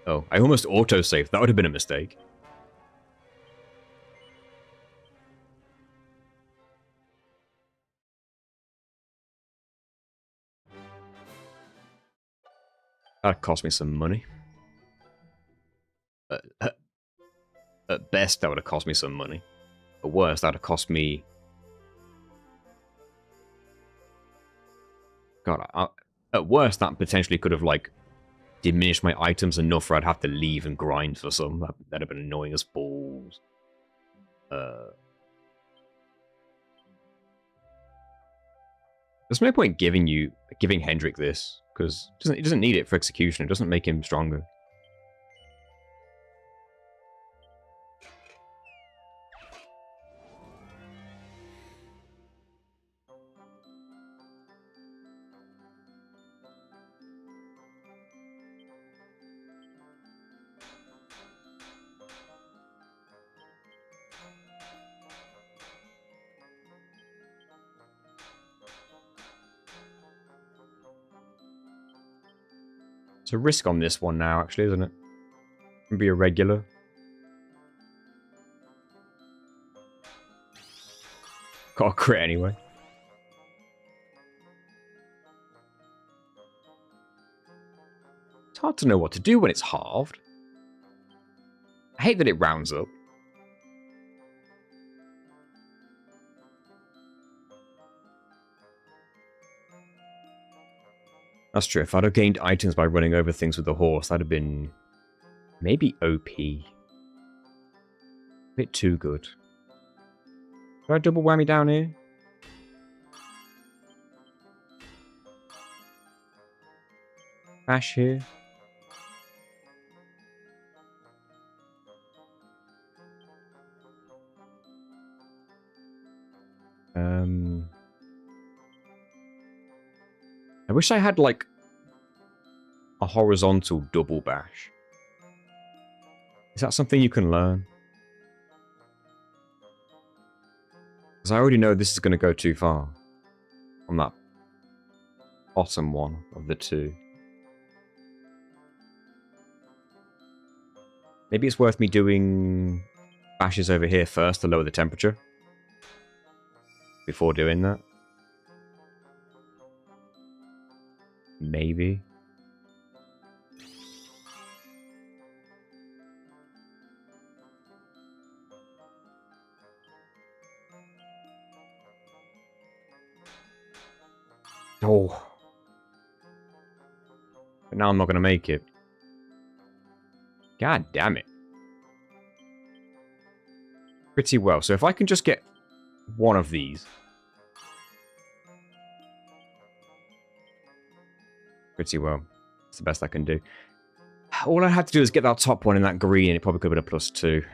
Oh, I almost autosaved. That would have been a mistake. That cost me some money. At best, that would have cost me some money. At worst, that would have cost me... God, at worst, that potentially could have, like, diminished my items enough where I'd have to leave and grind for some. That'd have been annoying as balls. There's no point giving Hendrik this, because he doesn't need it for execution. It doesn't make him stronger. It's a risk on this one now, actually, isn't it? Can be a regular. Got a crit anyway. It's hard to know what to do when it's halved. I hate that it rounds up. That's true. If I'd have gained items by running over things with the horse, that'd have been maybe OP. A bit too good. Do I double whammy down here? Bash here. I wish I had, like, a horizontal double bash. Is that something you can learn? Because I already know this is going to go too far. On that bottom one of the two. Maybe it's worth me doing bashes over here first to lower the temperature. Before doing that. Maybe. Oh. But now I'm not going to make it. God damn it. Pretty well. So if I can just get one of these. Pretty well. It's the best I can do. All I had to do is get that top one in that green, and it probably could have been a +2.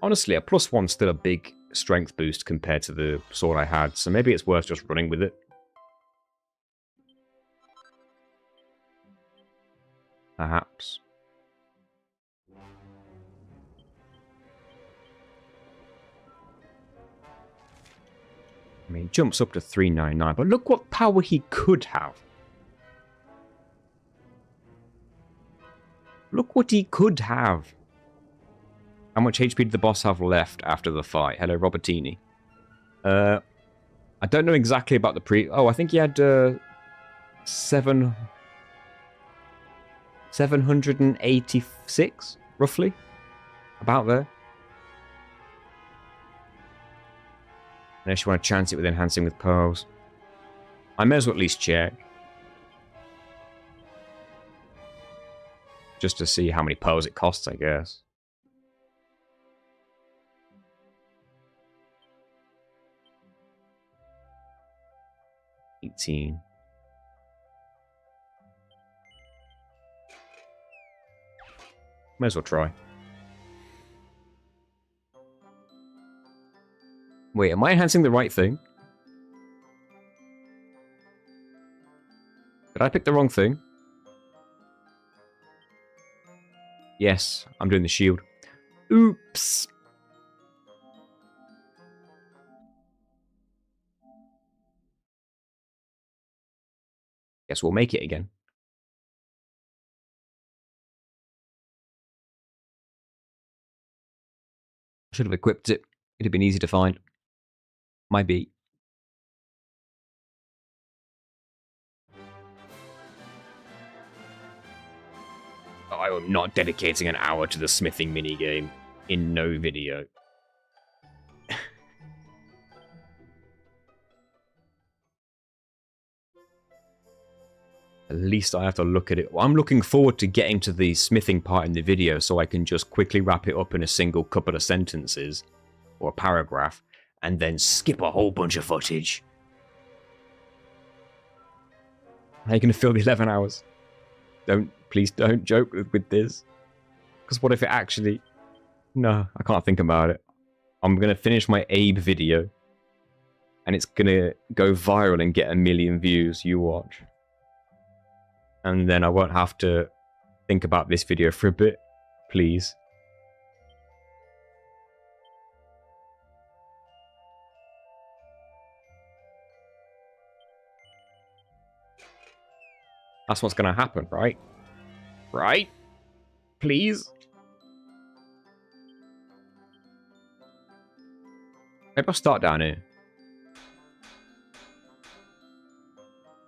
Honestly, a +1's still a big strength boost compared to the sword I had, so maybe it's worth just running with it. Perhaps. I mean, jumps up to 399, but look what power he could have. Look what he could have. How much HP did the boss have left after the fight? Hello, Robertini. I don't know exactly about the Oh, I think he had 786, roughly. About there. Unless you want to chance it with enhancing with pearls. I may as well at least check. Just to see how many pearls it costs, I guess. $18. May as well try. Wait, am I enhancing the right thing? Did I pick the wrong thing? Yes, I'm doing the shield. Oops! Guess we'll make it again. Should have equipped it. It'd have been easy to find. Might be. I am not dedicating an hour to the smithing minigame in no video. At least I have to look at it. Well, I'm looking forward to getting to the smithing part in the video so I can just quickly wrap it up in a single couple of sentences or a paragraph and then skip a whole bunch of footage. How are you going to fill the 11 hours? Please don't joke with this. Because what if it actually... No, I can't think about it. I'm going to finish my Abe video. And it's going to go viral and get 1 million views. You watch. And then I won't have to think about this video for a bit. Please. That's what's going to happen, right? Right? Please? Maybe I'll start down here.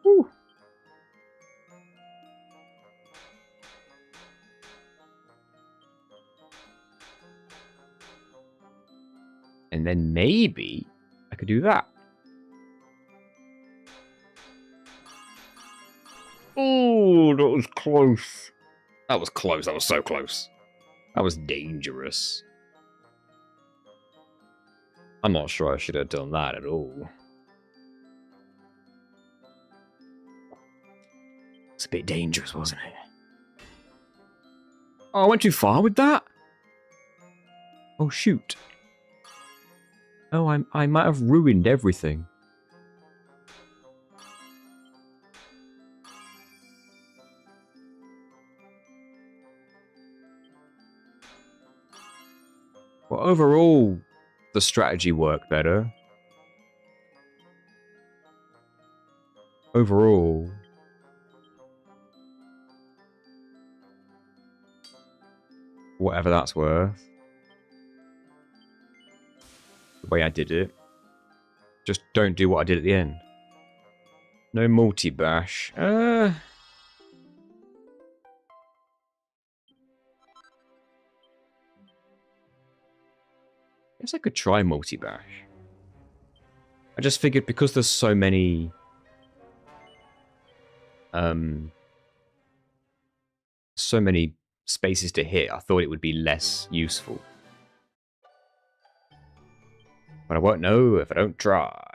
Whew. And then maybe I could do that. Oh, that was close. That was close. That was so close. That was dangerous. I'm not sure I should have done that at all. It's a bit dangerous, wasn't it? Oh, I went too far with that? Oh, shoot. Oh, I might have ruined everything. Well, overall, the strategy worked better. Overall. Whatever that's worth. The way I did it. Just don't do what I did at the end. No multi-bash. Guess I could try multi-bash. I just figured because there's so many... so many spaces to hit, I thought it would be less useful. But I won't know if I don't try.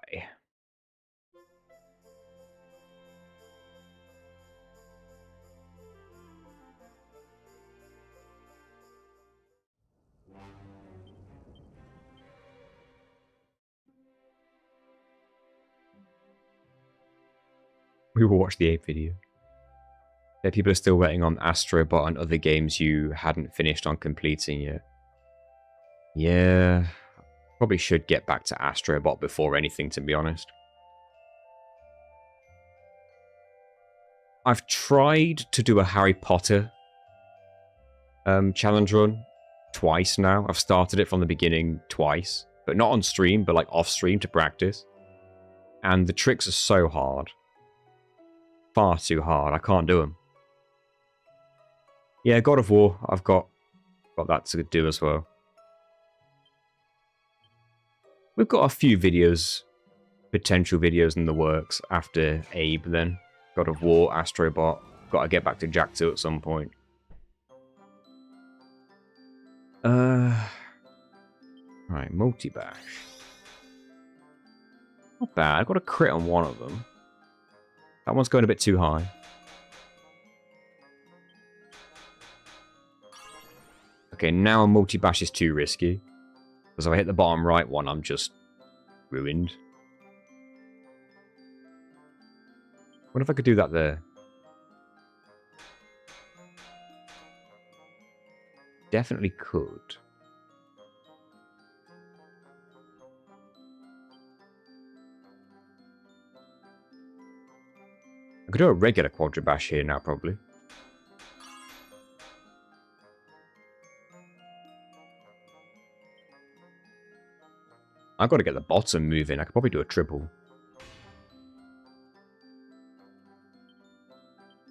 We will watch the Ape video. Yeah, people are still waiting on Astrobot and other games you hadn't finished on completing yet. Yeah, probably should get back to Astrobot before anything, to be honest. I've tried to do a Harry Potter challenge run twice now. I've started it from the beginning twice, but not on stream, but like off stream to practice. And the tricks are so hard. Far too hard. I can't do them. Yeah, God of War, I've got that to do as well. We've got a few videos, potential videos in the works after Abe then. God of War, Astrobot. Got to get back to Jak 2 at some point. Right, multi-bash. Not bad. I got a crit on one of them. That one's going a bit too high. Okay, now a multi-bash is too risky. Because if I hit the bottom right one, I'm just ruined. What if I could do that there? Definitely could. I could do a regular quadra bash here now, probably. I've got to get the bottom moving. I could probably do a triple.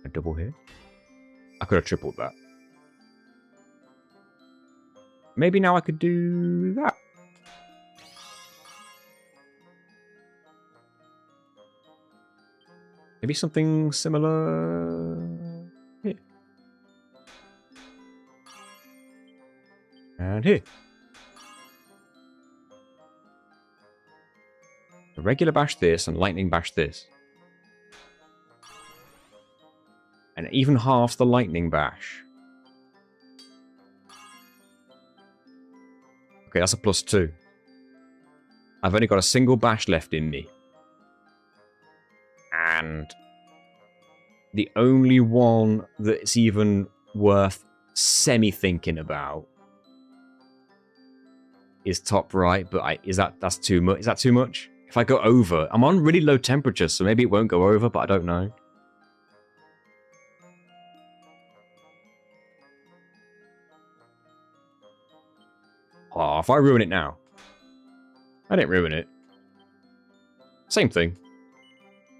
A double here. I could have tripled that. Maybe now I could do that. Maybe something similar here. And here. A regular bash this and lightning bash this. And even half the lightning bash. Okay, that's a +2. I've only got a single bash left in me. And the only one that's even worth semi-thinking about is top right, but that's too much. Is that too much? If I go over, I'm on really low temperature, so maybe it won't go over, but I don't know. Oh, if I ruin it now. I didn't ruin it. Same thing.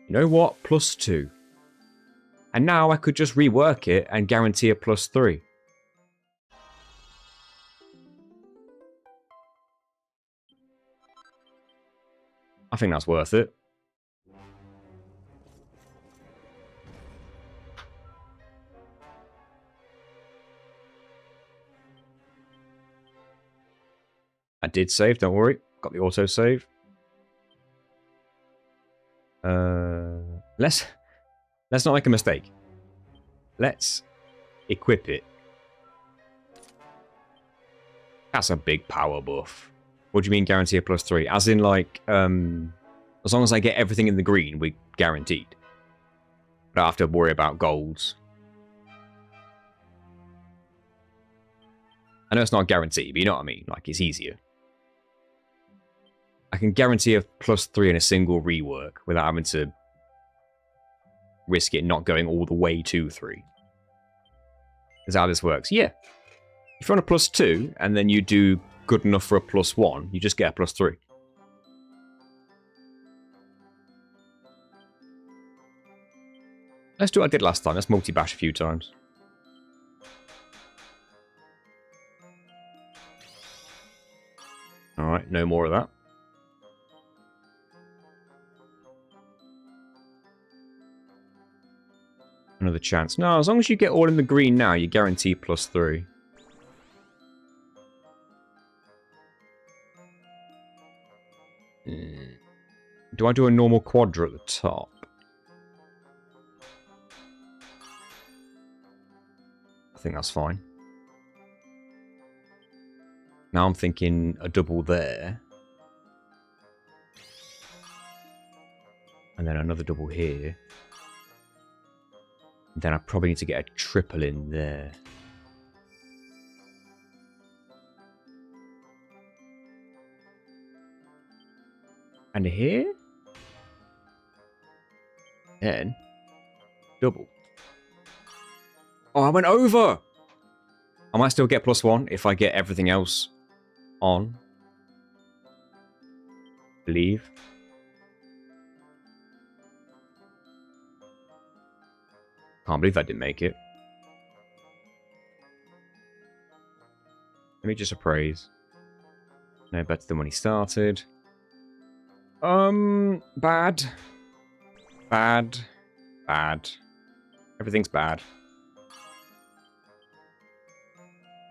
You know what? +2. And now I could just rework it and guarantee a +3. I think that's worth it. I did save, don't worry. Got the auto save. Let's not make a mistake. Let's equip it. That's a big power buff. What do you mean guarantee a +3? As in like, as long as I get everything in the green, we're guaranteed. I don't have to worry about golds. I know it's not a guarantee, but you know what I mean? Like, it's easier. I can guarantee a +3 in a single rework without having to risk it not going all the way to 3. Is how this works. Yeah. If you're on a +2 and then you do good enough for a +1, you just get a +3. Let's do what I did last time. Let's multi-bash a few times. Alright, no more of that. Another chance. No, as long as you get all in the green now, you guarantee +3. Do I do a normal quadra at the top? I think that's fine. Now I'm thinking a double there. And then another double here. Then I probably need to get a triple in there. And here? Then double. Oh, I went over! I might still get +1 if I get everything else on. Believe. Can't believe that didn't make it. Let me just appraise. No better than when he started. Bad. Bad. Bad. Everything's bad.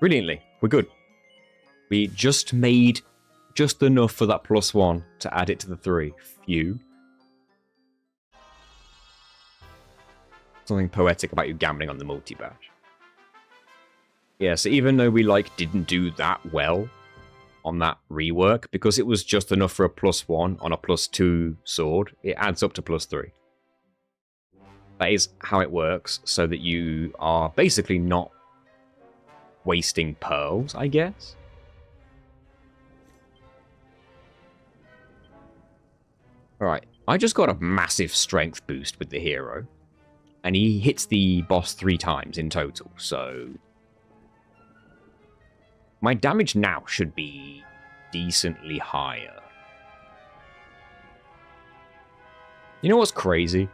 Brilliantly. We're good. We just made just enough for that +1 to add it to the 3. Phew. Something poetic about you gambling on the multi-badge. Yeah, so even though we didn't do that well on that rework, because it was just enough for a +1 on a +2 sword, it adds up to +3. That is how it works, so that you are basically not wasting pearls, I guess. Alright, I just got a massive strength boost with the hero. And he hits the boss 3 times in total, so... my damage now should be decently higher. You know what's crazy?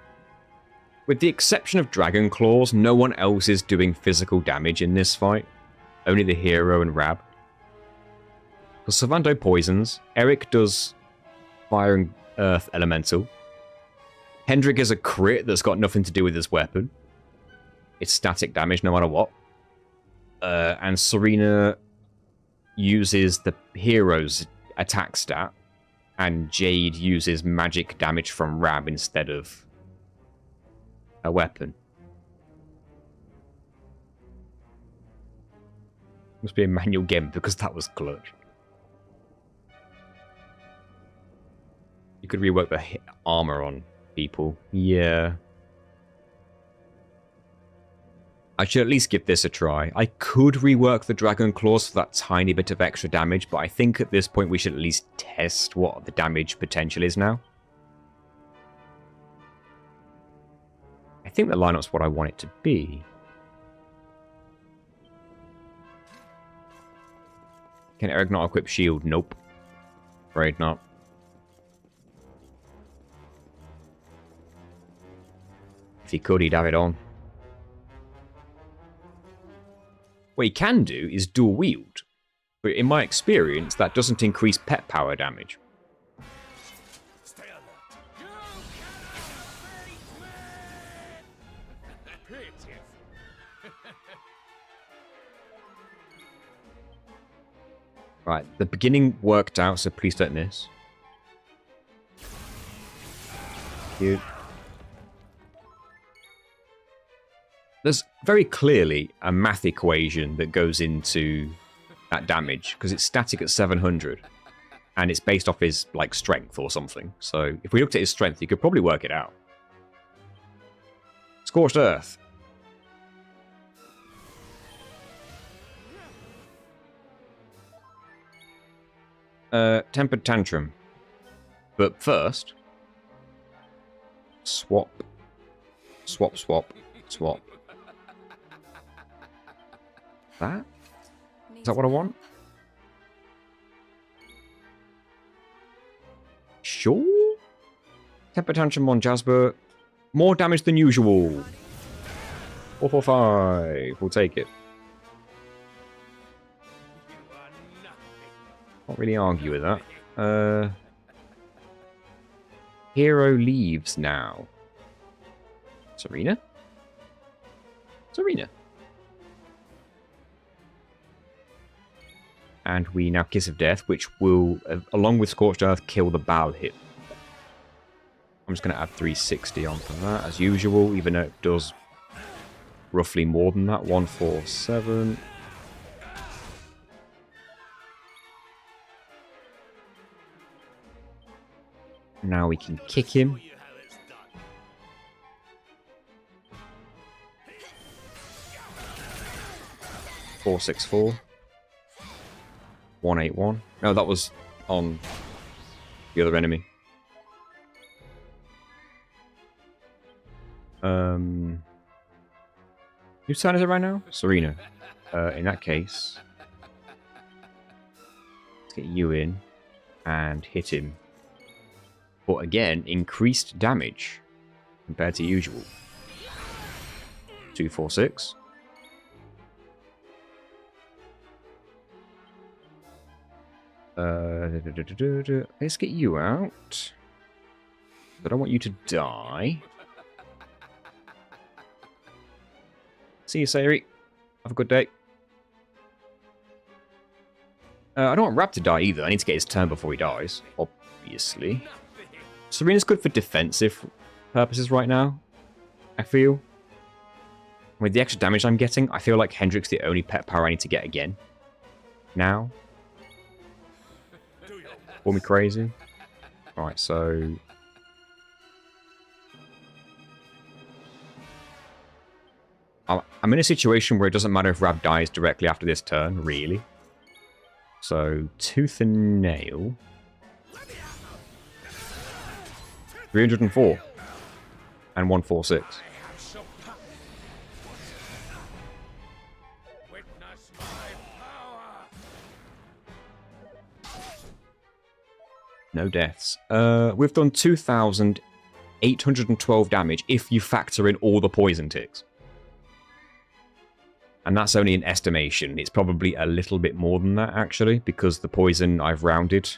With the exception of Dragon Claws, no one else is doing physical damage in this fight. Only the hero and Rab. Because Servando poisons, Eric does Fire and Earth Elemental. Hendrik is a crit that's got nothing to do with his weapon. It's static damage no matter what. And Serena uses the hero's attack stat. And Jade uses magic damage from Rab instead of a weapon. Must be a manual game because that was clutch. You could rework the armor on people. Yeah. I should at least give this a try. I could rework the Dragon Claws for that tiny bit of extra damage, but I think at this point we should at least test what the damage potential is now. I think the lineup's what I want it to be. Can Eric not equip shield? Nope. Afraid not. If he could, he'd have it on. What he can do is dual wield, but in my experience, that doesn't increase pet power damage. Stay alert. Right, the beginning worked out, so please don't miss. Cute. There's very clearly a math equation that goes into that damage, because it's static at 700, and it's based off his, like, strength or something. So if we looked at his strength, you could probably work it out. Scorched Earth. Tempered Tantrum. But first... Swap. Swap, swap, swap. That? Is that what I want? Sure? Temper Tantrum on Jasper. More damage than usual. 445. We'll take it. Can't really argue with that. Hero leaves now. Serena? Serena. And we now Kiss of Death, which will, along with Scorched Earth, kill the Baal hit. I'm just going to add 360 onto that, as usual, even though it does roughly more than that. 147. Now we can kick him. .464. 181. No, that was on the other enemy. Whose turn is it right now? Serena. In that case, let's get you in and hit him. But again, increased damage compared to usual. 2, 4, 6. Let's get you out. I don't want you to die. See you, Sayori. Have a good day. I don't want Rab to die either. I need to get his turn before he dies, obviously. Serena's good for defensive purposes right now, I feel. With the extra damage I'm getting, I feel like Hendrick's the only pet power I need to get again. Now. Call me crazy. Alright, so... I'm in a situation where it doesn't matter if Rab dies directly after this turn, really. So, Tooth and Nail. 304. And 146. No deaths. We've done 2,812 damage if you factor in all the poison ticks. And that's only an estimation. It's probably a little bit more than that, actually, because the poison I've rounded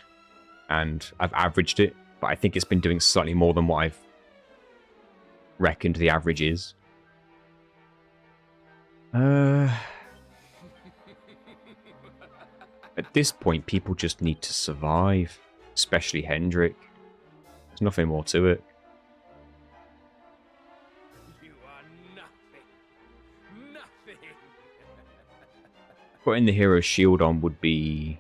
and I've averaged it, but I think it's been doing slightly more than what I've reckoned the average is. At this point, people just need to survive, especially Hendrick. There's nothing more to it. Putting the hero's shield on would be...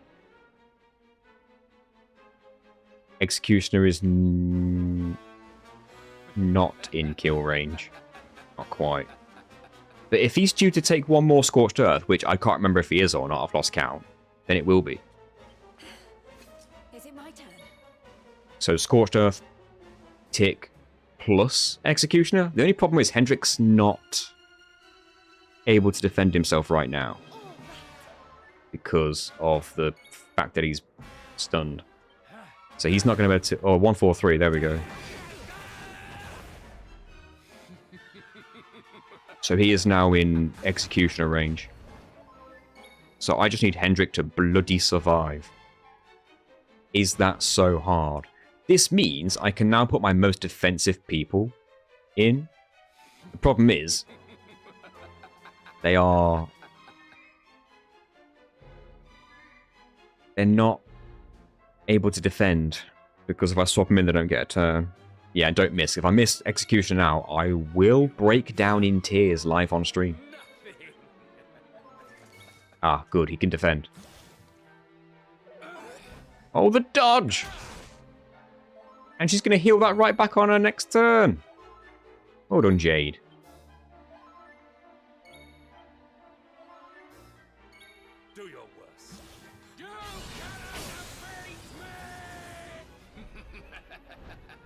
Executioner is not in kill range. Not quite. But if he's due to take one more Scorched Earth, which I can't remember if he is or not, I've lost count, then it will be. Is it my turn? So Scorched Earth, tick, plus Executioner. The only problem is Hendrick's not able to defend himself right now. Because of the fact that he's stunned. So he's not going to be able to... Oh, 143, there we go. So he is now in Executioner range. So I just need Hendrick to bloody survive. Is that so hard? This means I can now put my most defensive people in. The problem is... They're not able to defend, because if I swap them in, they don't get a turn. Yeah, and don't miss. If I miss Execution now, I will break down in tears live on stream. Ah, good. He can defend. Oh, the dodge! And she's going to heal that right back on her next turn. Well done, Jade.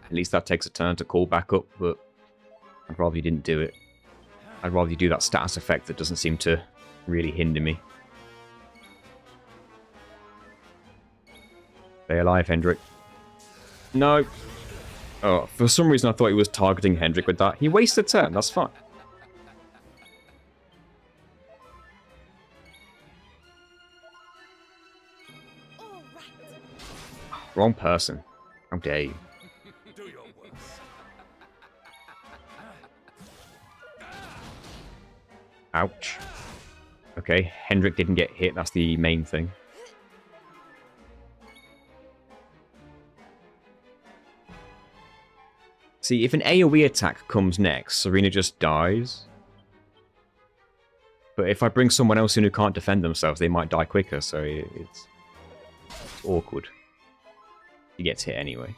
At least that takes a turn to call back up, but I'd rather you didn't do it. I'd rather you do that status effect that doesn't seem to really hinder me. Stay alive, Hendrick. No. Oh, for some reason I thought he was targeting Hendrick with that. He wasted a turn, that's fine. Wrong person. How dare you. Ouch. Okay, Hendrick didn't get hit, that's the main thing. See, if an AoE attack comes next, Serena just dies. But if I bring someone else in who can't defend themselves, they might die quicker, so it's awkward. He gets hit anyway.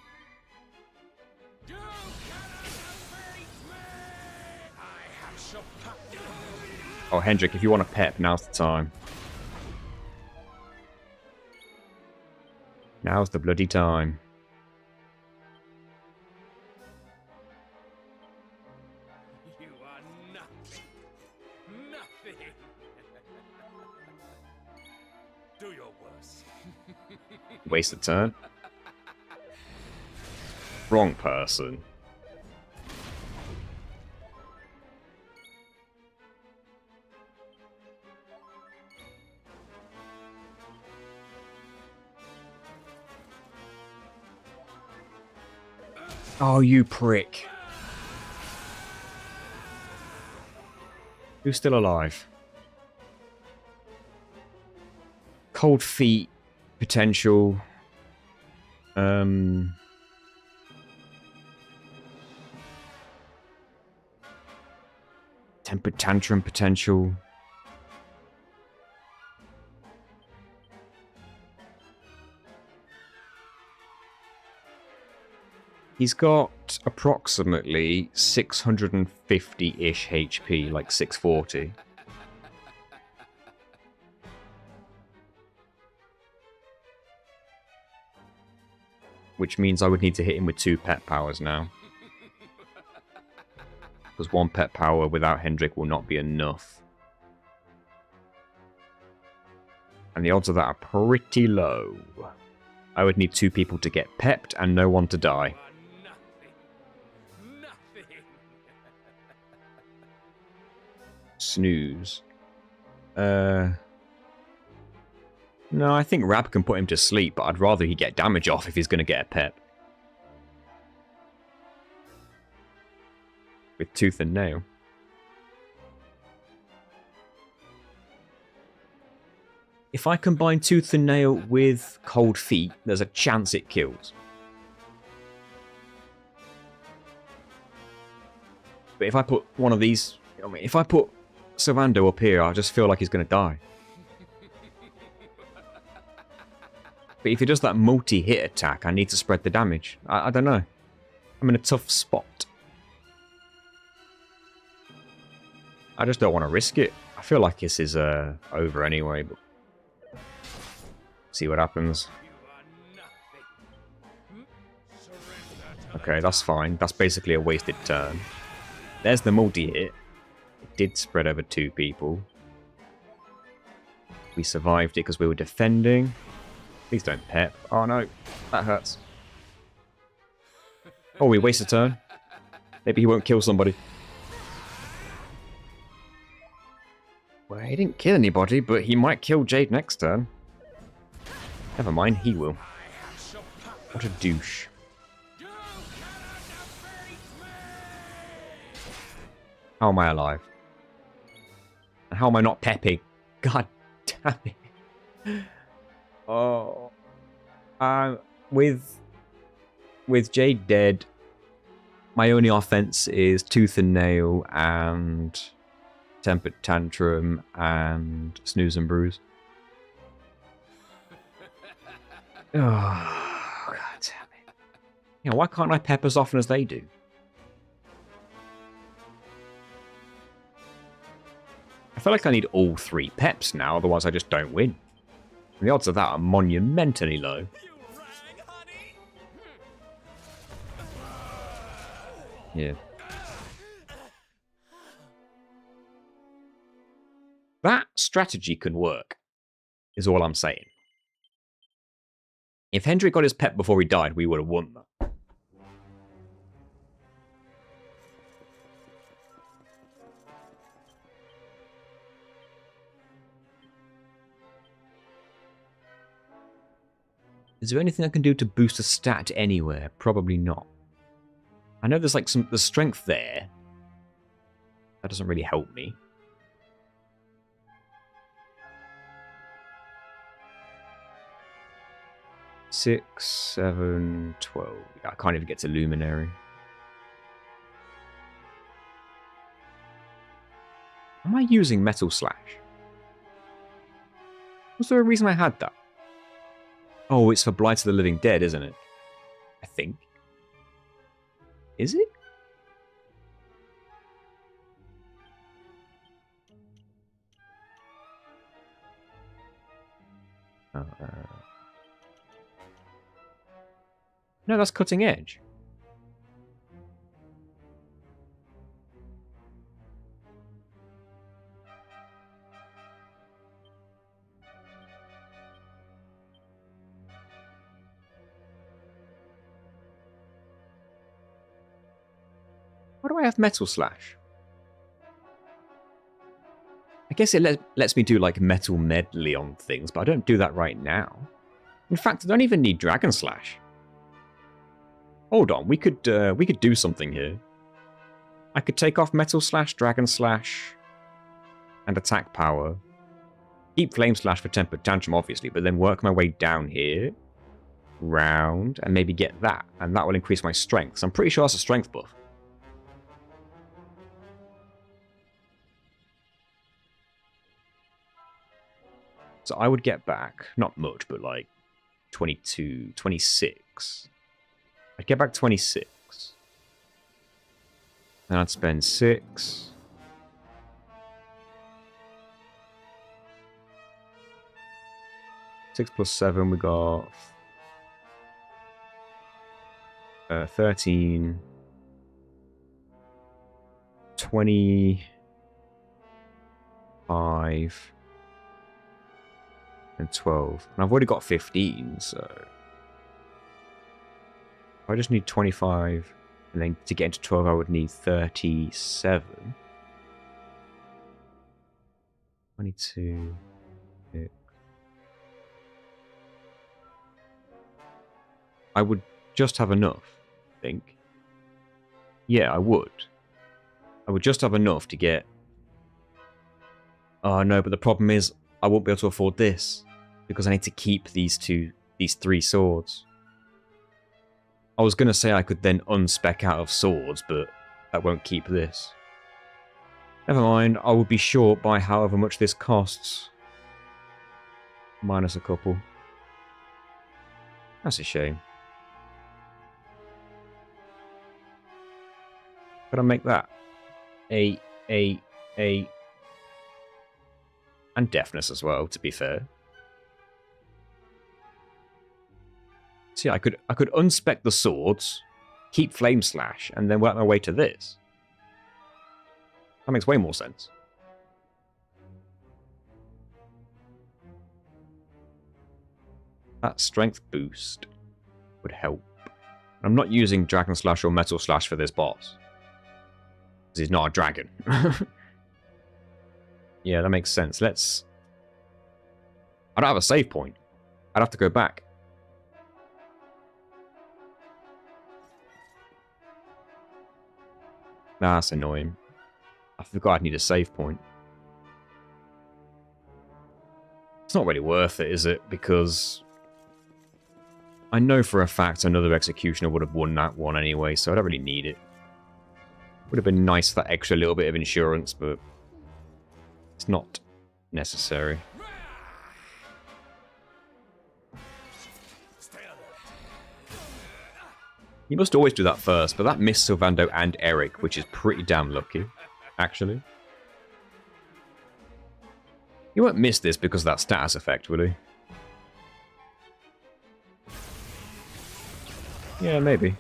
Oh, Hendrick, if you want a pep, now's the time. Now's the bloody time. You are nothing. Nothing. Waste a turn. Wrong person. Oh, you prick. Who's still alive? Cold feet. Potential. Temper tantrum potential. He's got approximately 650-ish HP, like 640. Which means I would need to hit him with 2 pet powers now. Because 1 pet power without Hendrik will not be enough. And the odds of that are pretty low. I would need 2 people to get pepped and no one to die. Nothing. Snooze. No, I think Rab can put him to sleep, but I'd rather he get damage off if he's going to get a pep. With Tooth and Nail. If I combine Tooth and Nail with Cold Feet, there's a chance it kills. But if I put one of these... I mean, if I put Savando up here, I just feel like he's going to die. But if he does that multi-hit attack, I need to spread the damage. I don't know. I'm in a tough spot. I just don't want to risk it. I feel like this is over anyway, but... see what happens. Okay, that's fine. That's basically a wasted turn. There's the multi-hit. It did spread over 2 people. We survived it because we were defending. Please don't pep. Oh no, that hurts. Oh, we waste a turn. Maybe he won't kill somebody. Well, he didn't kill anybody, but he might kill Jade next turn. Never mind, he will. What a douche. How am I alive? And how am I not pepping? God damn it. Oh. With Jade dead, my only offense is Tooth and Nail and Temper Tantrum and Snooze and Bruise. Oh, God damn it. You know, why can't I pep as often as they do? I feel like I need all 3 peps now, otherwise I just don't win. And the odds of that are monumentally low. Yeah. That strategy can work, is all I'm saying. If Hendrik got his pep before he died, we would have won that. Is there anything I can do to boost a stat anywhere? Probably not. I know there's like the strength there. That doesn't really help me. 6, 7, 12. I can't even get to Luminary. Am I using Metal Slash? Was there a reason I had that? Oh, it's for Blight of the Living Dead, isn't it? I think. Is it? Oh, no, that's Cutting Edge. Why do I have Metal Slash? I guess it lets me do like Metal Medley on things, but I don't do that right now. In fact, I don't even need Dragon Slash. Hold on, we could do something here. I could take off Metal Slash, Dragon Slash, and Attack Power. Keep Flame Slash for Tempered Tantrum, obviously, but then work my way down here, round, and maybe get that, and that will increase my strength. So I'm pretty sure that's a strength buff. So I would get back, not much, but like 22, 26. I'd get back 26. Then I'd spend 6. Six plus 7, we got 13, 25, and 12. And I've already got 15, so I just need 25, and then to get into 12 I would need 37. 22, 6. I would just have enough, I think. Yeah, I would. I would just have enough to get... Oh no, but the problem is I won't be able to afford this, because I need to keep these 3 swords. I was going to say I could then unspec out of swords, but that won't keep this. Never mind, I will be short by however much this costs. Minus a couple. That's a shame. Could I make that? A. And deafness as well, to be fair. See, I could unspec the swords, keep Flame Slash, and then work my way to this. That makes way more sense. That strength boost would help. I'm not using Dragon Slash or Metal Slash for this boss, because he's not a dragon. Yeah, that makes sense. Let's... I don't have a save point. I'd have to go back. Nah, that's annoying. I forgot I'd need a save point. It's not really worth it, is it? Because I know for a fact another Executioner would have won that one anyway, so I don't really need it. Would have been nice for that extra little bit of insurance, but it's not necessary. You must always do that first, but that missed Sylvando and Eric, which is pretty damn lucky, actually. He won't miss this because of that status effect, will he? Yeah, maybe.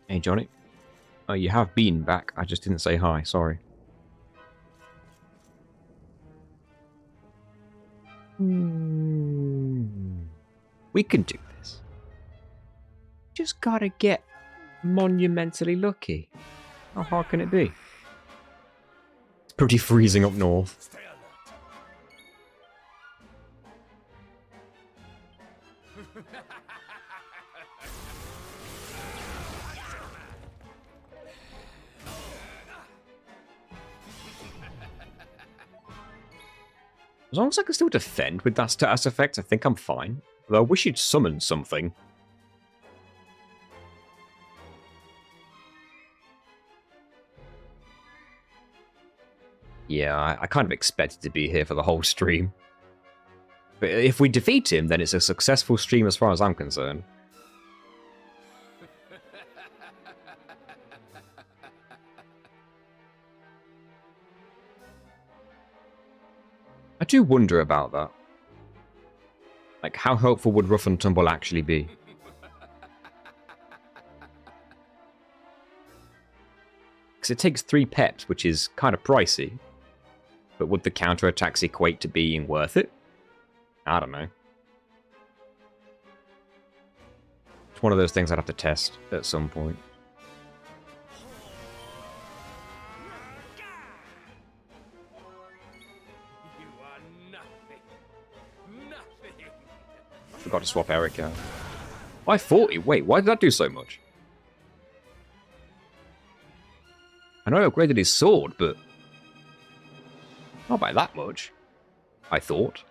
Hey, Johnny. Oh, you have been back. I just didn't say hi. Sorry. We can do this. Just gotta get monumentally lucky. How hard can it be? It's pretty freezing up north. As long as I can still defend with that status effect, I think I'm fine. Although I wish you'd summon something. Yeah, I kind of expected to be here for the whole stream. But if we defeat him, then it's a successful stream as far as I'm concerned. I do wonder about that. Like, how helpful would Rough and Tumble actually be? Because it takes 3 peps, which is kind of pricey. But would the counterattacks equate to being worth it? I don't know. It's one of those things I'd have to test at some point. You are nothing. Nothing. I forgot to swap Eric out. 540? Wait, why did that do so much? I know I upgraded his sword, but not by that much, I thought.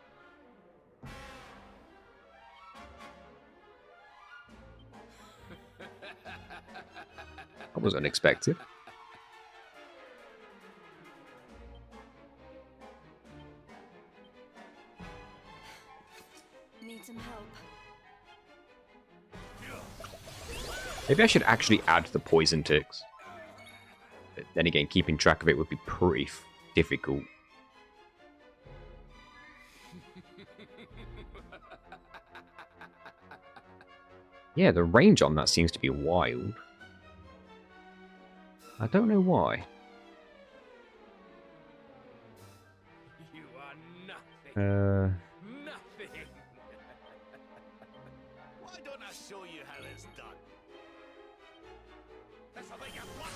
That was unexpected. Need some help. Maybe I should actually add the poison ticks. But then again, keeping track of it would be pretty difficult. Yeah, the range on that seems to be wild. I don't know why. You are nothing. Nothing. Why don't I show you how it's done? That's how they get one.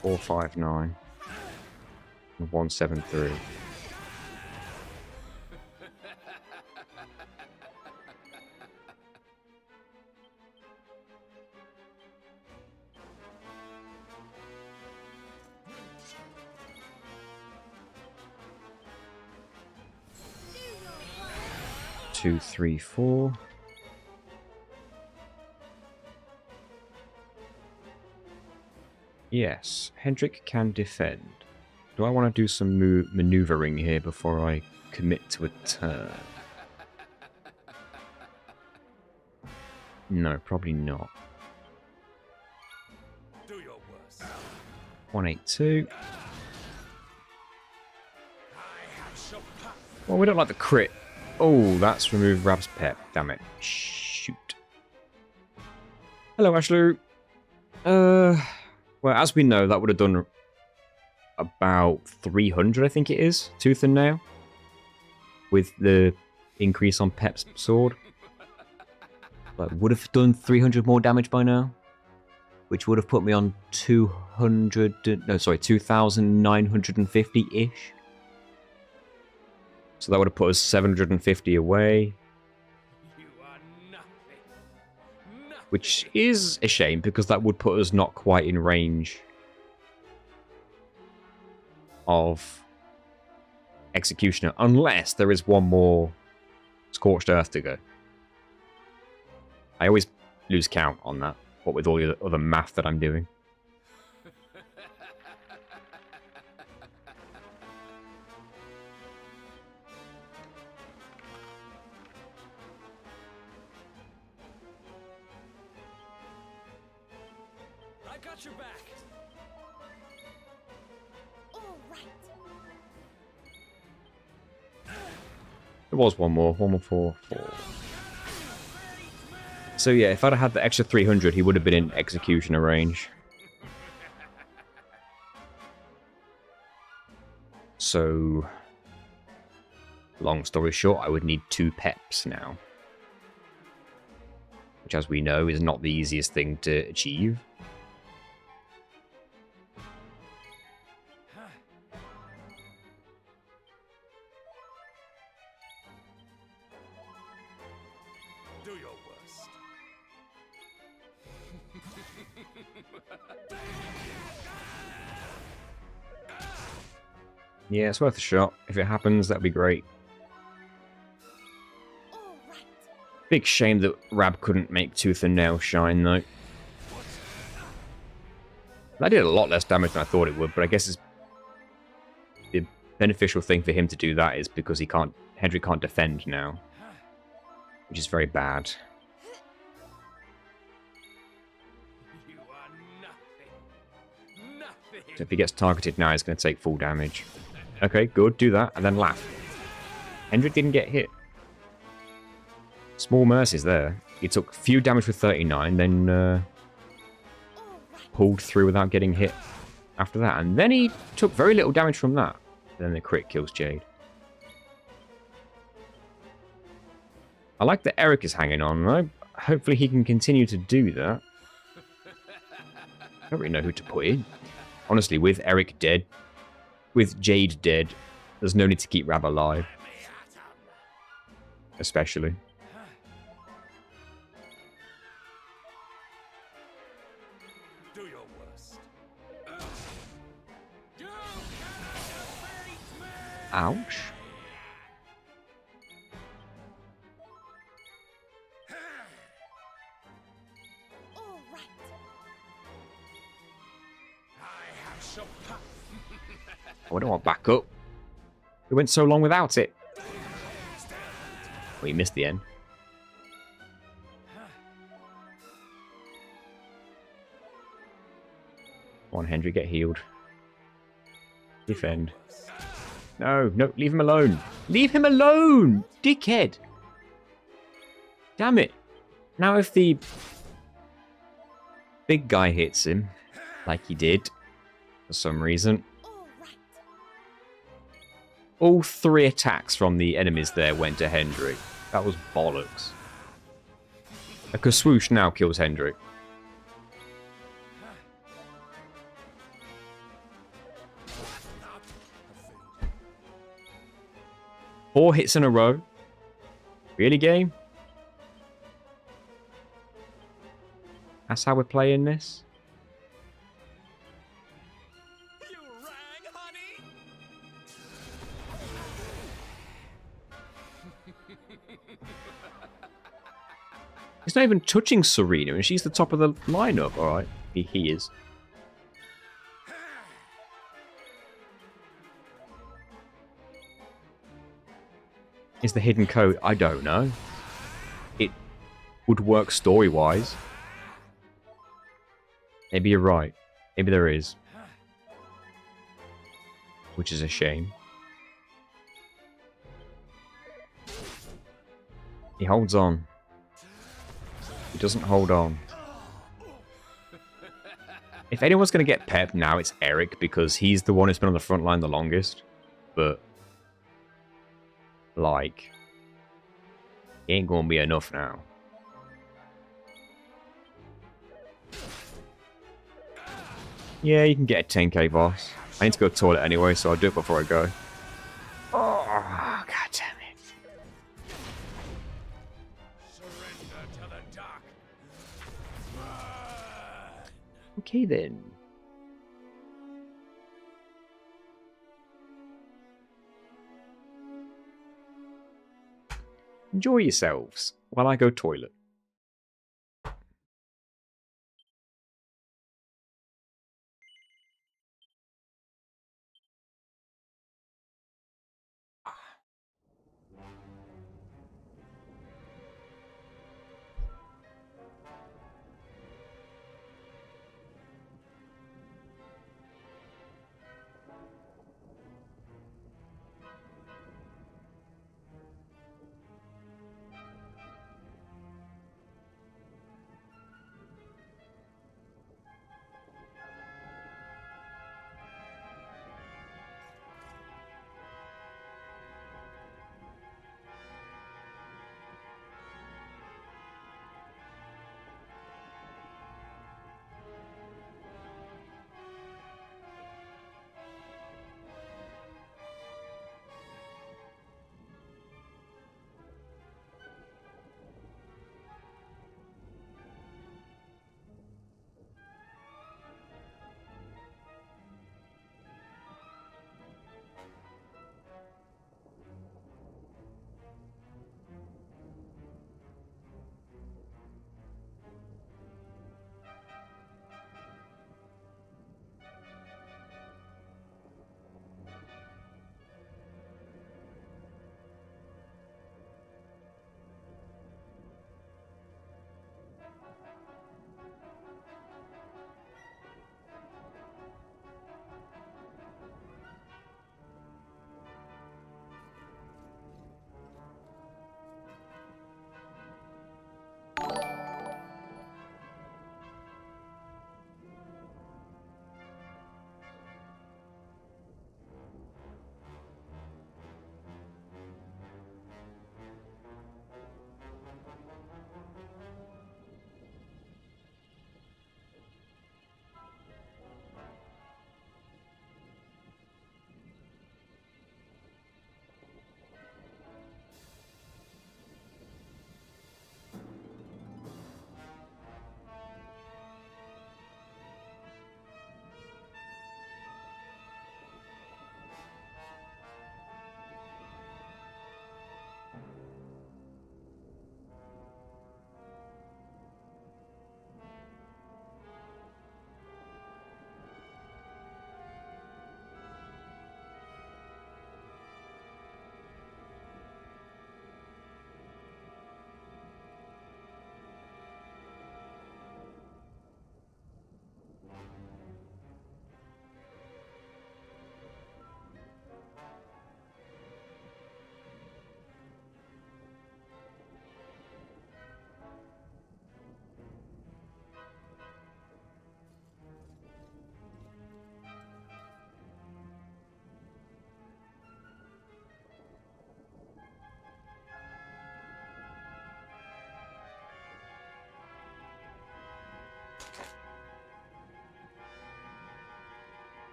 459 and 173. Two, three, four. Yes, Hendrik can defend. Do I want to do some maneuvering here before I commit to a turn? No, probably not. Do your worst. 182. I have surpassed. Well, we don't like the crit. Oh, that's removed Rab's pep. Damn it. Shoot. Hello, Ashlu. Well, as we know, that would have done about 300, I think it is, tooth and nail, with the increase on Pep's sword. Like, would have done 300 more damage by now, which would have put me on 2,950-ish. So that would have put us 750 away, You are nothing. Nothing. which is a shame because that would put us not quite in range of Executioner, unless there is one more Scorched Earth to go. I always lose count on that, what with all the other math that I'm doing. I got your back. All right. There was one more 4. So yeah, if I'd have had the extra 300, he would have been in Executioner range. So, long story short, I would need 2 peps now. Which, as we know, is not the easiest thing to achieve. Do your worst. Yeah, it's worth a shot. If it happens, that'd be great. All right. Big shame that Rab couldn't make Tooth and Nail shine, though. That did a lot less damage than I thought it would, but I guess it's the beneficial thing for him to do that is because Hendrik can't defend now, which is very bad. You are nothing. Nothing. So if he gets targeted now, he's going to take full damage. Okay, good, do that, and then laugh. Hendrik didn't get hit. Small mercies there. He took few damage with 39, then pulled through without getting hit after that. And then he took very little damage from that. Then the crit kills Jade. I like that Eric is hanging on, though. Hopefully he can continue to do that. I don't really know who to put in. Honestly, with Eric dead, with Jade dead, there's no need to keep Rab alive. Especially. Do your worst. Ouch. All right. I have some pop. I don't want backup. We went so long without it. We missed the end. Come on, Hendry, get healed. Defend. No, no, leave him alone. Leave him alone! Dickhead! Damn it. Now if the big guy hits him, like he did, for some reason, All right. all 3 attacks from the enemies there went to Hendrik. That was bollocks. A Kaswoosh now kills Hendrik. Four hits in a row? Really, game? That's how we're playing this? You rang, honey? He's not even touching Serena, and she's the top of the lineup. Alright, he is. Is the hidden code? I don't know. It would work story-wise. Maybe you're right. Maybe there is. Which is a shame. He holds on. He doesn't hold on. If anyone's going to get pepped now, it's Eric, because he's the one who's been on the front line the longest. But, like, he ain't going to be enough now. Yeah, you can get a 10k boss. I need to go to the toilet anyway, so I'll do it before I go. Oh, god damn it. Surrender to the dark. Okay then. Enjoy yourselves while I go toilet.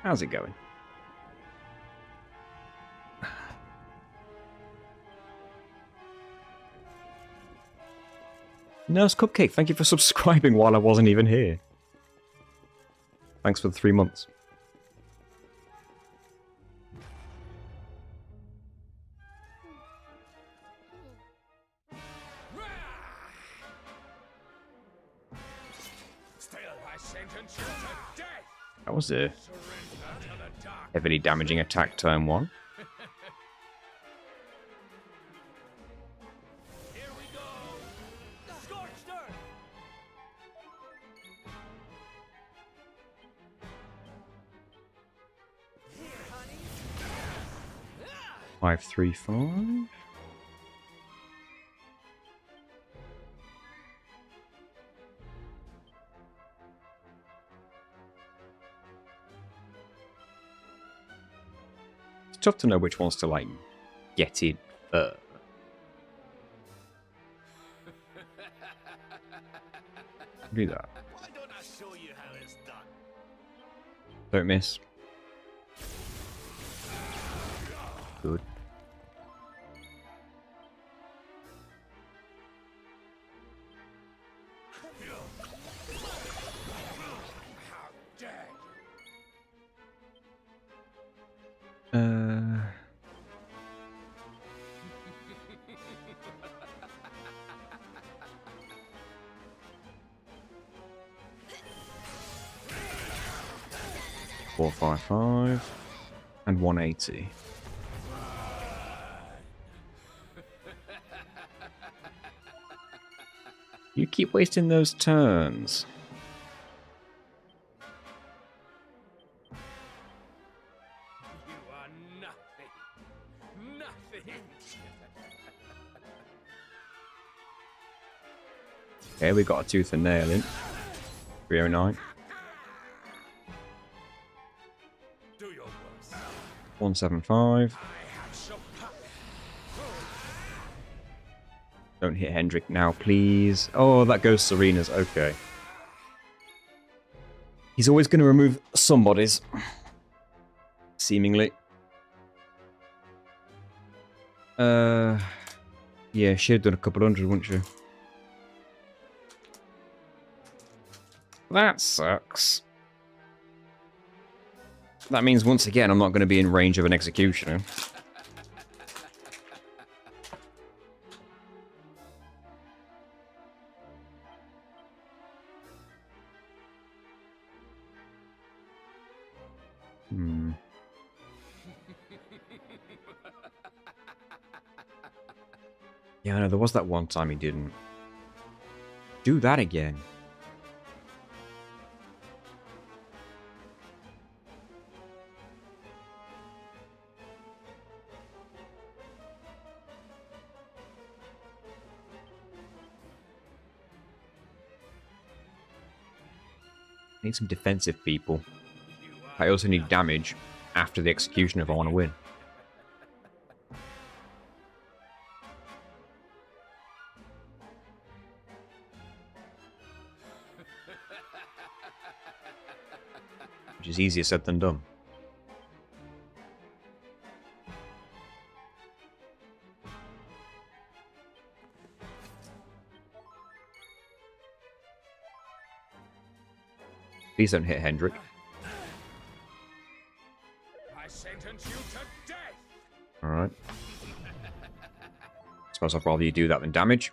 How's it going? Nurse Cupcake, thank you for subscribing while I wasn't even here. Thanks for the 3 months. Still, I sentence you to death. That was a Surrender to the dark. heavily damaging attack turn 1. Here we go. Scorched earth. 535. It's tough to know which ones to like get in first. Do that. Why don't I show you how it's done? Don't miss. Good. How dare you? Uh. Four, 5, and 180. You keep wasting those turns. You are nothing. Nothing. Okay, we got a tooth and nail in. 309. Do your worst. 175. I have some power. Don't hit Hendrik now, please. Oh, that goes Serena's. Okay. He's always going to remove somebody's. Seemingly. Yeah, she'd have done a couple hundred, wouldn't she? That sucks. That means once again I'm not going to be in range of an executioner. Yeah, I know, there was that one time he didn't. Do that again. I need some defensive people. I also need damage after the execution if I want to win. Which is easier said than done. Please don't hit Hendrik. I sentence you to death. Alright. Suppose I'd rather you do that than damage.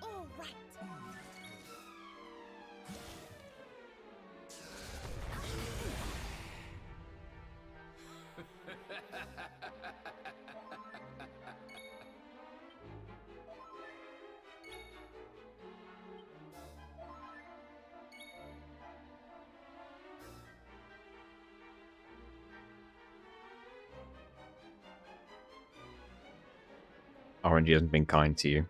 All right. RNG hasn't been kind to you.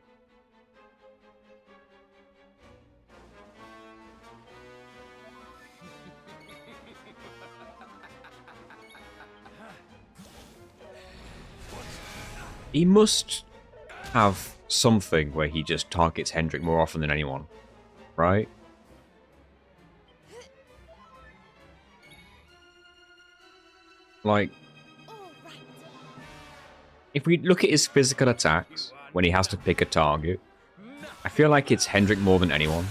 He must have something where he just targets Hendrik more often than anyone, right? Like, All right. if we look at his physical attacks when he has to pick a target, I feel like it's Hendrik more than anyone.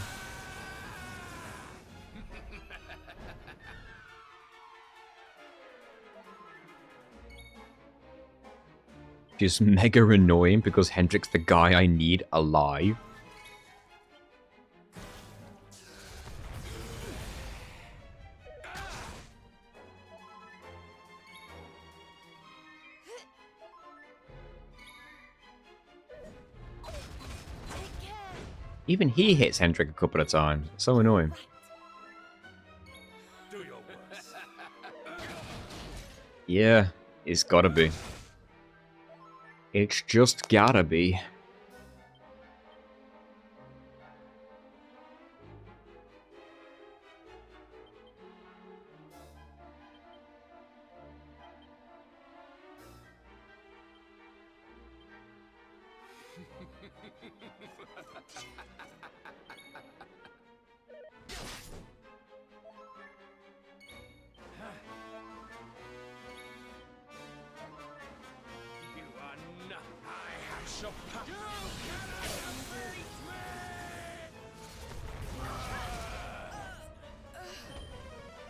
Which is mega annoying because Hendrik's the guy I need alive. Take care. Even he hits Hendrik a couple of times. So annoying. Do your worst. Yeah, it's gotta be. It's just gotta be. You are not. I have surpassed. You cannot defeat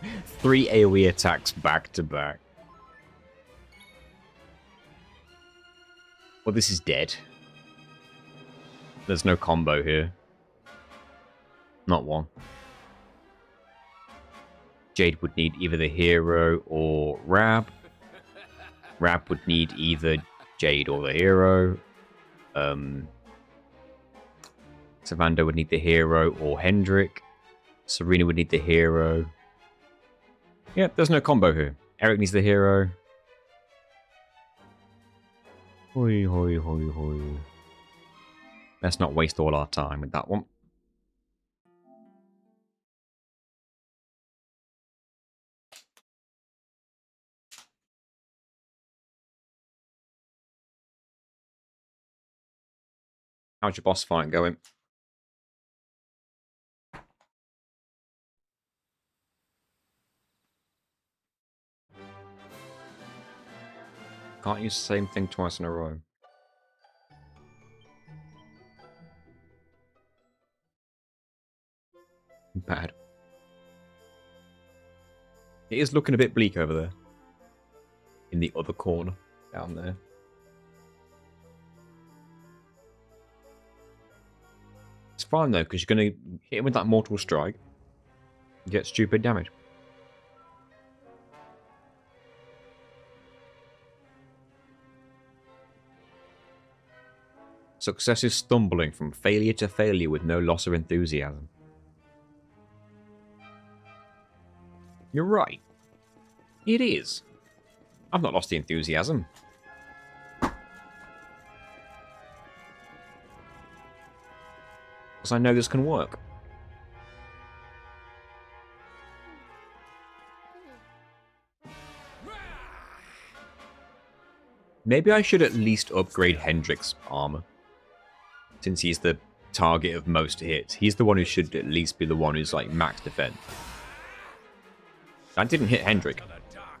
me! 3 AoE attacks back to back. Well, this is dead. There's no combo here. Not one. Jade would need either the hero or Rab. Rab would need either Jade or the hero. Savanda would need the hero or Hendrik. Serena would need the hero. Yeah, there's no combo here. Eric needs the hero. Hoi, hoi, hoi, hoi. Let's not waste all our time with that one. How's your boss fight going? Can't use the same thing twice in a row. Bad. It is looking a bit bleak over there. In the other corner. Down there. It's fine though, because you're going to hit him with that Mortal Strike. Get stupid damage. Success is stumbling from failure to failure with no loss of enthusiasm. You're right. It is. I've not lost the enthusiasm. Because I know this can work. Maybe I should at least upgrade Hendrik's armor. Since he's the target of most hits. He's the one who should at least be the one who's like max defense. I didn't hit Hendrik. To the dark.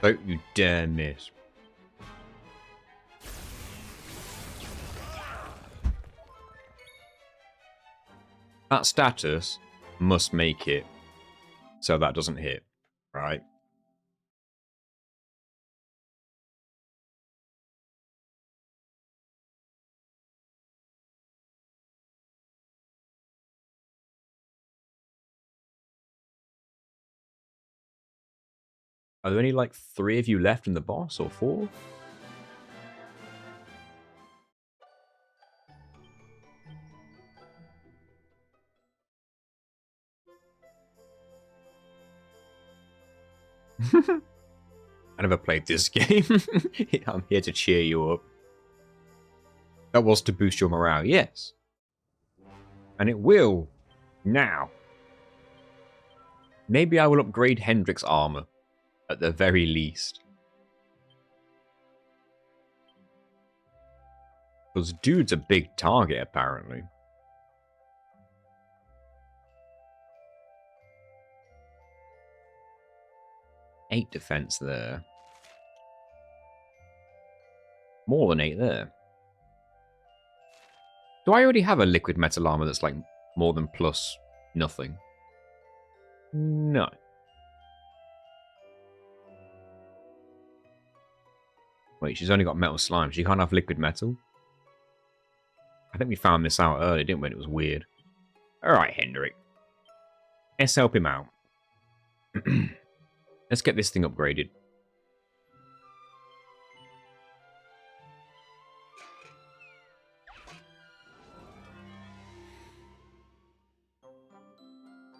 Don't you dare miss. That status must make it so that doesn't hit, right? Are there only like 3 of you left in the boss, or 4? I never played this game. I'm here to cheer you up. That was to boost your morale, yes. And it will. Now. Maybe I will upgrade Hendrik's armor. At the very least. Because dude's a big target, apparently. 8 defense there. More than 8 there. Do I already have a liquid metal armor that's like more than plus nothing? No. Wait, she's only got metal slime. She can't have liquid metal? I think we found this out earlier, didn't we? It was weird. Alright, Hendrik. Let's help him out. Let's get this thing upgraded.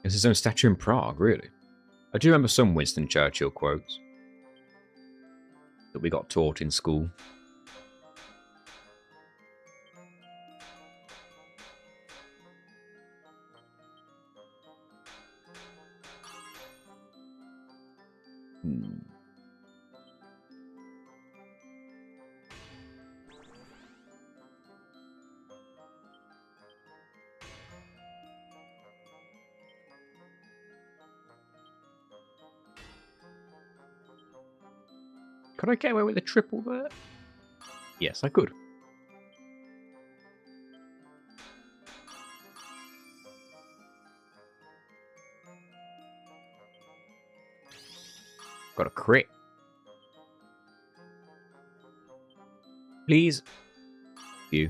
There's his own statue in Prague, really. I do remember some Winston Churchill quotes that we got taught in school. Could I get away with a triple there? Yes, I could. Got a crit. Please. You.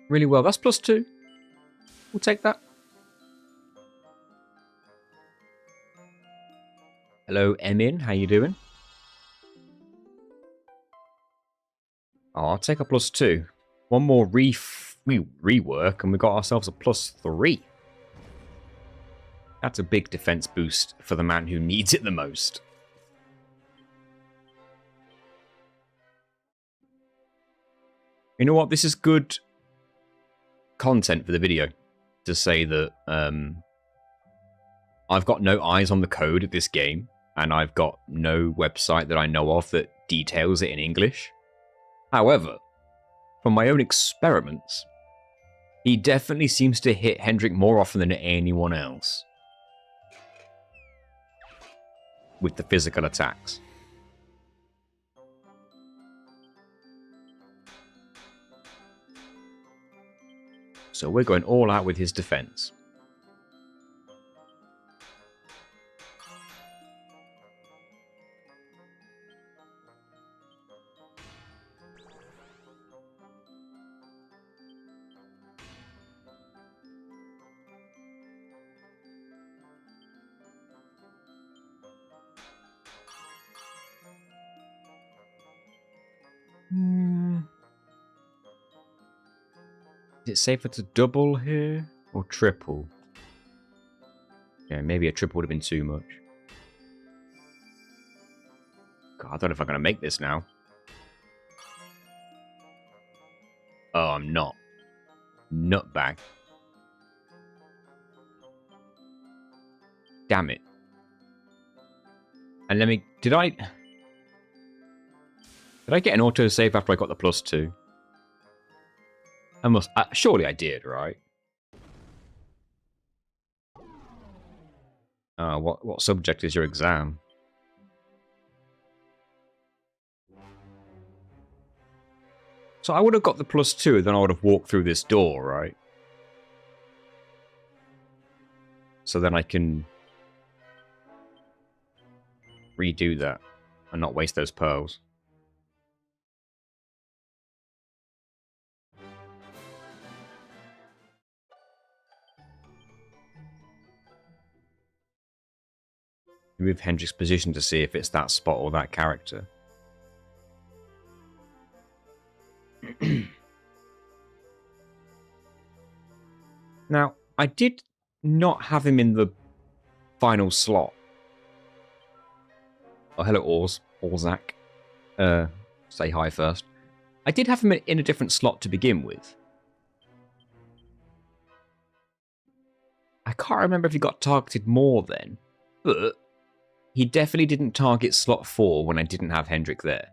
Really well. That's +2. We'll take that. Hello, Emin. How you doing? Oh, I'll take a +2. One more rework, and we got ourselves a +3. That's a big defense boost for the man who needs it the most. You know what? This is good content for the video. To say that I've got no eyes on the code of this game. And I've got no website that I know of that details it in English. However, from my own experiments, he definitely seems to hit Hendrik more often than anyone else with the physical attacks. So we're going all out with his defense. Is it safer to double here or triple? Yeah, maybe a triple would have been too much. God, I don't know if I'm going to make this now. Oh, I'm not. Nutbag. Damn it. And let me... Did I get an autosave after I got the +2? I must... surely I did, right? What subject is your exam? So I would have got the +2, then I would have walked through this door, right? So then I can redo that and not waste those pearls. Move Hendrik's position to see if it's that spot or that character. Now, I did not have him in the final slot. Oh, hello, Orzak. Say hi first. I did have him in a different slot to begin with. I can't remember if he got targeted more then, but he definitely didn't target slot 4 when I didn't have Hendrik there.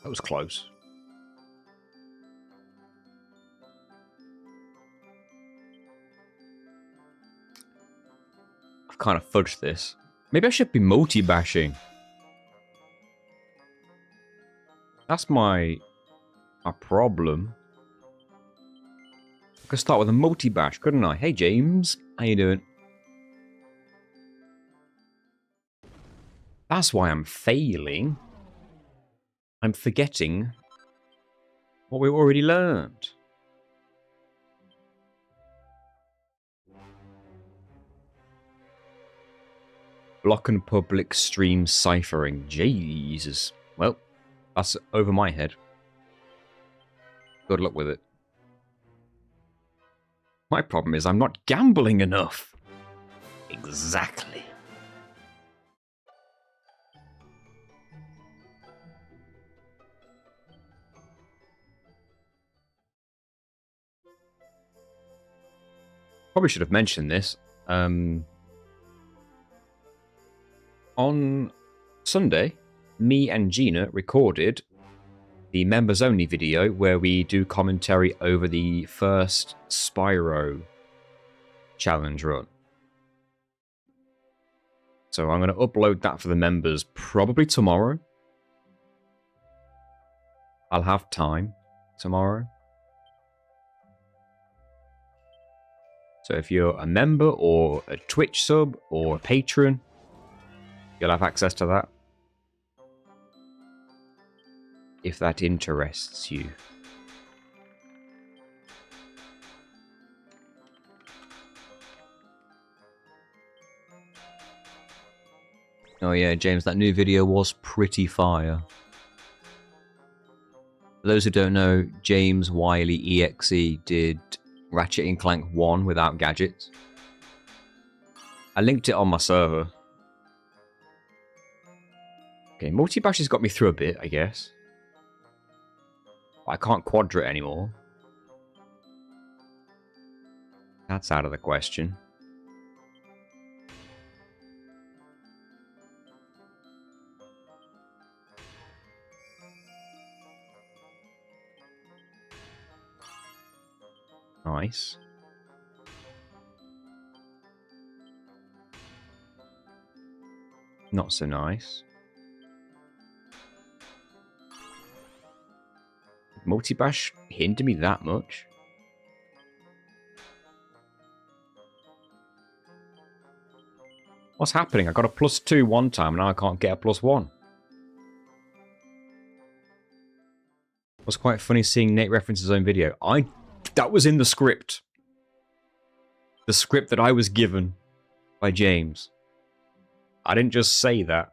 That was close. I've kind of fudged this. Maybe I should be multi-bashing. That's my problem. I could start with a multi-bash, couldn't I? Hey, James. How you doing? That's why I'm failing. I'm forgetting what we already learned. Block and public stream ciphering. Jesus. Well, that's over my head. Good luck with it. My problem is I'm not gambling enough. Exactly. Probably should have mentioned this. On Sunday, me and Gina recorded the members only video where we do commentary over the first Spyro challenge run. So I'm going to upload that for the members probably tomorrow. I'll have time tomorrow. So if you're a member or a Twitch sub or a patron, you'll have access to that. If that interests you. Oh yeah, James, that new video was pretty fire. For those who don't know, James Wiley EXE did Ratchet & Clank 1 without gadgets. I linked it on my server. Okay, multi-bash has got me through a bit, I guess. I can't quadra it anymore. That's out of the question. Nice. Not so nice. Multi-bash hindered me that much? What's happening? I got a +2 one time and now I can't get a +1. It was quite funny seeing Nate reference his own video. That was in the script. The script that I was given by James. I didn't just say that.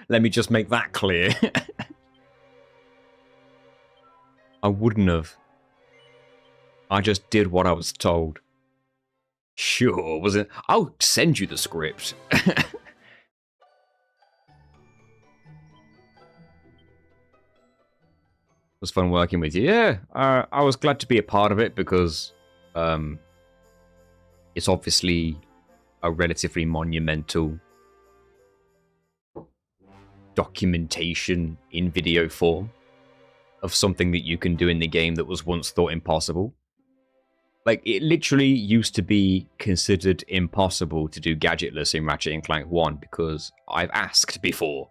Let me just make that clear. I wouldn't have. I just did what I was told. Sure, was it? I'll send you the script. It was fun working with you. Yeah, I was glad to be a part of it because it's obviously a relatively monumental documentation in video form of something that you can do in the game that was once thought impossible. Like, it literally used to be considered impossible to do gadgetless in Ratchet & Clank 1 because I've asked before.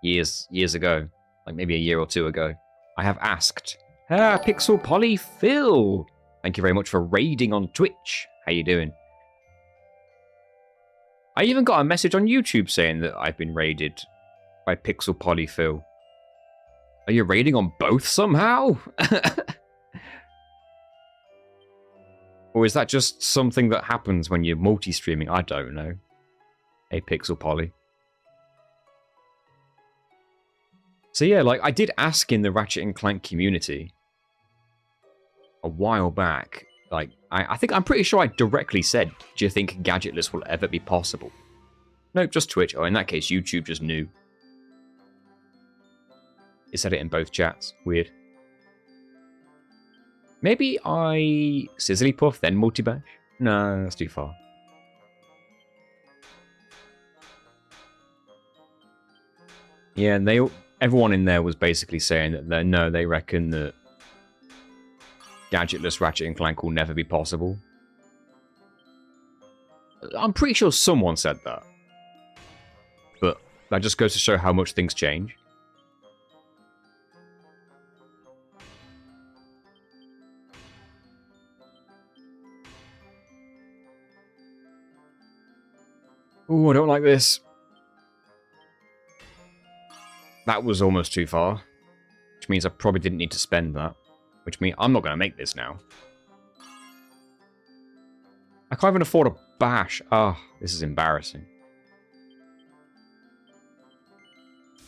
Years ago. Like, maybe a year or two ago. I have asked. Pixel Polly Phil! Thank you very much for raiding on Twitch. How you doing? I even got a message on YouTube saying that I've been raided by Pixel Polly Phil. Are you raiding on both somehow? Or is that just something that happens when you're multi-streaming? I don't know. Hey, Pixel Polly. So yeah, like, I did ask in the Ratchet & Clank community a while back. Like, I'm pretty sure I directly said, do you think gadgetless will ever be possible? Nope, just Twitch. Oh, in that case, YouTube just knew. It said it in both chats. Weird. Maybe I Sizzly Puff, then multi-bash? No, that's too far. Yeah, and everyone in there was basically saying that they reckon that gadgetless Ratchet and Clank will never be possible. I'm pretty sure someone said that. But that just goes to show how much things change. Ooh, I don't like this. That was almost too far. Which means I probably didn't need to spend that. Which means I'm not going to make this now. I can't even afford a bash. Ah, oh, this is embarrassing.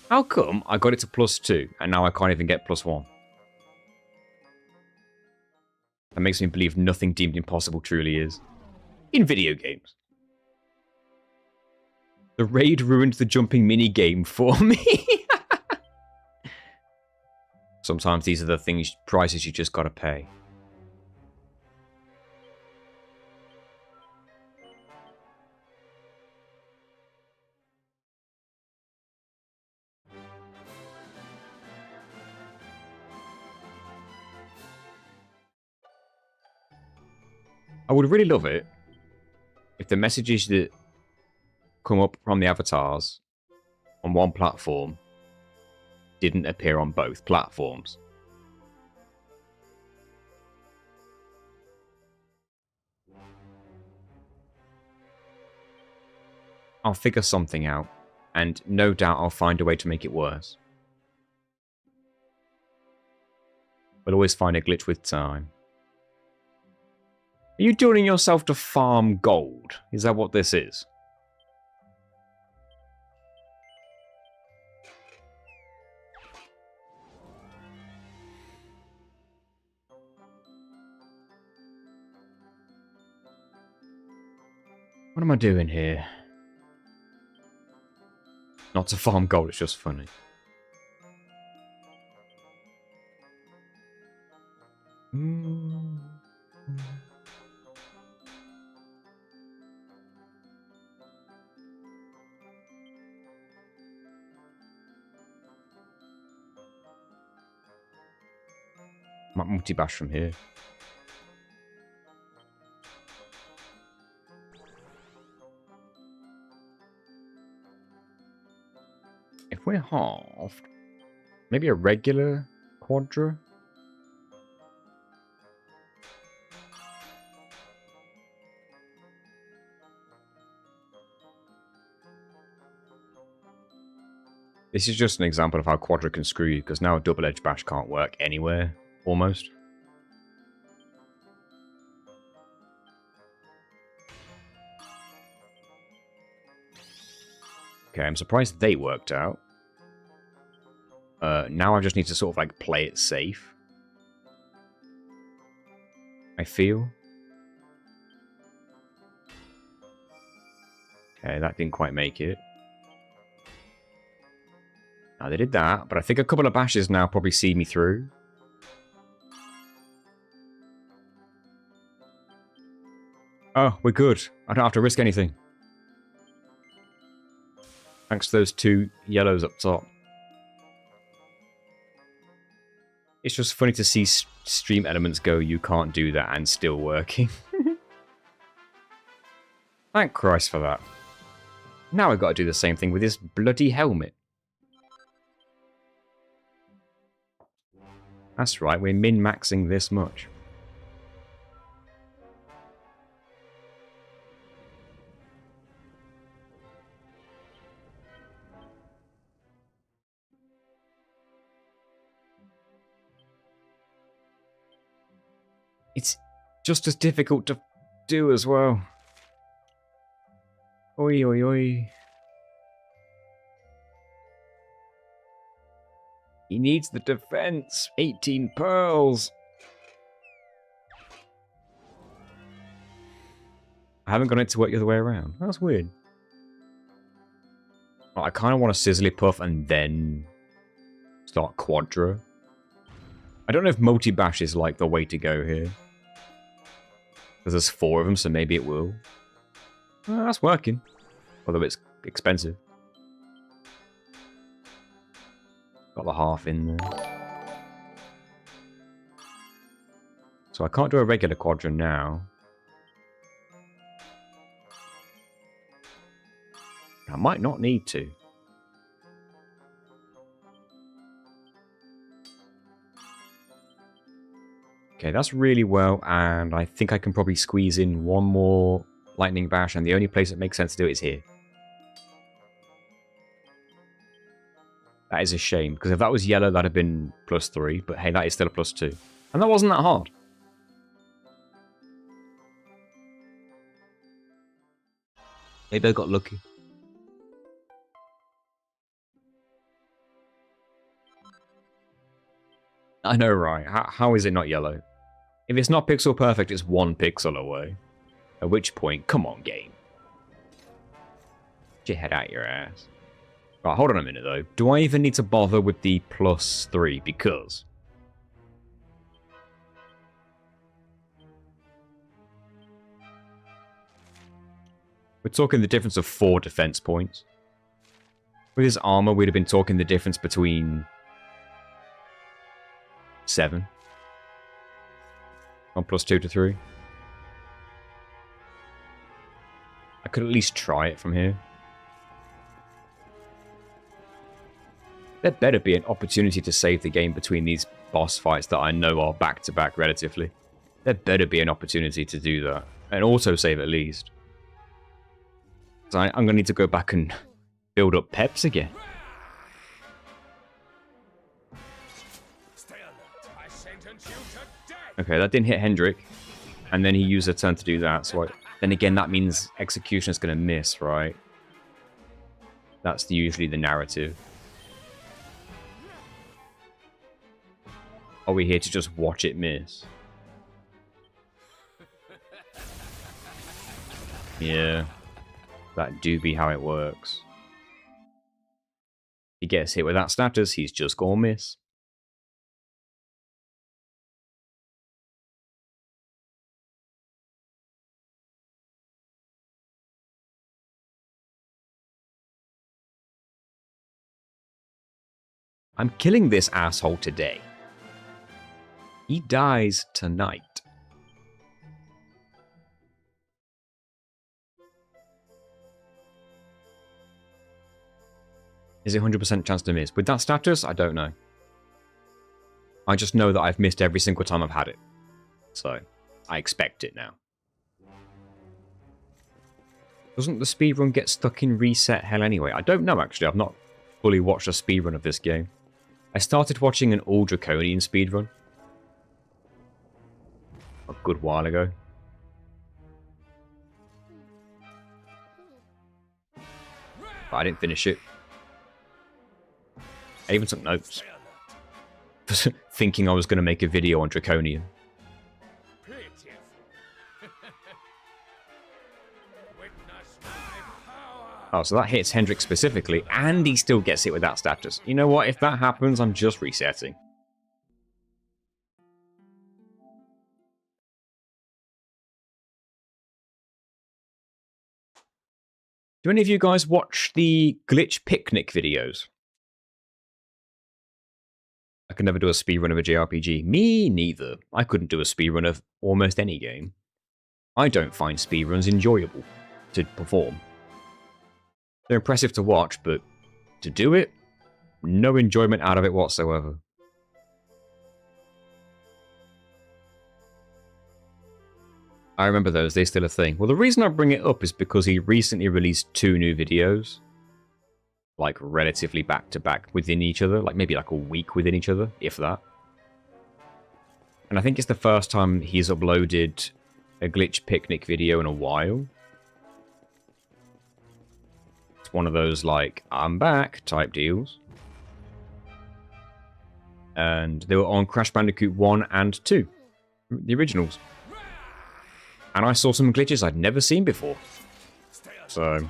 How come I got it to +2 and now I can't even get +1? That makes me believe nothing deemed impossible truly is. In video games. The raid ruined the jumping mini game for me. Sometimes these are the prices you just gotta pay. I would really love it if the messages that come up from the avatars on one platform didn't appear on both platforms. I'll figure something out, and no doubt I'll find a way to make it worse. We'll always find a glitch with time. Are you doing yourself to farm gold? Is that what this is? What am I doing here? Not to farm gold, it's just funny. Might multi-bash from here. If we're halved, maybe a regular Quadra? This is just an example of how Quadra can screw you, because now a double-edged bash can't work anywhere, almost. Okay, I'm surprised they worked out. Now I just need to sort of like play it safe. I feel. Okay, that didn't quite make it. Now they did that, but I think a couple of bashes now probably see me through. Oh, we're good. I don't have to risk anything. Thanks to those two yellows up top. It's just funny to see stream elements go, you can't do that, and still working. Thank Christ for that. Now I've got to do the same thing with this bloody helmet. That's right, we're min-maxing this much. It's just as difficult to do as well. Oi, oi, oi. He needs the defense. 18 pearls. I haven't got it to work the other way around. That's weird. I kind of want a Sizzly Puff and then start Quadra. I don't know if multi-bash is like the way to go here. Because there's 4 of them, so maybe it will. That's working. Although it's expensive. Got the half in there. So I can't do a regular quadrant now. I might not need to. Okay, that's really well, and I think I can probably squeeze in one more lightning bash, and the only place that makes sense to do it is here. That is a shame, because if that was yellow, that'd have been +3, but hey, that is still a +2. And that wasn't that hard. Maybe I got lucky. I know, right? How is it not yellow? If it's not pixel perfect, it's 1 pixel away. At which point, come on, game. Get your head out your ass. Right, hold on a minute, though. Do I even need to bother with the +3? Because... we're talking the difference of 4 defense points. With his armor, we'd have been talking the difference between 7. 1 + 2 to 3. I could at least try it from here. There better be an opportunity to save the game between these boss fights that I know are back-to-back relatively. There better be an opportunity to do that. And auto-save at least. So I'm going to need to go back and build up peps again. Okay, that didn't hit Hendrik. And then he used a turn to do that. So then again, that means execution is going to miss, right? That's usually the narrative. Are we here to just watch it miss? Yeah. That do be how it works. He gets hit with that status, he's just gonna miss. I'm killing this asshole today. He dies tonight. Is it 100% chance to miss? With that status, I don't know. I just know that I've missed every single time I've had it. So, I expect it now. Doesn't the speedrun get stuck in reset hell anyway? I don't know, actually. I've not fully watched a speedrun of this game. I started watching an all Draconian speedrun a good while ago. But I didn't finish it. I even took notes. Thinking I was going to make a video on Draconian. Oh, so that hits Hendrik specifically, and he still gets hit with that status. You know what? If that happens, I'm just resetting. Do any of you guys watch the Glitch Picnic videos? I could never do a speedrun of a JRPG. Me neither. I couldn't do a speedrun of almost any game. I don't find speedruns enjoyable to perform. They're impressive to watch, but to do it, no enjoyment out of it whatsoever. I remember those, they're still a thing. Well, the reason I bring it up is because he recently released 2 new videos. Like, relatively back-to-back within each other. Like, maybe like a week within each other, if that. And I think it's the first time he's uploaded a Glitch Picnic video in a while. It's one of those, like, I'm back type deals. And they were on Crash Bandicoot 1 and 2. The originals. And I saw some glitches I'd never seen before. So...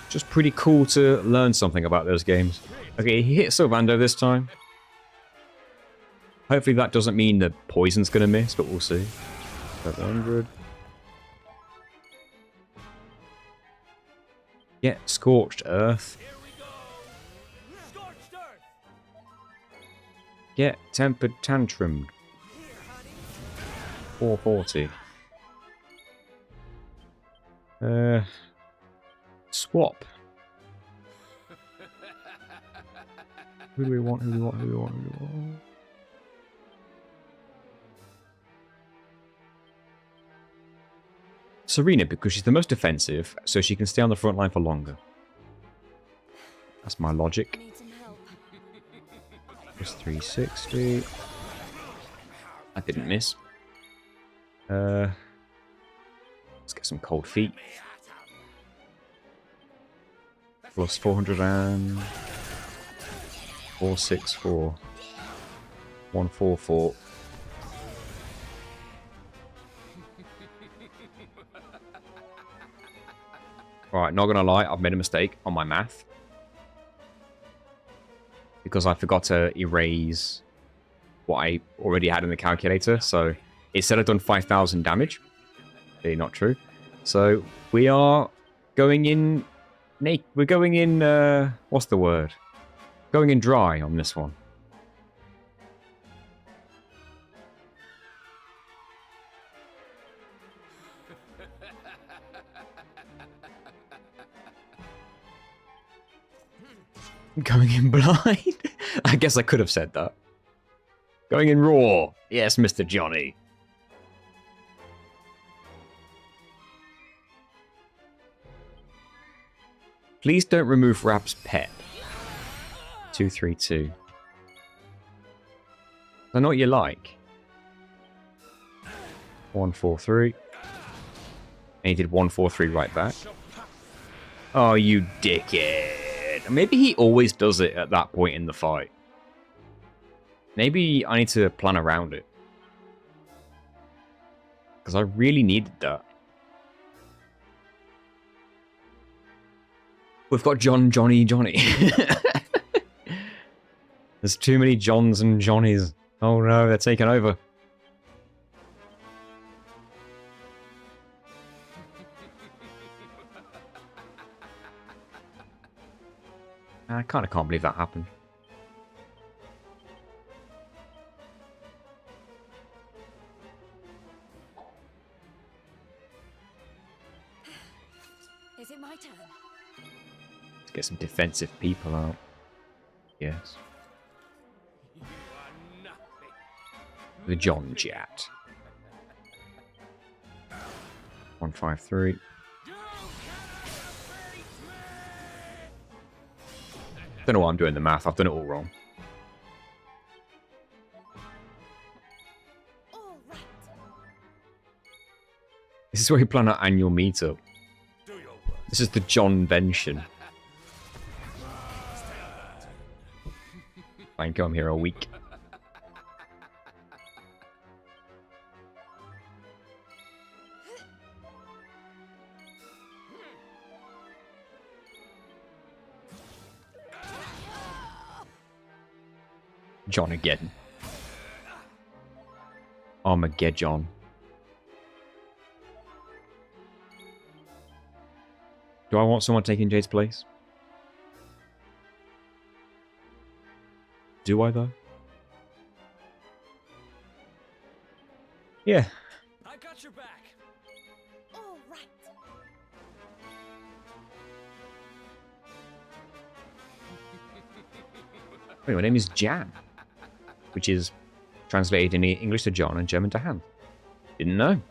just pretty cool to learn something about those games. Okay, he hit Sylvando this time. Hopefully that doesn't mean the poison's going to miss, but we'll see. 700. Yeah, Scorched Earth. Get tempered tantrum. 440. Swap. Who do we want? Who do we want? Who do we want? Who do we want? Serena, because she's the most defensive, so she can stay on the front line for longer. That's my logic. Need some help. Plus 360. I didn't miss. Let's get some cold feet. Plus 400 and 464. 144. Right, not gonna lie, I've made a mistake on my math. Because I forgot to erase what I already had in the calculator. So it said I'd done 5,000 damage. Really not true. So we are going in... We're going in... what's the word? Going in dry on this one. Going in blind? I guess I could have said that. Going in raw. Yes, Mr. Johnny. Please don't remove Rap's pet. 232. I know what you like. 143. And he did 143 right back. Oh, you dickhead. Maybe he always does it at that point in the fight. Maybe I need to plan around it. Because I really needed that. We've got Johnny. There's too many Johns and Johnnies. Oh no, they're taking over. I kind of can't believe that happened. Is it my turn? Let's get some defensive people out. Yes. The John Jat. 153. Don't know why I'm doing the math. I've done it all wrong. All right. This is where we plan our annual meetup. This is the Johnvention. I can come here a week. John again. Armageddon. Do I want someone taking Jade's place? Do I, though? Yeah. I got your back. All right. Wait, my name is Jan, which is translated in English to John and German to Han. Didn't know.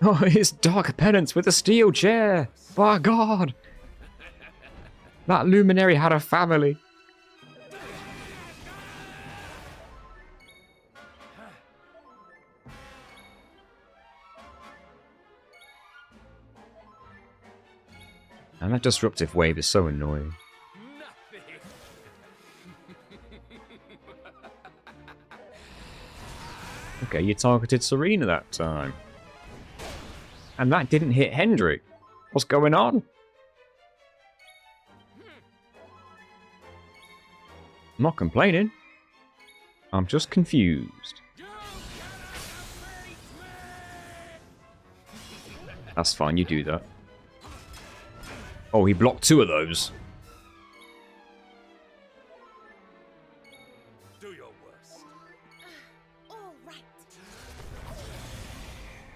Oh, it's Dark Penance with a steel chair! By God! That luminary had a family. And that disruptive wave is so annoying. Okay, you targeted Serena that time. And that didn't hit Hendrik. What's going on? I'm not complaining. I'm just confused. That's fine, you do that. Oh, he blocked two of those.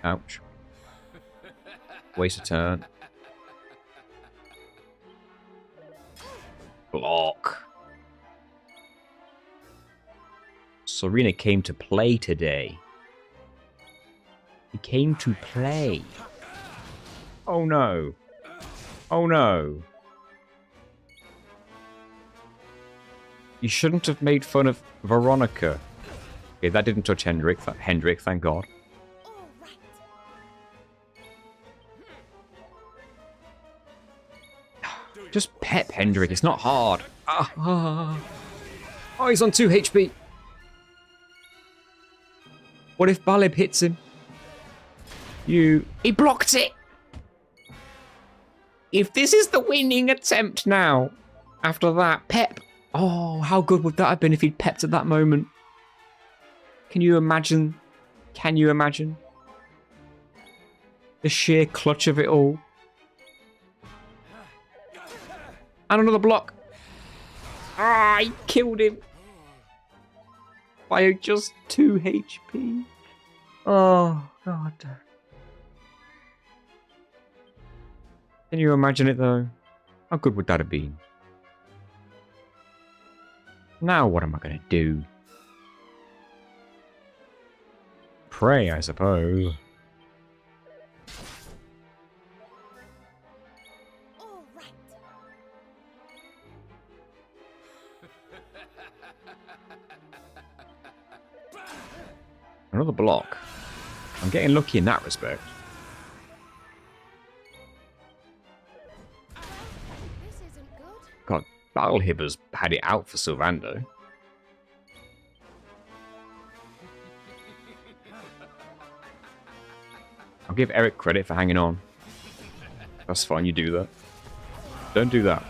Ouch. Waste a turn. Block. Serena came to play today. He came to play. Oh no. Oh no. You shouldn't have made fun of Veronica. Okay, that didn't touch Hendrik. Hendrik, thank God. All right. Just pep Hendrik, it's not hard. Oh, he's on 2 HP. What if Balib hits him? He blocked it! If this is the winning attempt now, after that, pep. Oh, how good would that have been if he'd pepped at that moment? Can you imagine? Can you imagine? The sheer clutch of it all. And another block. Ah, he killed him. By just 2 HP. Oh, God. Can you imagine it, though? How good would that have been? Now what am I going to do? Pray, I suppose. All right. Another block. I'm getting lucky in that respect. This isn't good. God, Battlehibber's had it out for Sylvando. I'll give Eric credit for hanging on. That's fine, you do that. Don't do that.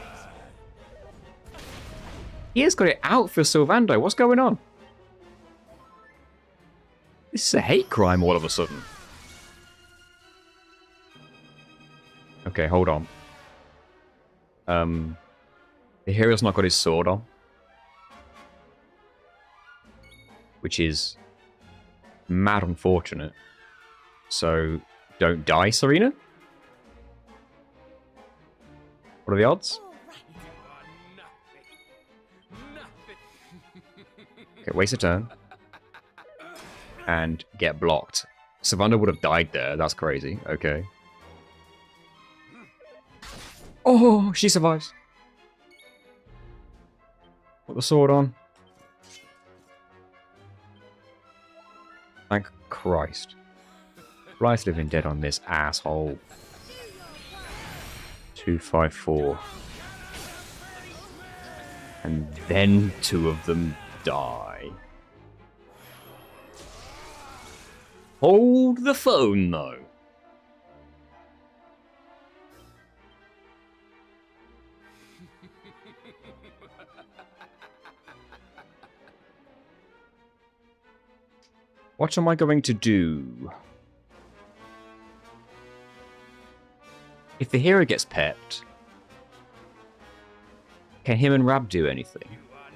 He has got it out for Sylvando. What's going on? This is a hate crime all of a sudden. Okay, hold on. The hero's not got his sword on. Which is mad unfortunate. So, don't die, Serena? What are the odds? All right. You are nothing. Okay, waste a turn. And get blocked. Savannah would have died there. That's crazy. Okay. Oh, she survives. Put the sword on. Thank Christ. Rise Living Dead on this asshole. 254. And then 2 of them die. Hold the phone, though. What am I going to do? If the hero gets pepped, can him and Rab do anything? You are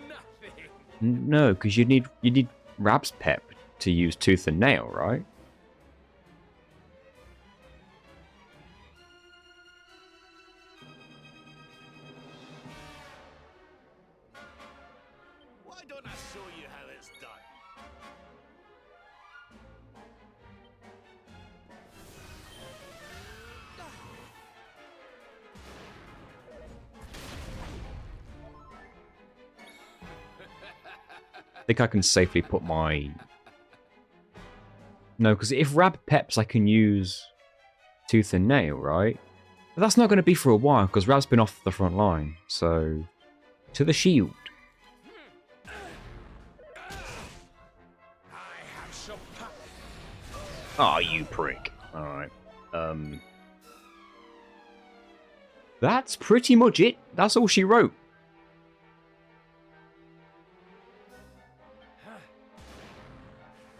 nothing. Nothing. No, because you need Rab's pep to use Tooth and Nail, right? Why don't I show you how it's done? I think I can safely put my... No, because if Rab peps, I can use Tooth and Nail, right? But that's not going to be for a while, because Rab's been off the front line. So, to the shield. I have some Ah, you prick. Alright. That's pretty much it. That's all she wrote.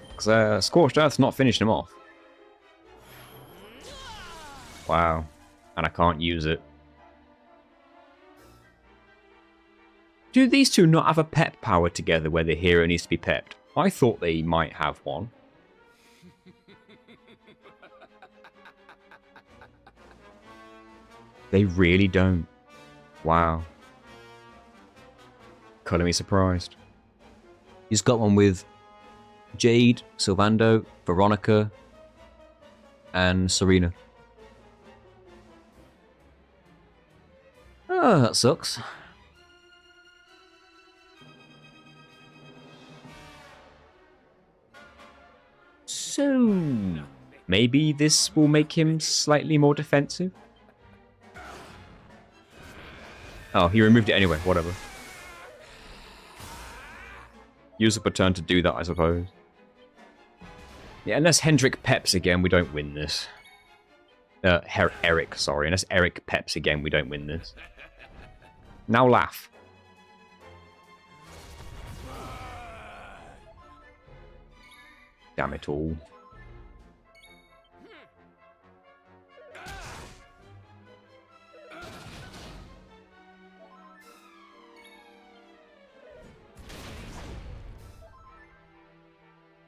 Because Scorched Earth's not finishing him off. Wow. And I can't use it. Do these two not have a pep power together where the hero needs to be pepped? I thought they might have one. They really don't. Wow. Colour me surprised. He's got one with Jade, Sylvando, Veronica, and Serena. Oh, that sucks. So, maybe this will make him slightly more defensive? Oh, he removed it anyway, whatever. Use up a turn to do that, I suppose. Yeah, unless Hendrik peps again, we don't win this. Eric, sorry. Unless Eric peps again, we don't win this. Now laugh. Damn it all.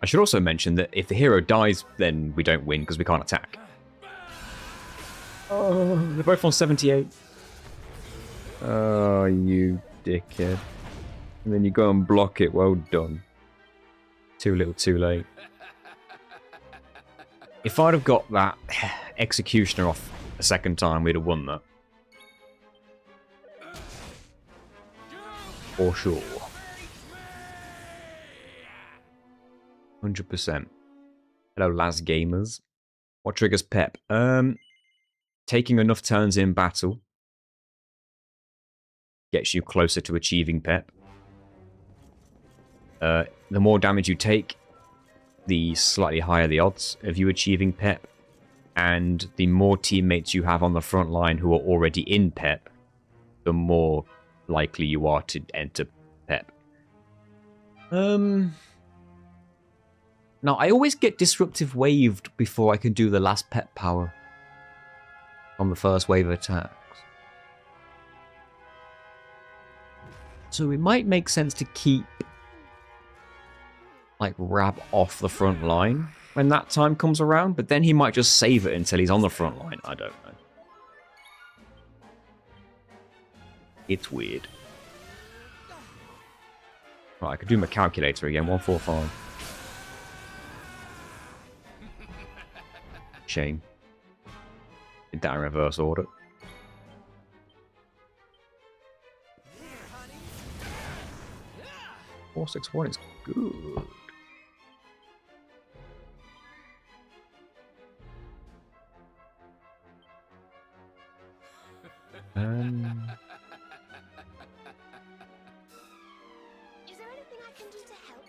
I should also mention that if the hero dies, then we don't win because we can't attack. Oh, they're both on 78. Oh, you dickhead. And then you go and block it. Well done. Too little, too late. If I'd have got that Executioner off a second time, we'd have won that. For sure. 100%. Hello, Las Gamers. What triggers Pep? Taking enough turns in battle gets you closer to achieving Pep. The more damage you take, the slightly higher the odds of you achieving Pep. And the more teammates you have on the front line who are already in Pep, the more likely you are to enter Pep. Now, I always get Disruptive Waved before I can do the last Pep power on the first wave of attacks. So it might make sense to keep, like, Rab off the front line when that time comes around, but then he might just save it until he's on the front line. I don't know. It's weird. Right, I could do my calculator again. 145. Shame. Did that in reverse order. Four, 6, 1 is good. Is there anything I can do to help?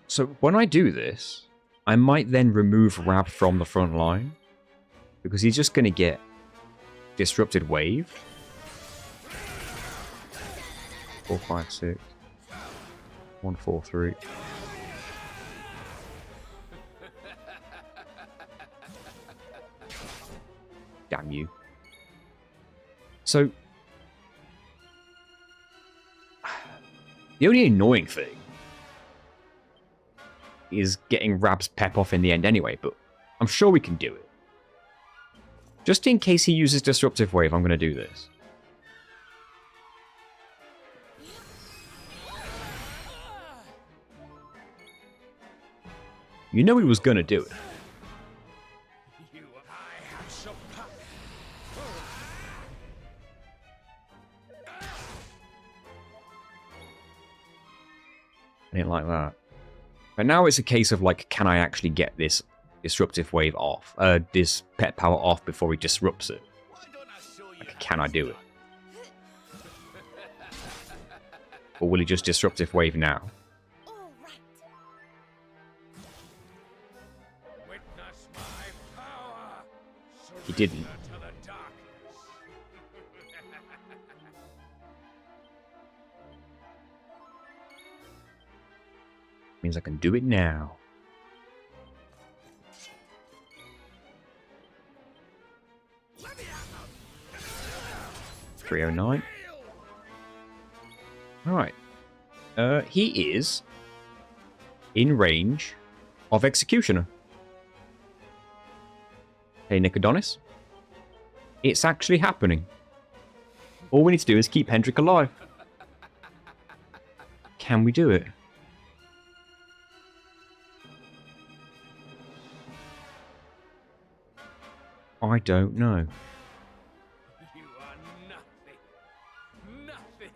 So when I do this, I might then remove Rab from the front line because he's just going to get Disrupted Wave. 4, 5, 6. 1, 4, 3. Damn you. So, the only annoying thing is getting Rab's Pep off in the end anyway, but I'm sure we can do it. Just in case he uses Disruptive Wave, I'm going to do this. You know he was going to do it. Ain't like that. But now it's a case of, like, can I actually get this Disruptive Wave off? This Pet Power off before he disrupts it? Like, can I do it? Or will he just Disruptive Wave now? All right. Witness my power. He didn't. Surrender to the darkness. Means I can do it now. 309. Alright. He is in range of Executioner. Hey, Nicodonis. It's actually happening. All we need to do is keep Hendrik alive. Can we do it? I don't know. You are nothing. Nothing.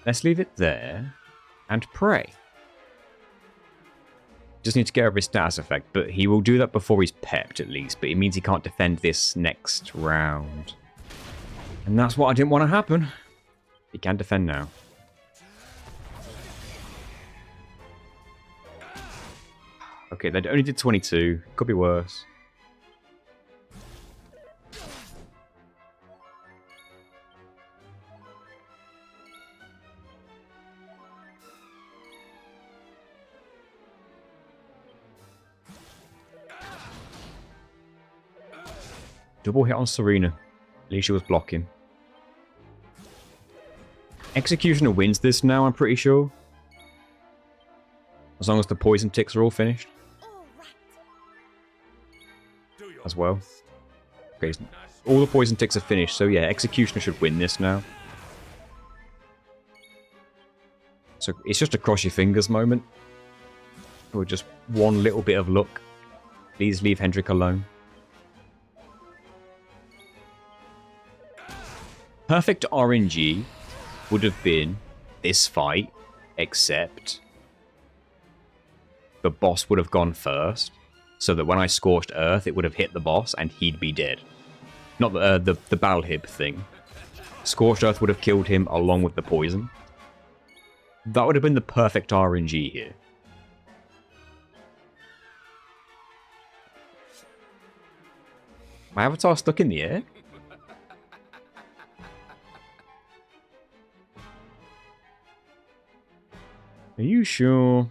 Let's leave it there and pray. Just need to get over his status effect, but he will do that before he's pepped at least, but it means he can't defend this next round. And that's what I didn't want to happen. He can defend now. Okay, they only did 22. Could be worse. Double hit on Serena. At least she was blocking. Executioner wins this now, I'm pretty sure. As long as the poison ticks are all finished. All right. Do your As well. best. Okay, all the poison ticks are finished, so yeah, Executioner should win this now. So it's just a cross your fingers moment. Or just one little bit of luck. Please leave Hendrik alone. Perfect RNG would have been this fight, except the boss would have gone first, so that when I scorched Earth, it would have hit the boss and he'd be dead. Not the battle hip thing. Scorched Earth would have killed him along with the poison. That would have been the perfect RNG here. My avatar's stuck in the air? Are you sure?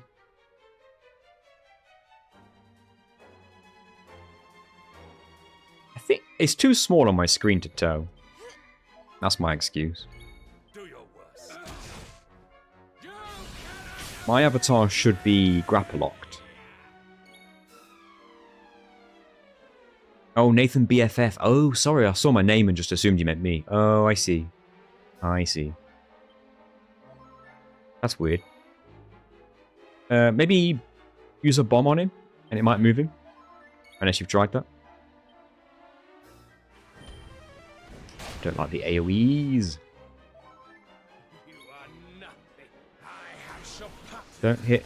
I think it's too small on my screen to tell. That's my excuse. Do your worst. My avatar should be grapple locked. Oh, Nathan BFF. Oh, sorry, I saw my name and just assumed you meant me. Oh, I see. I see. That's weird. Maybe use a bomb on him, and it might move him. Unless you've tried that. Don't like the AoEs. You are nothing. I have surpassed. Don't hit.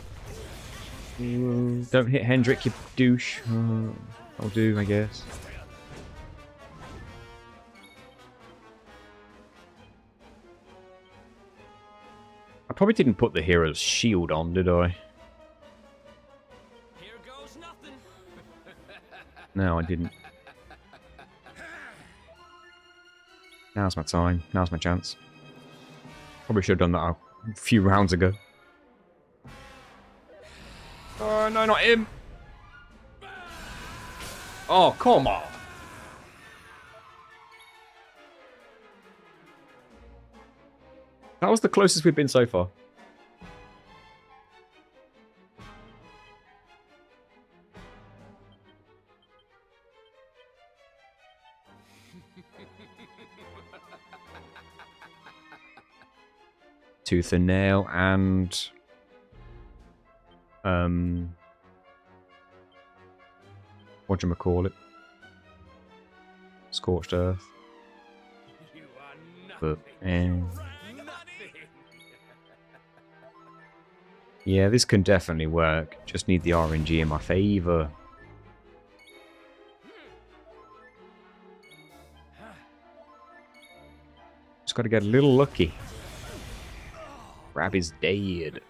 Don't hit Hendrik, you douche. That'll do, I guess. I probably didn't put the hero's shield on, did I? Here goes nothing. No, I didn't. Now's my time. Now's my chance. Probably should have done that a few rounds ago. Oh, no, not him! Oh, come on! That was the closest we've been so far. Tooth and nail and whatchamacallit? Scorched Earth. You are But nothing. eh. Nothing. Yeah, this can definitely work. Just need the RNG in my favor. Just gotta get a little lucky. Crab is dead.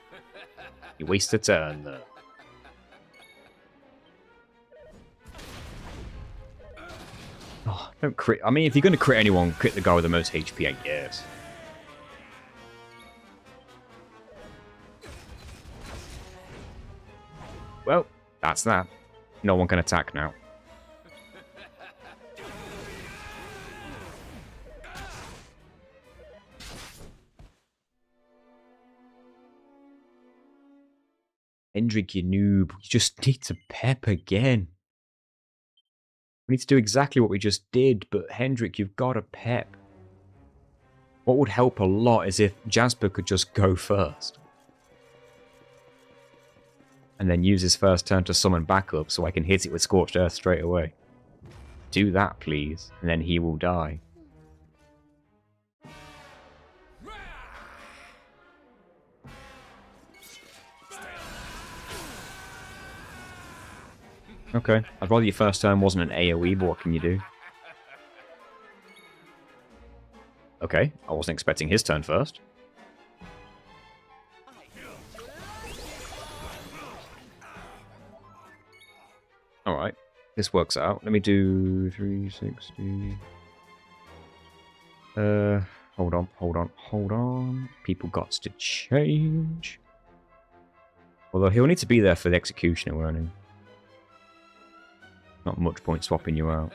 You waste a turn there. Oh, don't crit. I mean, if you're gonna crit anyone, crit the guy with the most HP, I guess. Well, that's that. No one can attack now. Hendrik, you noob. You just need to pep again. We need to do exactly what we just did, but Hendrik, you've got to pep. What would help a lot is if Jasper could just go first. And then use his first turn to summon backup so I can hit it with Scorched Earth straight away. Do that, please, and then he will die. Okay, I'd rather your first turn wasn't an AoE, but what can you do? Okay, I wasn't expecting his turn first. Alright, this works out. Let me do 360. Hold on. People got to change. Although he'll need to be there for the executioner, won't he? Not much point swapping you out.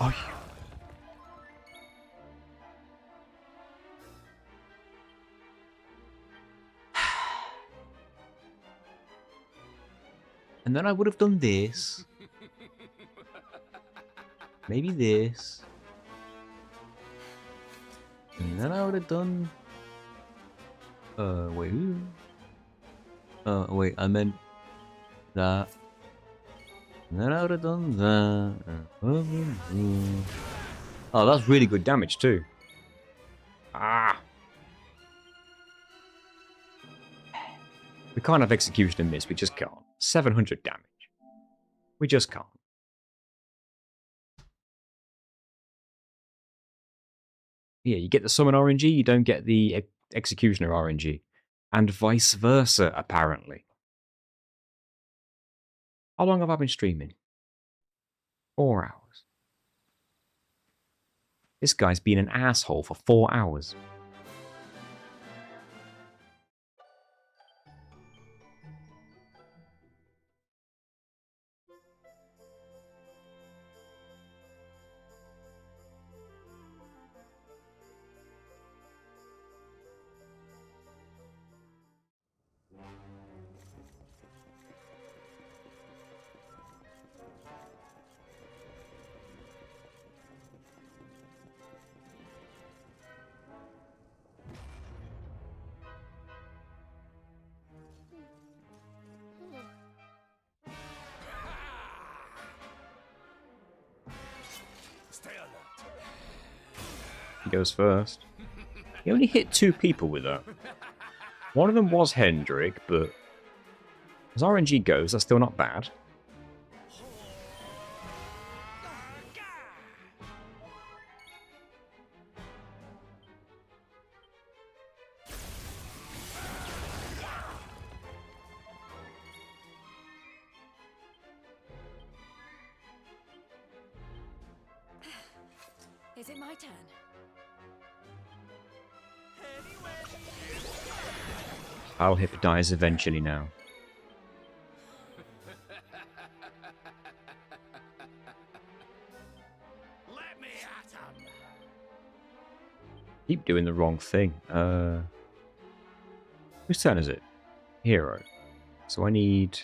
Oh, and then I would have done this. Maybe this. And then I would have done... wait. Wait, I meant that. And then I would have done that. Oh, that's really good damage too. Ah! We can't have execution in this, we just can't. 700 damage. We just can't. Yeah, you get the summon RNG, you don't get the executioner RNG. And vice versa, apparently. How long have I been streaming? 4 hours. This guy's been an asshole for 4 hours. He goes first. He only hit 2 people with that. One of them was Hendrik, but as RNG goes, that's still not bad. Is it my turn? I'll hypnotize eventually now. Let me at 'em. Keep doing the wrong thing. Whose turn is it? Hero. So I need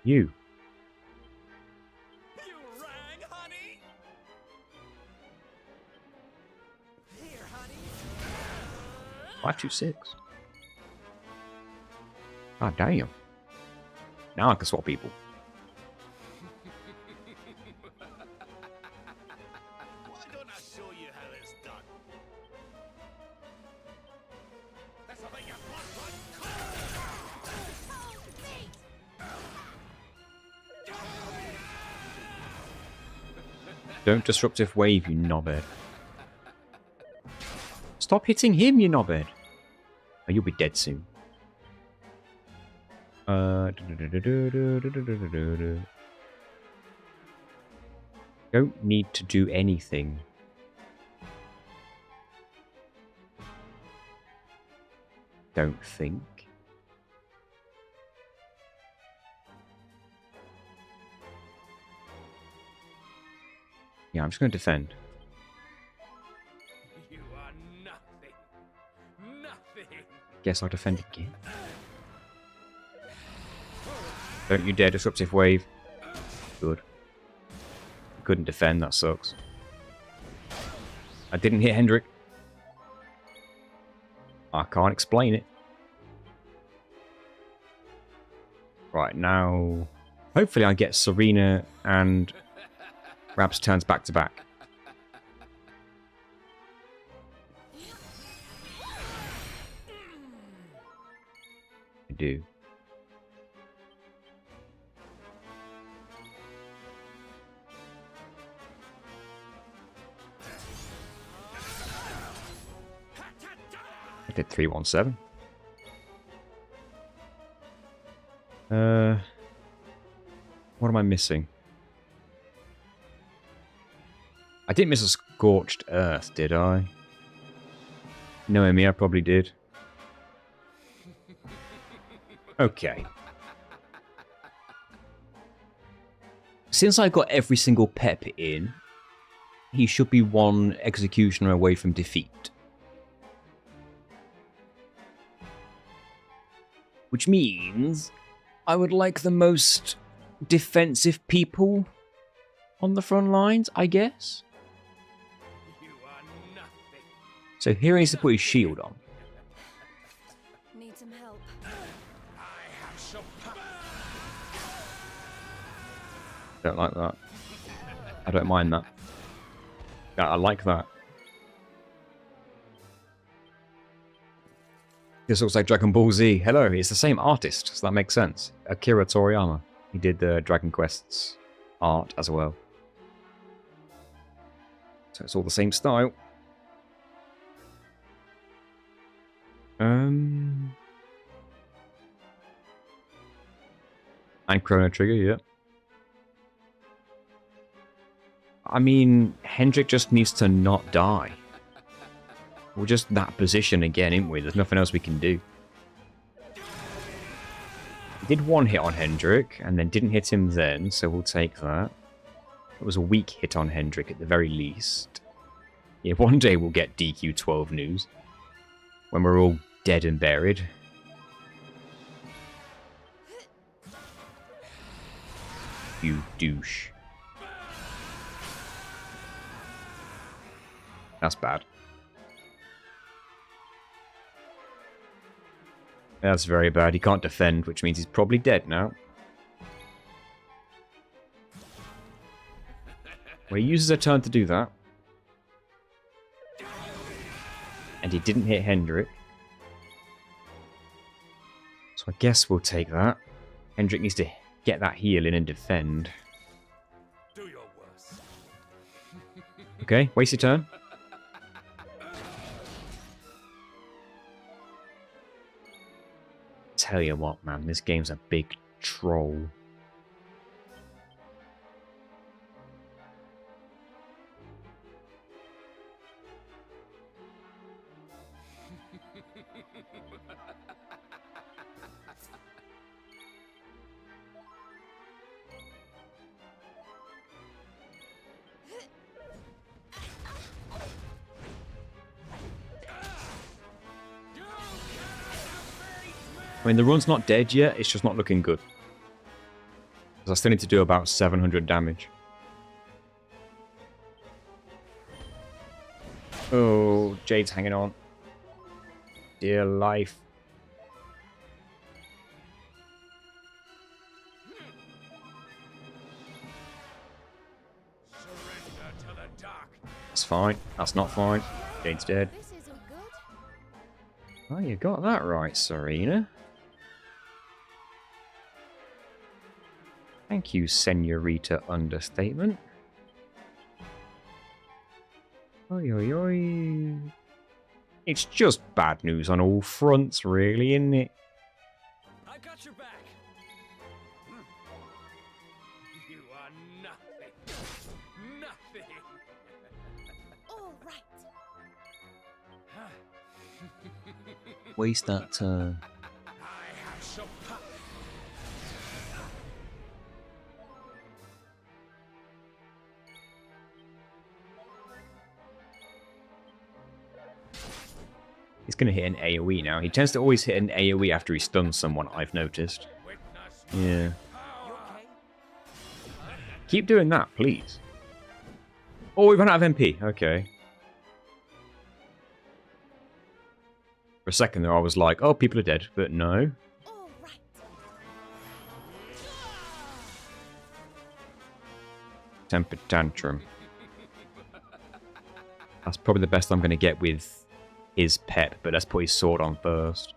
you. You rang, honey? Here, honey. 526. Ah, damn. Now I can swap people. Why don't I show you how it's done? That's a big Don't disruptive wave, you knobhead. Stop hitting him, you knobhead. Oh, you'll be dead soon. Don't need to do anything. Don't think. Yeah, I'm just going to defend. You are nothing. Nothing. Guess I'll defend again. Don't you dare disruptive wave. Good. Couldn't defend, that sucks. I didn't hit Hendrik. I can't explain it. Right, now... Hopefully I get Serena and Rab's turns back to back. I do. I did 317. What am I missing? I didn't miss a Scorched Earth, did I? Knowing me, I probably did. Okay. Since I got every single pep in, he should be one Executioner away from defeat. Which means I would like the most defensive people on the front lines, I guess. You are nothing. So here he needs to put his shield on. Need some help. I have some Don't like that. I don't mind that. Yeah, I like that. This looks like Dragon Ball Z. Hello, it's the same artist, so that makes sense. Akira Toriyama. He did the Dragon Quest's art as well. So it's all the same style. And Chrono Trigger, yeah. I mean, Hendrik just needs to not die. We're just that position again, ain't we? There's nothing else we can do. Did one hit on Hendrik, and then didn't hit him then, so we'll take that. It was a weak hit on Hendrik at the very least. Yeah, one day we'll get DQ12 news. When we're all dead and buried. You douche. That's bad. That's very bad. He can't defend, which means he's probably dead now. Well, he uses a turn to do that. And he didn't hit Hendrik. So I guess we'll take that. Hendrik needs to get that heal in and defend. Do your worst. Okay, waste your turn. Tell you what, man, this game's a big troll. I mean, the run's not dead yet, it's just not looking good. Because I still need to do about 700 damage. Oh, Jade's hanging on. Dear life. Surrender to the dark. That's fine. That's not fine. Jade's dead. This isn't good. Oh, you got that right, Serena. Thank you, Senorita Understatement. Oi, oi, oi. It's just bad news on all fronts, really, isn't it? I got your back. You are nothing. Nothing. All right. Waste that turn. I have some He's going to hit an AoE now. He tends to always hit an AoE after he stuns someone, I've noticed. Yeah. Keep doing that, please. Oh, we've run out of MP. Okay. For a second there, I was like, oh, people are dead. But no. All right. Temper Tantrum. That's probably the best I'm going to get with his pep, but let's put his sword on first.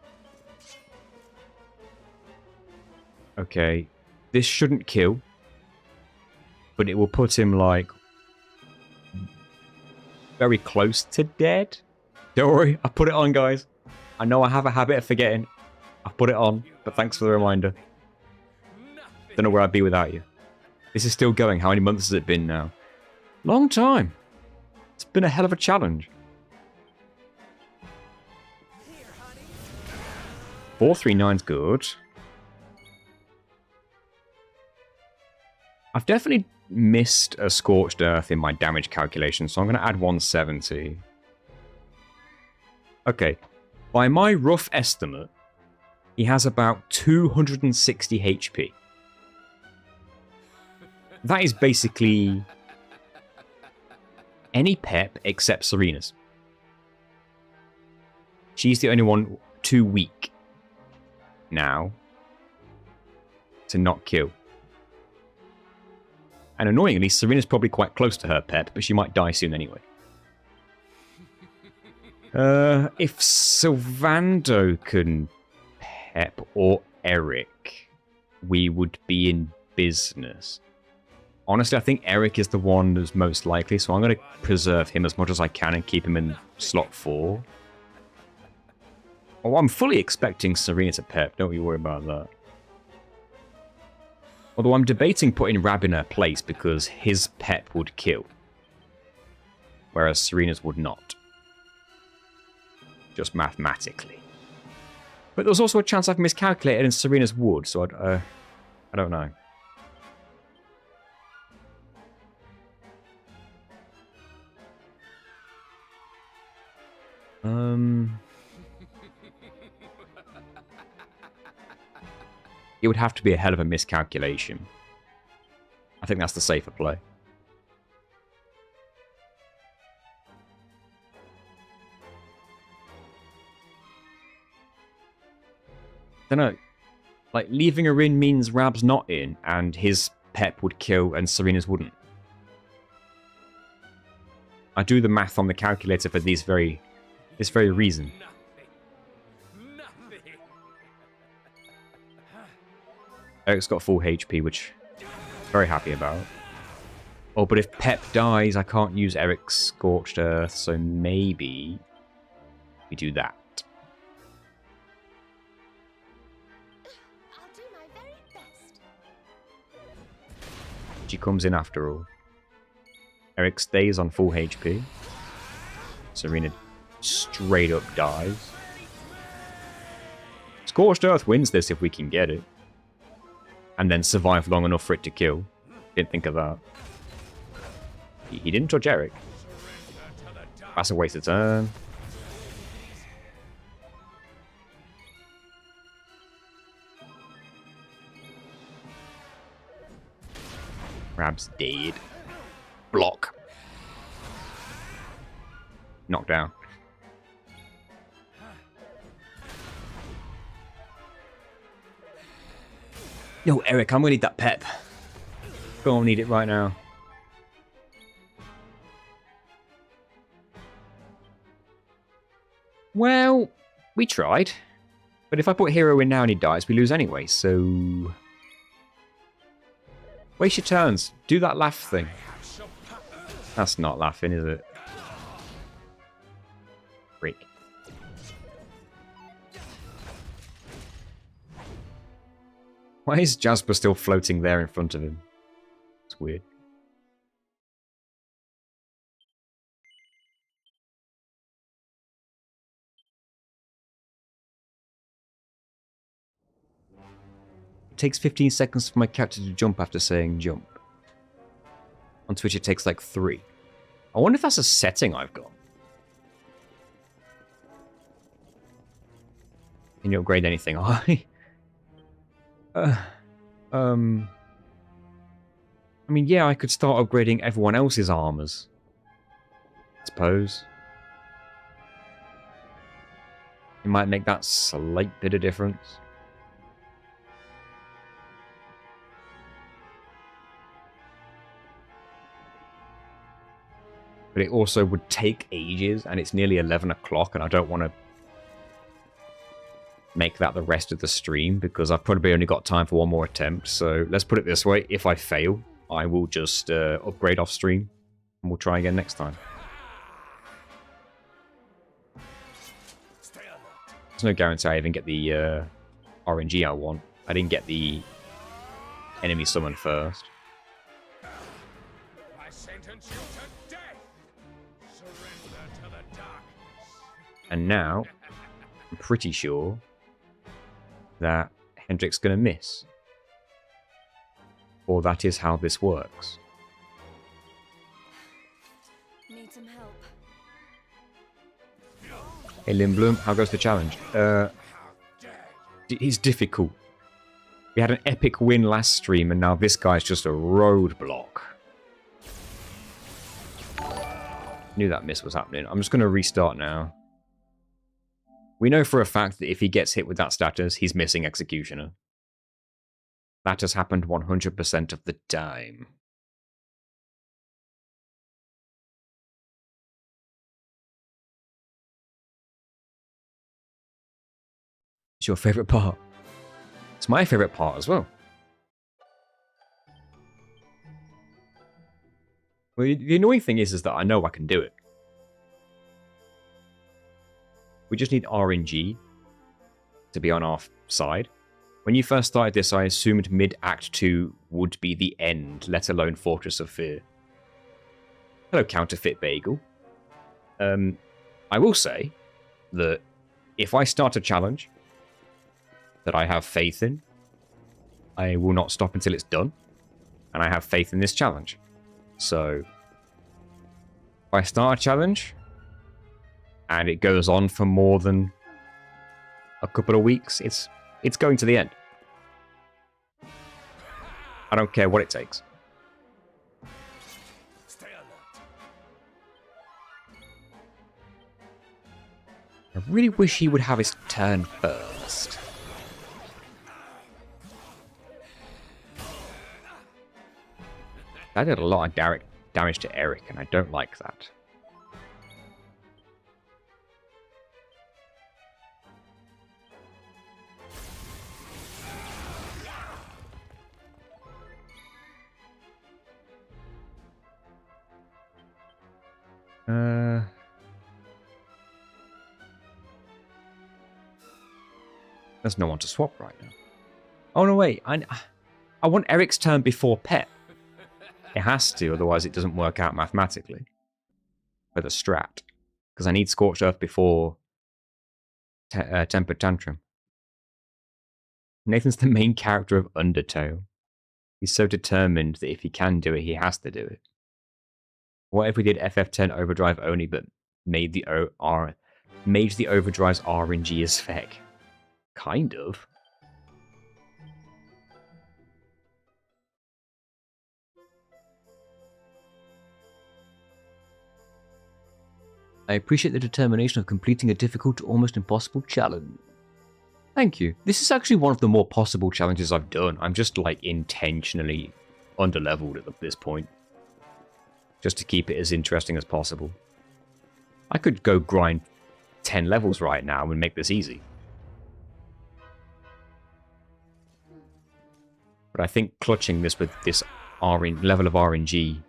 Okay. This shouldn't kill. But it will put him, like, very close to dead. Don't worry, I put it on, guys. I know I have a habit of forgetting. I put it on, but thanks for the reminder. Don't know where I'd be without you. This is still going. How many months has it been now? Long time. It's been a hell of a challenge. 439's good. I've definitely missed a Scorched Earth in my damage calculation, so I'm going to add 170. Okay. By my rough estimate, he has about 260 HP. That is basically any pep except Serena's. She's the only one too weak now to not kill. And annoyingly, Serena's probably quite close to her pep, but she might die soon anyway. If Sylvando can pep or Eric, we would be in business. Honestly, I think Eric is the one that's most likely, so I'm going to preserve him as much as I can and keep him in slot 4. Oh, I'm fully expecting Serena to pep, don't you worry about that. Although I'm debating putting Rab in her place because his pep would kill. Whereas Serena's would not. Just mathematically. But there's also a chance I've miscalculated and Serena's would, so I don't know. It would have to be a hell of a miscalculation. I think that's the safer play. Don't know. Like, leaving her in means Rab's not in, and his pep would kill and Serena's wouldn't. I do the math on the calculator for this very reason. Eric's got full HP, which I'm very happy about. Oh, but if Pep dies, I can't use Eric's Scorched Earth, so maybe we do that. I'll do my very best. She comes in after all. Eric stays on full HP. Serena straight up dies. Scorched Earth wins this if we can get it. And then survive long enough for it to kill. Didn't think of that. He didn't touch Eric. That's a waste of turn. Rab's dead. Block. Knocked down. Yo, Eric, I'm gonna need that pep. Gonna need it right now. Well, we tried. But if I put Hero in now and he dies, we lose anyway, so... Waste your turns. Do that laugh thing. That's not laughing, is it? Freak. Why is Jasper still floating there in front of him? It's weird. It takes 15 seconds for my character to jump after saying jump. On Twitch it takes like 3. I wonder if that's a setting I've got. Can you upgrade anything? I mean, yeah, I could start upgrading everyone else's armors. I suppose. It might make that slight bit of difference. But it also would take ages, and it's nearly 11 o'clock, and I don't want to make that the rest of the stream, because I've probably only got time for one more attempt. So let's put it this way, if I fail, I will just upgrade off stream, and we'll try again next time. There's no guarantee I even get the RNG I want. I didn't get the enemy summon first. I sentence you to death. Surrender to the darkness. And now, I'm pretty sure that Hendrik's going to miss. Or that is how this works. Need some help. Hey Lindblom, how goes the challenge? It's difficult. We had an epic win last stream, and now this guy's just a roadblock. Knew that miss was happening. I'm just going to restart now. We know for a fact that if he gets hit with that status, he's missing Executioner. That has happened 100% of the time. It's your favourite part. It's my favourite part as well. Well, the annoying thing is that I know I can do it. We just need RNG to be on our side. When you first started this, I assumed mid-Act 2 would be the end, let alone Fortress of Fear. Hello, Counterfeit Bagel. I will say that if I start a challenge that I have faith in, I will not stop until it's done. And I have faith in this challenge. So, if I start a challenge, and it goes on for more than a couple of weeks, it's going to the end. I don't care what it takes. Stay alert. I really wish he would have his turn first. That did a lot of damage to Eric, and I don't like that. There's no one to swap right now. Oh no, wait. I want Eric's turn before Pep. It has to, otherwise it doesn't work out mathematically. For the strat. Because I need Scorched Earth before Tempered Tantrum. Nathan's the main character of Undertale. He's so determined that if he can do it, he has to do it. What if we did FF10 Overdrive only, but made the Overdrive's RNG as spec? Kind of. I appreciate the determination of completing a difficult to almost impossible challenge. Thank you. This is actually one of the more possible challenges I've done. I'm just like intentionally underleveled at this point. Just to keep it as interesting as possible. I could go grind 10 levels right now and make this easy. But I think clutching this with this level of RNG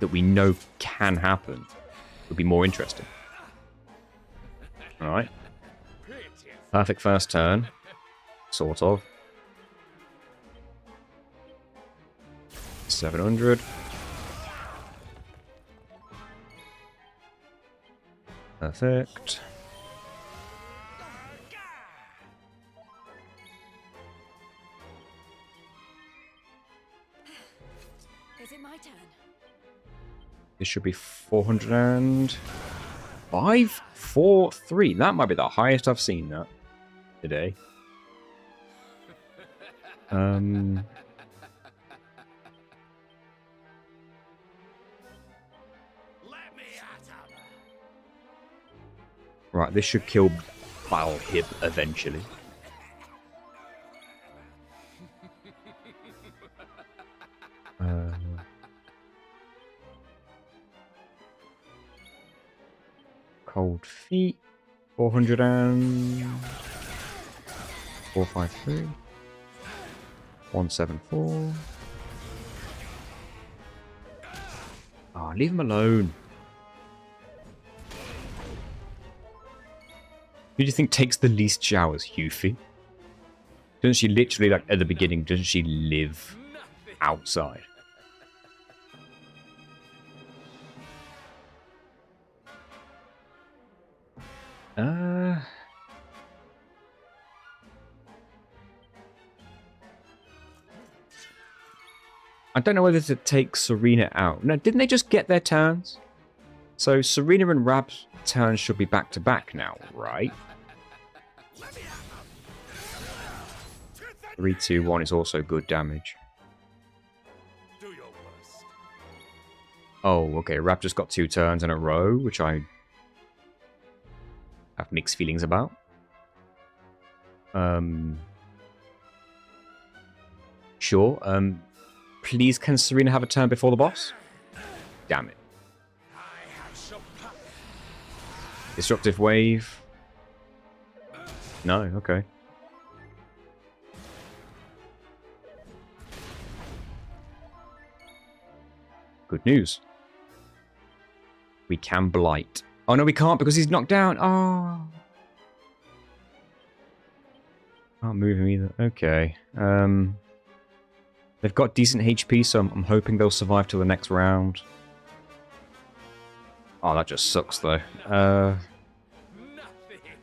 that we know can happen would be more interesting. Alright. Perfect first turn. Sort of. 700. Perfect. Is it my turn? This should be 405? 4-3. That might be the highest I've seen that. today. Let me at 'em. Right, this should kill Balhib eventually. Cold feet. 400 and 453. 174. Ah, leave him alone. Who do you think takes the least showers, Yuffie? Doesn't she literally, like, at the beginning, doesn't she live outside? I don't know whether to take Serena out. No, didn't they just get their turns? So Serena and Rab's turns should be back to back now, right? 3, 2, 1 is also good damage. Do your worst. Oh, okay. Rab just got 2 turns in a row, which I have mixed feelings about. Sure. Please, can Serena have a turn before the boss? Damn it. I have some power. Disruptive wave. No, okay. Good news. We can blight. Oh no, we can't because he's knocked down. Oh. Can't move him either. Okay. They've got decent HP, so I'm hoping they'll survive till the next round. Oh, that just sucks though. Nothing.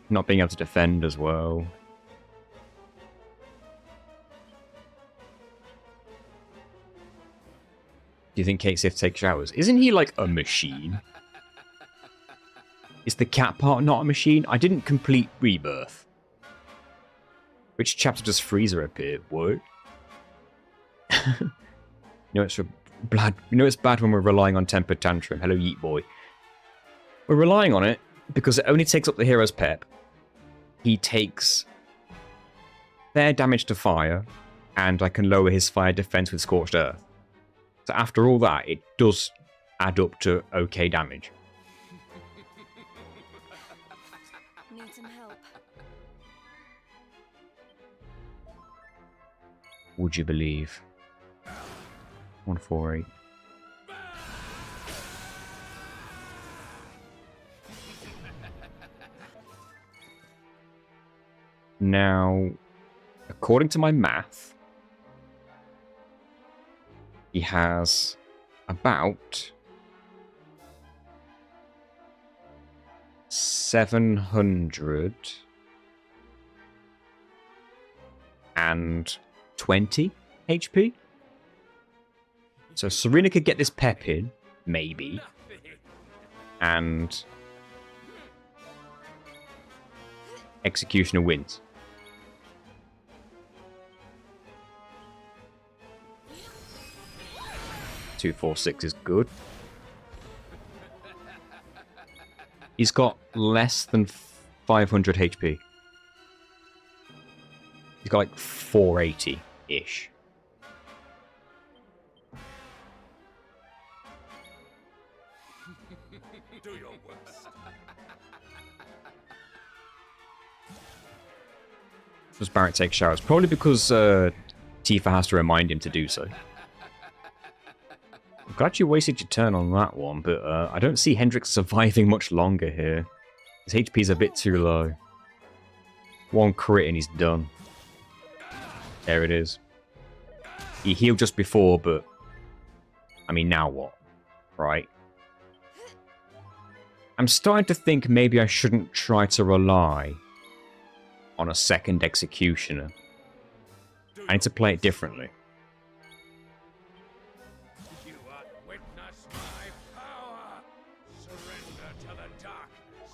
Not being able to defend as well. Do you think Kate Sif takes showers? Isn't he like a machine? Is the cat part not a machine? I didn't complete Rebirth. Which chapter does Frieza appear? What? it's bad. You know it's bad when we're relying on Temper Tantrum. Hello, Yeet Boy. We're relying on it because it only takes up the hero's pep. He takes fair damage to fire, and I can lower his fire defense with Scorched Earth. So after all that, it does add up to okay damage. Need some help. Would you believe? 148. Now, according to my math, he has about 720 HP. So Serena could get this pep in, maybe, and Executioner wins. Two, 4, 6 is good. He's got less than 500 HP. He's got like 480-ish. Do your worst. Does Barrett take showers? Probably because Tifa has to remind him to do so. I'm glad you wasted your turn on that one, but I don't see Hendrix surviving much longer here. His HP's a bit too low. One crit and he's done. There it is. He healed just before, but... I mean, now what? Right? I'm starting to think maybe I shouldn't try to rely on a second Executioner. I need to play it differently. You witness my power. Surrender to the darkness.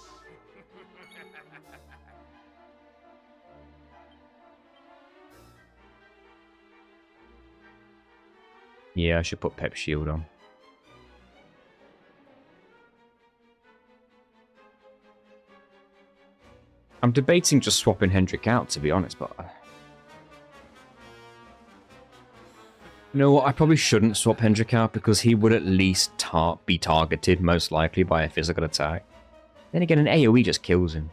Yeah, I should put Pep Shield on. I'm debating just swapping Hendrik out, to be honest, but... You know what, I probably shouldn't swap Hendrik out because he would at least be targeted, most likely, by a physical attack. Then again, an AoE just kills him.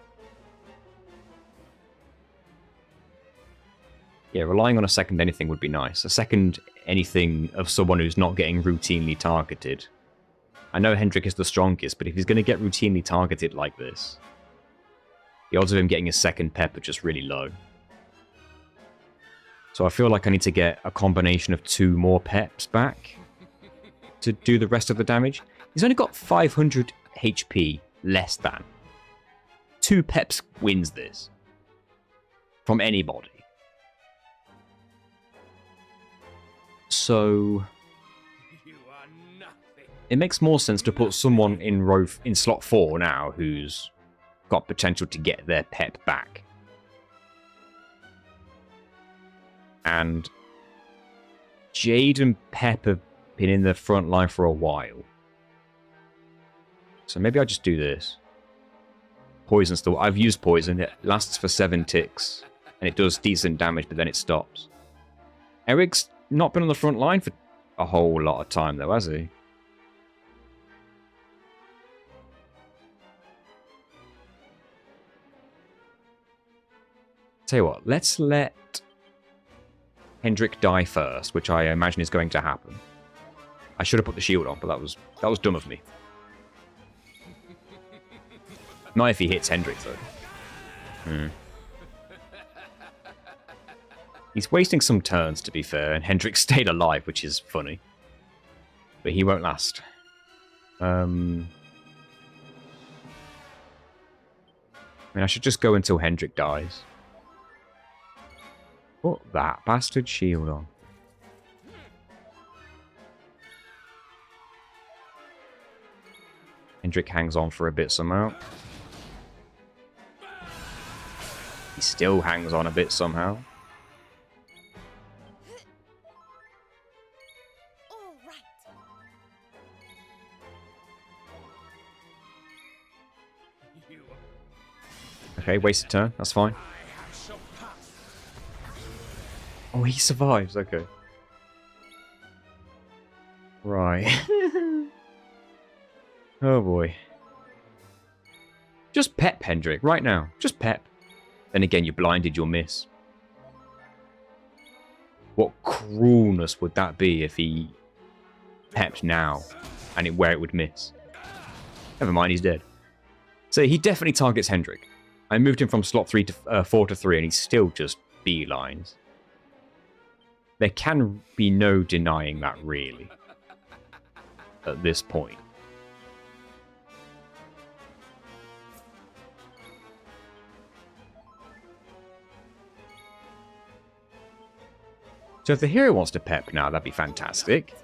Yeah, relying on a second anything would be nice. A second anything of someone who's not getting routinely targeted. I know Hendrik is the strongest, but if he's going to get routinely targeted like this, the odds of him getting a second pep are just really low. So I feel like I need to get a combination of 2 more peps back to do the rest of the damage. He's only got 500 HP less than. 2 peps wins this. From anybody. So... You are nothing. It makes more sense to put someone in slot 4 now who's got potential to get their pep back. And Jade and Pep have been in the front line for a while. So maybe I just do this. Poison still. I've used poison. It lasts for 7 ticks. And it does decent damage, but then it stops. Eric's not been on the front line for a whole lot of time, though, has he? Tell you what, let's let Hendrik die first, which I imagine is going to happen. I should have put the shield on, but that was dumb of me. Not if he hits Hendrik, though. He's wasting some turns, to be fair, and Hendrik stayed alive, which is funny. But he won't last. I mean, I should just go until Hendrik dies. Put that bastard shield on. Hendrik hangs on for a bit somehow. He still hangs on a bit somehow. All right. Okay, wasted turn. That's fine. Oh, he survives. Okay. Right. Oh, boy. Just pep Hendrik right now. Just pep. Then again, you're blinded, you'll miss. What cruelness would that be if he pepped now and where it would miss? Never mind, he's dead. So he definitely targets Hendrik. I moved him from slot 4 to 3 and he's still just beelines. There can be no denying that, really, at this point. So if the hero wants to pep now, that'd be fantastic.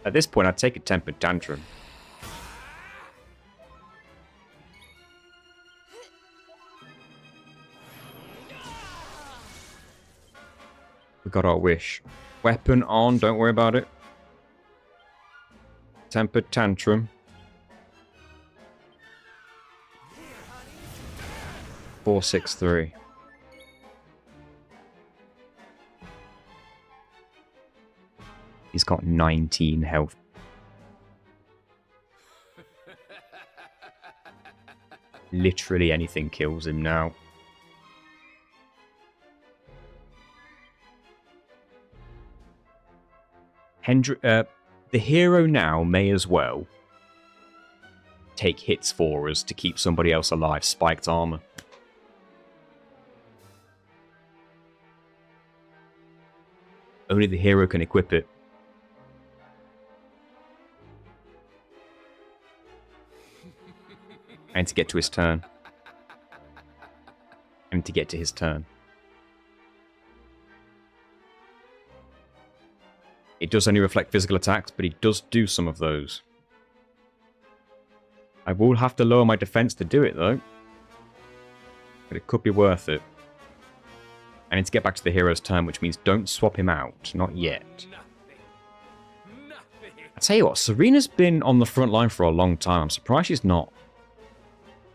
At this point, I'd take a tempered tantrum. We got our wish. Weapon on, don't worry about it. Tempered tantrum. 463. He's got 19 health. Literally anything kills him now. The hero now may as well take hits for us to keep somebody else alive. Spiked armor. Only the hero can equip it. And to get to his turn. And to get to his turn. It does only reflect physical attacks, but he does do some of those. I will have to lower my defense to do it, though. But it could be worth it. I need to get back to the hero's turn, which means don't swap him out. Not yet. I tell you what, Serena's been on the front line for a long time. I'm surprised she's not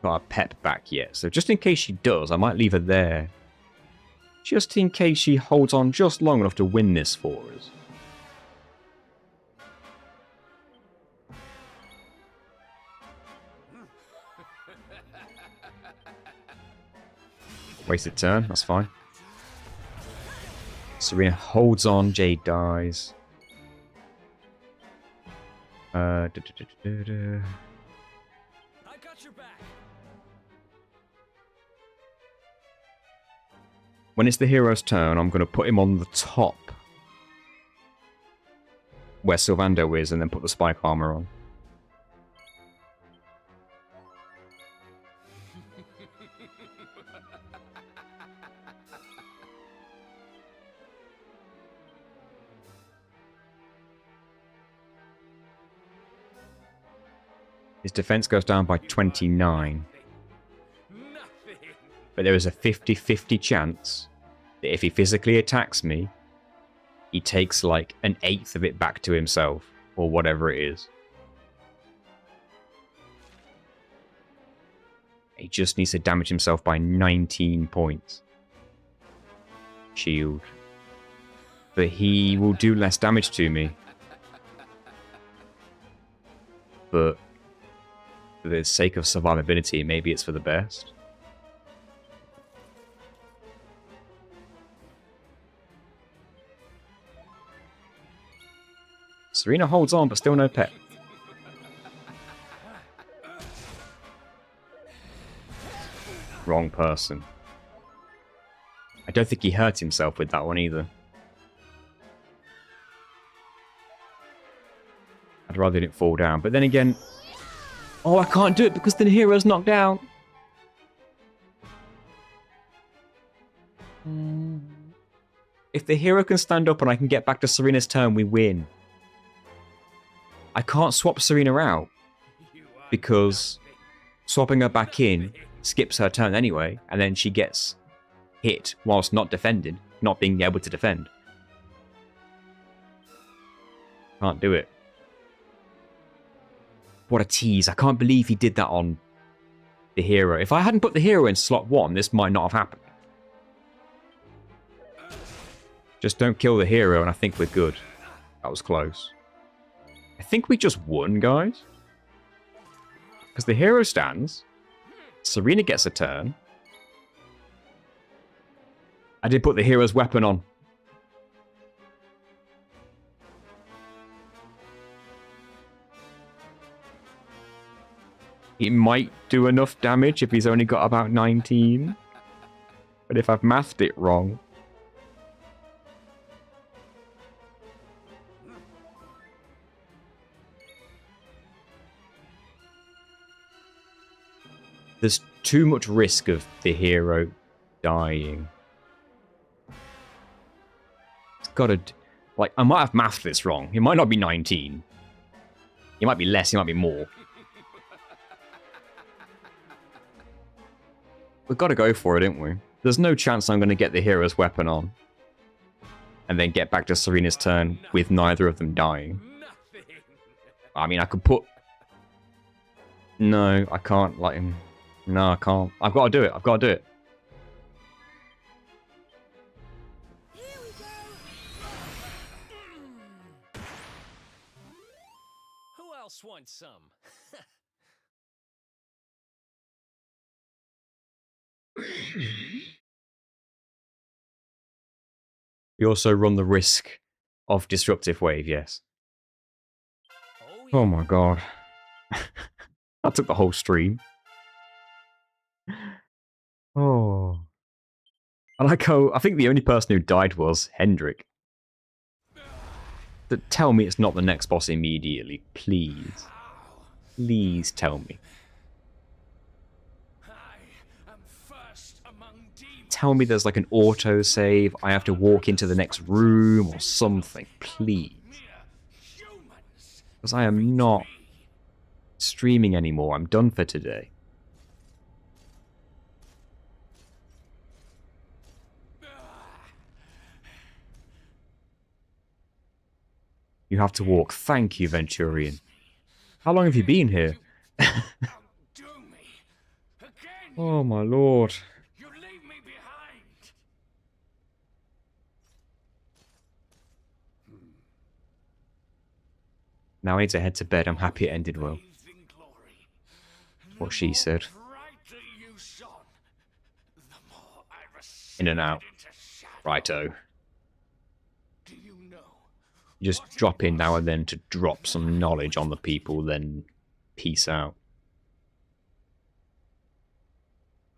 got her pep back yet. So just in case she does, I might leave her there. Just in case she holds on just long enough to win this for us. Wasted turn, that's fine. Serena holds on, Jade dies. I got your back. When it's the hero's turn, I'm going to put him on the top where Sylvando is and then put the spike armor on. His defense goes down by 29. But there is a 50-50 chance that if he physically attacks me, he takes like an eighth of it back to himself, or whatever it is. He just needs to damage himself by 19 points. Shield. But he will do less damage to me. But for the sake of survivability, maybe it's for the best. Serena holds on, but still no pet. Wrong person. I don't think he hurt himself with that one either. I'd rather it didn't fall down. But then again... Oh, I can't do it because the hero's knocked down. If the hero can stand up and I can get back to Serena's turn, we win. I can't swap Serena out because swapping her back in skips her turn anyway, and then she gets hit whilst not defending, not being able to defend. Can't do it. What a tease. I can't believe he did that on the hero. If I hadn't put the hero in slot 1, this might not have happened. Just don't kill the hero and I think we're good. That was close. I think we just won, guys. Because the hero stands. Serena gets a turn. I did put the hero's weapon on. He might do enough damage if he's only got about 19. But if I've mathed it wrong... There's too much risk of the hero dying. It's gotta... Like, I might have mathed this wrong. It might not be 19. It might be less, it might be more. We've got to go for it, haven't we? There's no chance I'm going to get the hero's weapon on. And then get back to Serena's turn with neither of them dying. I mean, I could put... No, I can't let him... No, I can't. I've got to do it. I've got to do it. Here we go. Who else wants some? We also run the risk of Disruptive Wave, yes. Oh my god. That took the whole stream. Oh. I like how... I think the only person who died was Hendrik. Tell me it's not the next boss immediately, please. Please tell me. Tell me there's like an auto-save, I have to walk into the next room or something, please. Because I am not streaming anymore, I'm done for today. You have to walk. Thank you, Venturion. How long have you been here? Outdo me. Again. Oh, my lord. You leave me behind. Now I need to head to bed. I'm happy it ended well. Bathed in glory. What she said. The more brightly you shone, the more I In and out. receded into shadow. Righto. Do you know? You just drop in now and then to drop some knowledge on the people, then peace out.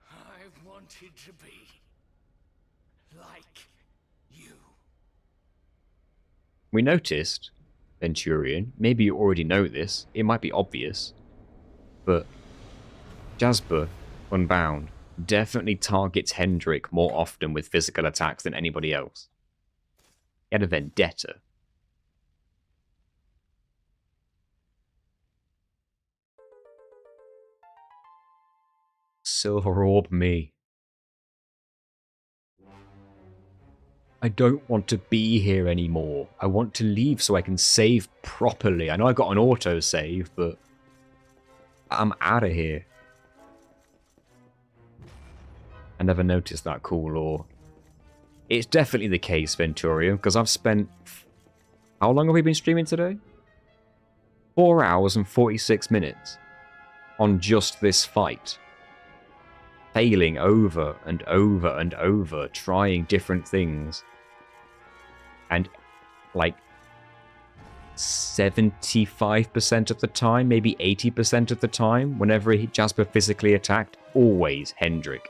I wanted to be like you. We noticed, Venturion, maybe you already know this, it might be obvious, but Jasper, Unbound, definitely targets Hendrik more often with physical attacks than anybody else. He had a vendetta. Silver Orb me. I don't want to be here anymore. I want to leave so I can save properly. I know I got an auto save, but I'm out of here. I never noticed that cool lore. It's definitely the case, Venturion, because I've spent... How long have we been streaming today? 4 hours and 46 minutes on just this fight. Failing over and over and over, trying different things. And, like, 75% of the time, maybe 80% of the time, whenever Jasper physically attacked, always Hendrik.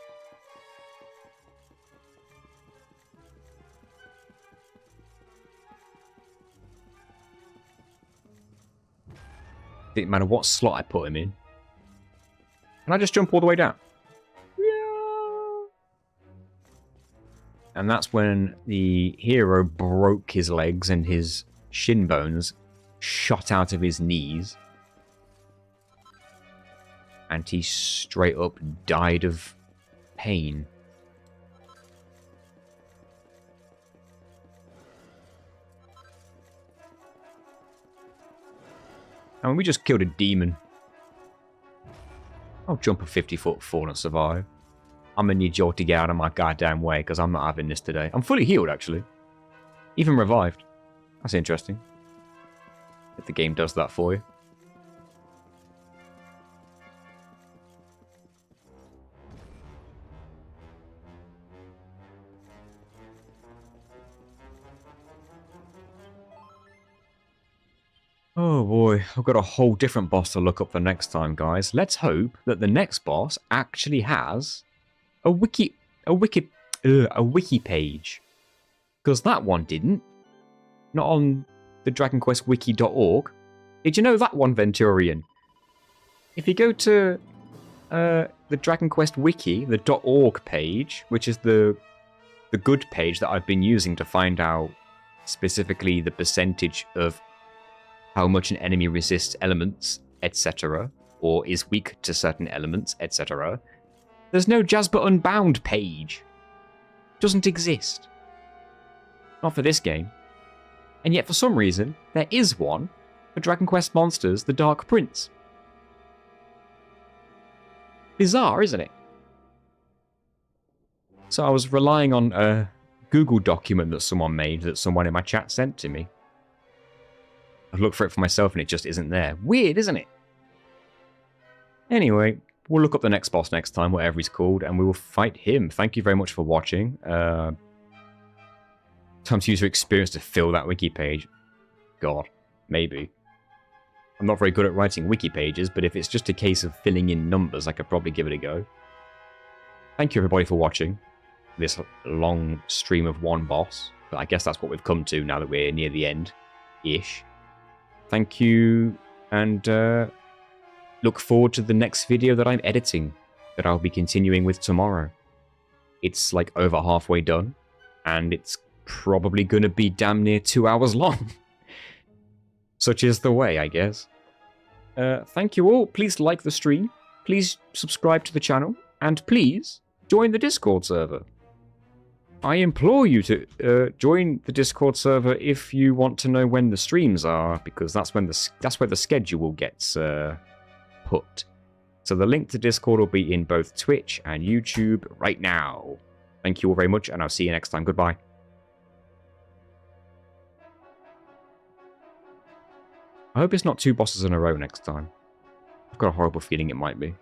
Didn't matter what slot I put him in. Can I just jump all the way down? And that's when the hero broke his legs and his shin bones shot out of his knees. And he straight up died of pain. And we just killed a demon. I'll jump a 50-foot fall and survive. I'm gonna need you all to get out of my goddamn way, because I'm not having this today. I'm fully healed, actually. Even revived. That's interesting. If the game does that for you. Oh boy, I've got a whole different boss to look up for next time, guys. Let's hope that the next boss actually has a wiki page, because that one didn't. Not on the DragonQuestWiki.org. Did you know that one, Venturion? If you go to the Dragon Quest Wiki, the .org page, which is the good page that I've been using to find out specifically the percentage of how much an enemy resists elements, etc., or is weak to certain elements, etc., there's no Jasper Unbound page. Doesn't exist. Not for this game. And yet for some reason, there is one for Dragon Quest Monsters, The Dark Prince. Bizarre, isn't it? So I was relying on a Google document that someone made that someone in my chat sent to me. I looked for it for myself and it just isn't there. Weird, isn't it? Anyway, we'll look up the next boss next time, whatever he's called, and we will fight him. Thank you very much for watching. Time to use your experience to fill that wiki page. God, maybe. I'm not very good at writing wiki pages, but if it's just a case of filling in numbers, I could probably give it a go. Thank you everybody for watching this long stream of one boss, but I guess that's what we've come to now that we're near the end-ish. Thank you, and look forward to the next video that I'm editing, that I'll be continuing with tomorrow. It's like over halfway done, and it's probably going to be damn near 2 hours long. Such is the way, I guess. Thank you all. Please like the stream, please subscribe to the channel, and please join the Discord server. I implore you to join the Discord server if you want to know when the streams are, because that's where the schedule gets put. So the link to Discord will be in both Twitch and YouTube right now. Thank you all very much, and I'll see you next time. Goodbye. I hope it's not 2 bosses in a row next time. I've got a horrible feeling it might be.